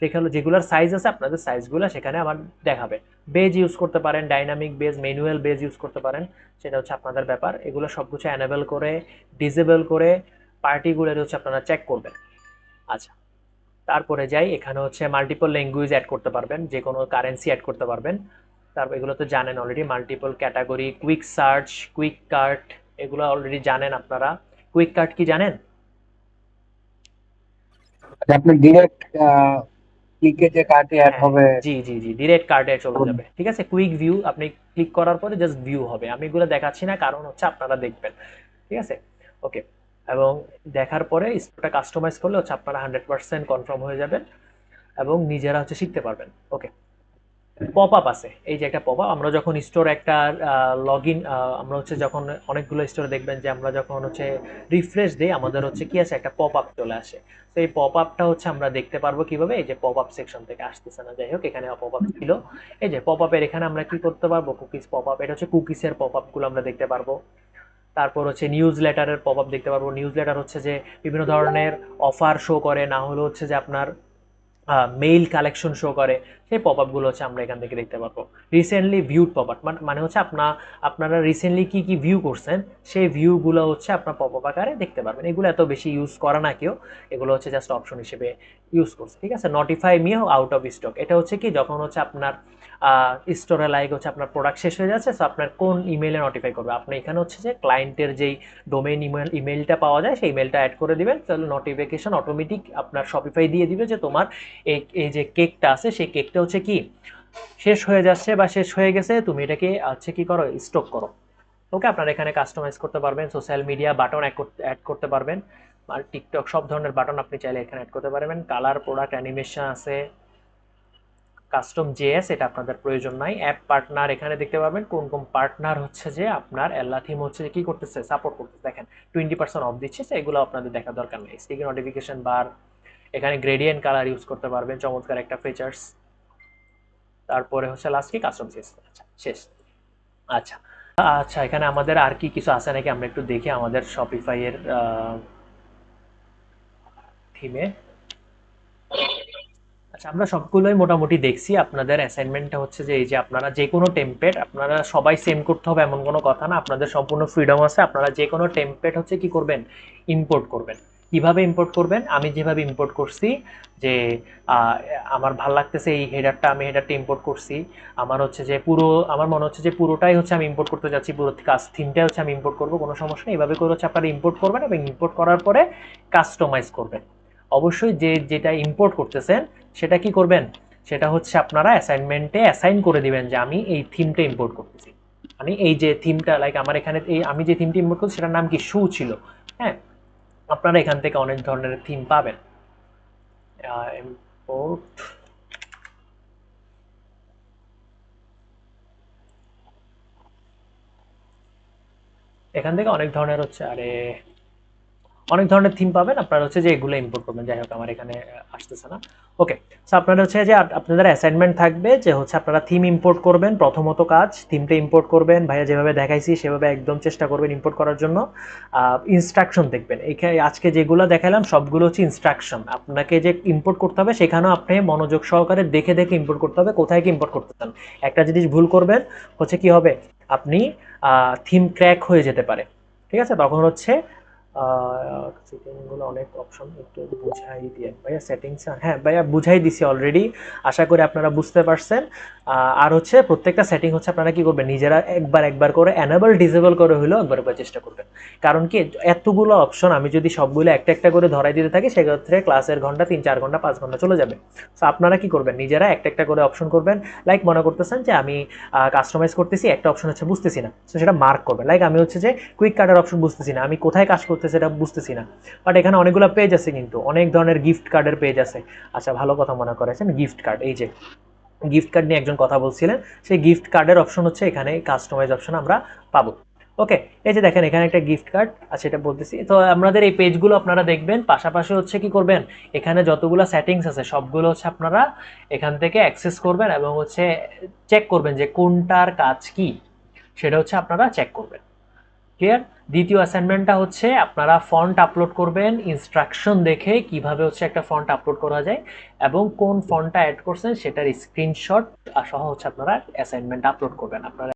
যেখানে যেগুলোর সাইজ আছে আপনাদের সাইজগুলো সেখানে আমার দেখাবে। বেজ ইউজ করতে পারেন, dynamic base, manual base use করতে পারেন, সেটা হচ্ছে আপনাদের ব্যাপার। এগুলো সবকিছু এনেবল করে ডিসেবল করে পার্টিগুলো হচ্ছে আপনারা চেক করবেন। আচ্ছা, তারপরে যাই, এখানে হচ্ছে মাল্টিপল ল্যাঙ্গুয়েজ অ্যাড করতে পারবেন, যে কোনো কারেন্সি অ্যাড করতে পারবেন। তারপর এগুলো তো জানেন already, multiple category, quick search, quick cart, এগুলো অলরেডি জানেন আপনারা। কুইক কার্ট কি জানেন? আপনি ডিরেক্ট ক্লিকে যে কার্ডে অ্যাড হ্যাঁ, হবে। জি জি জি, ডিরেক্ট কার্ডে চলে যাবে, ঠিক আছে। কুইক ভিউ, আপনি ক্লিক করার পরে জাস্ট ভিউ হবে। আমি এগুলো দেখাচ্ছি না, কারণ হচ্ছে আপনারা দেখবেন, ঠিক আছে। ওকে, এবং দেখার পরে স্টোরটা কাস্টমাইজ করলে হচ্ছে আপনারা 100% কনফার্ম হয়ে যাবেন এবং নিজেরা হচ্ছে শিখতে পারবেন। ওকে, পপ আপ আছে, এই যে একটা পপ আপ, আমরা যখন স্টোর একটা লগ ইন, আমরা হচ্ছে যখন অনেকগুলো স্টোরে দেখবেন যে আমরা যখন হচ্ছে রিফ্রেশ দিই, আমাদের হচ্ছে কি আছে, একটা পপ আপ চলে আসে। তো এই পপ আপটা হচ্ছে আমরা দেখতে পারবো কিভাবে, এই যে পপ আপ সেকশন থেকে আসতেছে না, যাই হোক এখানে পপ আপ ছিল। এই যে পপ আপের এখানে আমরা কি করতে পারবো, কুকিজ পপ আপ, এটা হচ্ছে কুকিজের পপ আপ গুলো আমরা দেখতে পারবো। তারপর হচ্ছে নিউজ লেটারের পপ আপ দেখতে পারবো। নিউজ লেটার হচ্ছে যে বিভিন্ন ধরনের অফার শো করে, না হলে হচ্ছে যে আপনার মেইল কালেকশন শো করে, সেই পপ আপগুলো হচ্ছে আমরা এখান থেকে দেখতে পারবো। রিসেন্টলি ভিউড পপ আপ মানে হচ্ছে আপনারা রিসেন্টলি কি কি ভিউ করছেন সেই ভিউগুলো হচ্ছে আপনার পপ আপ আকারে দেখতে পারবেন। এগুলো এত বেশি ইউজ করা না কেউ, এগুলো হচ্ছে জাস্ট অপশন হিসেবে ইউজ করছে, ঠিক আছে। Notify me out of stock, এটা হচ্ছে কি যখন হচ্ছে আপনার স্টোরে লাইক হচ্ছে আপনার প্রোডাক্ট শেষ হয়ে যাচ্ছে, সো আপনার কোন ইমেইলে নোটিফাই করবে, আপনি এখানে হচ্ছে যে ক্লায়েন্টের যেই ডোমেইন ইমেইলটা পাওয়া যায় সেই ইমেইলটা অ্যাড করে দিবেন, তাহলে নোটিফিকেশন অটোমেটিক আপনার শপিফাই দিয়ে দিবে যে তোমার এই যে কেকটা আছে সেই কেকটা হচ্ছে কি শেষ হয়ে যাচ্ছে বা শেষ হয়ে গেছে, তুমি এটাকে হচ্ছে কি করো, স্টক করো। ওকে, আপনারা এখানে কাস্টমাইজ করতে পারবেন, সোশ্যাল মিডিয়া বাটন অ্যাড করতে পারবেন, আর টিকটক সব ধরনের বাটন আপনি চাইলে এখানে অ্যাড করতে পারবেন। কালার, প্রোডাক্ট, অ্যানিমেশন আছে, কাস্টম জেএস এটা আপনাদের প্রয়োজন নাই। অ্যাপ পার্টনার এখানে দেখতে পাবেন কোন কোন পার্টনার হচ্ছে যে আপনার এল্লা থিম হচ্ছে কি করতেছে, সাপোর্ট করতেছে, দেখেন 20% অফ দিচ্ছে, এগুলো আপনাদের দেখা দরকার নেই। স্টিকি নোটিফিকেশন বার, এখানে গ্রেডিয়েন্ট কালার ইউজ করতে পারবেন, চমৎকার একটা ফিচার্স। তারপরে হচ্ছে লাস্ট কি কাস্টম সিএসএস। আচ্ছা শেষ। আচ্ছা আচ্ছা, এখানে আমাদের আর কি কিছু আছে নাকি আমরা একটু দেখি আমাদের শপিফাই এর থিমে। আচ্ছা, আমরা সবগুলোই মোটামুটি দেখছি। আপনাদের অ্যাসাইনমেন্টটা হচ্ছে যে এই যে আপনারা যে কোনো টেমপ্লেট, আপনারা সবাই সেম করতে হবে এমন কোনো কথা না, আপনাদের সম্পূর্ণ ফ্রিডম আছে। আপনারা যে কোনো টেমপ্লেট হচ্ছে কি করবেন, ইম্পোর্ট করবেন। কিভাবে ইম্পোর্ট করবেন, আমি যেভাবে ইম্পোর্ট করছি যে আমার ভাল লাগতেছে এই হেডারটা, আমি হেডারটা ইম্পোর্ট করছি। আমার হচ্ছে যে পুরো, আমার মনে হচ্ছে যে পুরোটাই হচ্ছে আমি ইম্পোর্ট করতে যাচ্ছি, পুরো কাজ থিমটাই হচ্ছে আমি ইম্পোর্ট করবো, কোনো সমস্যা নেই। এইভাবে করে হচ্ছে আপনারা ইম্পোর্ট করবেন এবং ইম্পোর্ট করার পরে কাস্টমাইজ করবেন। অবশ্যই যেটা ইম্পোর্ট করতেছেন সেটা কি করবেন, সেটা হচ্ছে আপনারা অ্যাসাইনমেন্টে অ্যাসাইন করে দিবেন যে আমি এই থিমটা ইম্পোর্ট করতেছি। আমি এই যে থিমটা, লাইক আমার এখানে এই আমি যে থিমটা ইম্পোর্ট করছি সেটার নাম কি শু ছিল। হ্যাঁ, আপনারা এখান থেকে অনেক ধরনের থিম পাবেন। ইম্পোর্ট এখান থেকে অনেক ধরনের হচ্ছে অনেক ধরনের থিম পাবেন। আপনারা হচ্ছে যে এগুলো ইম্পোর্ট করবেন। যাই হোক, আমার এখানে আসতেছে না। ওকে, সো আপনারা হচ্ছে যে আপনাদের অ্যাসাইনমেন্ট থাকবে যে হচ্ছে আপনারা থিম ইম্পোর্ট করবেন। প্রথমত কাজ, থিমটা ইম্পোর্ট করবেন। ভাইয়া যেভাবে দেখাইছি সেভাবে একদম চেষ্টা করবেন ইম্পোর্ট করার জন্য। ইনস্ট্রাকশন দেখবেন, এখানে আজকে যেগুলো দেখালাম সবগুলো হচ্ছে ইনস্ট্রাকশন। আপনাকে যে ইম্পোর্ট করতে হবে সেখানেও আপনি মনোযোগ সহকারে দেখে দেখে ইম্পোর্ট করতে হবে, কোথায় কি ইম্পোর্ট করতে চান। একটা জিনিস ভুল করবেন হচ্ছে কি হবে, আপনি থিম ক্র্যাক হয়ে যেতে পারে। ঠিক আছে, তখন হচ্ছে সেটিংগুলো অনেক অপশন, একটু বুঝাই দিয়ে ভাইয়া সেটিংস। হ্যাঁ ভাইয়া বুঝাই দিছি অলরেডি, আশা করি আপনারা বুঝতে পারছেন। আর হচ্ছে প্রত্যেকটা সেটিং হচ্ছে আপনারা কি করবেন, নিজেরা একবার করে এনেবল ডিসেবল করে হলেও একবার করে চেষ্টা করবেন। কারণ কি, এতগুলো অপশন আমি যদি সবগুলো একটা একটা করে ধরাই দিতে থাকি সেক্ষেত্রে ক্লাসের ঘন্টা 3-4 ঘন্টা 5 ঘন্টা চলে যাবে। সো আপনারা কি করবেন, নিজেরা একটা একটা করে অপশন করবেন। লাইক মনে করতেছেন যে আমি কাস্টমাইজ করতেছি, একটা অপশন হচ্ছে বুঝতেছি না, সো সেটা মার্ক করবেন। লাইক আমি হচ্ছে যে কুইক কার্ডের অপশন বুঝতেছি না, আমি কোথায় কাজ করতেছি এটা বুঝতেছি না, বাট এখানে অনেকগুলো পেজ আছে, কিন্তু অনেক ধরনের গিফট কার্ডের পেজ আছে। আচ্ছা, ভালো কথা মনে করেছেন, গিফট কার্ড, এই যে গিফট কার্ড নিয়ে একজন কথা বলছিলেন, সেই গিফট কার্ডের অপশন হচ্ছে এখানে কাস্টমাইজ অপশন আমরা পাবো। ওকে, এই যে দেখেন এখানে একটা গিফট কার্ড আছে, এটা বলতেছি। তো আপনাদের এই পেজগুলো আপনারা দেখবেন, পাশাপাশি হচ্ছে কি করবেন, এখানে যতগুলো সেটিংস আছে সবগুলো হচ্ছে আপনারা এখান থেকে অ্যাক্সেস করবেন এবং হচ্ছে চেক করবেন যে কোনটার কাজ কি, সেটা হচ্ছে আপনারা চেক করবেন। ক্লিয়ার? দ্বিতীয় অ্যাসাইনমেন্টটা হচ্ছে আপনারা ফন্ট আপলোড করবেন, ইনস্ট্রাকশন দেখে কিভাবে হচ্ছে একটা ফন্ট আপলোড করা যায় এবং কোন ফন্টটা অ্যাড করছেন সেটার স্ক্রিনশট সহ হচ্ছে আপনারা অ্যাসাইনমেন্ট আপলোড করবেন। আপনারা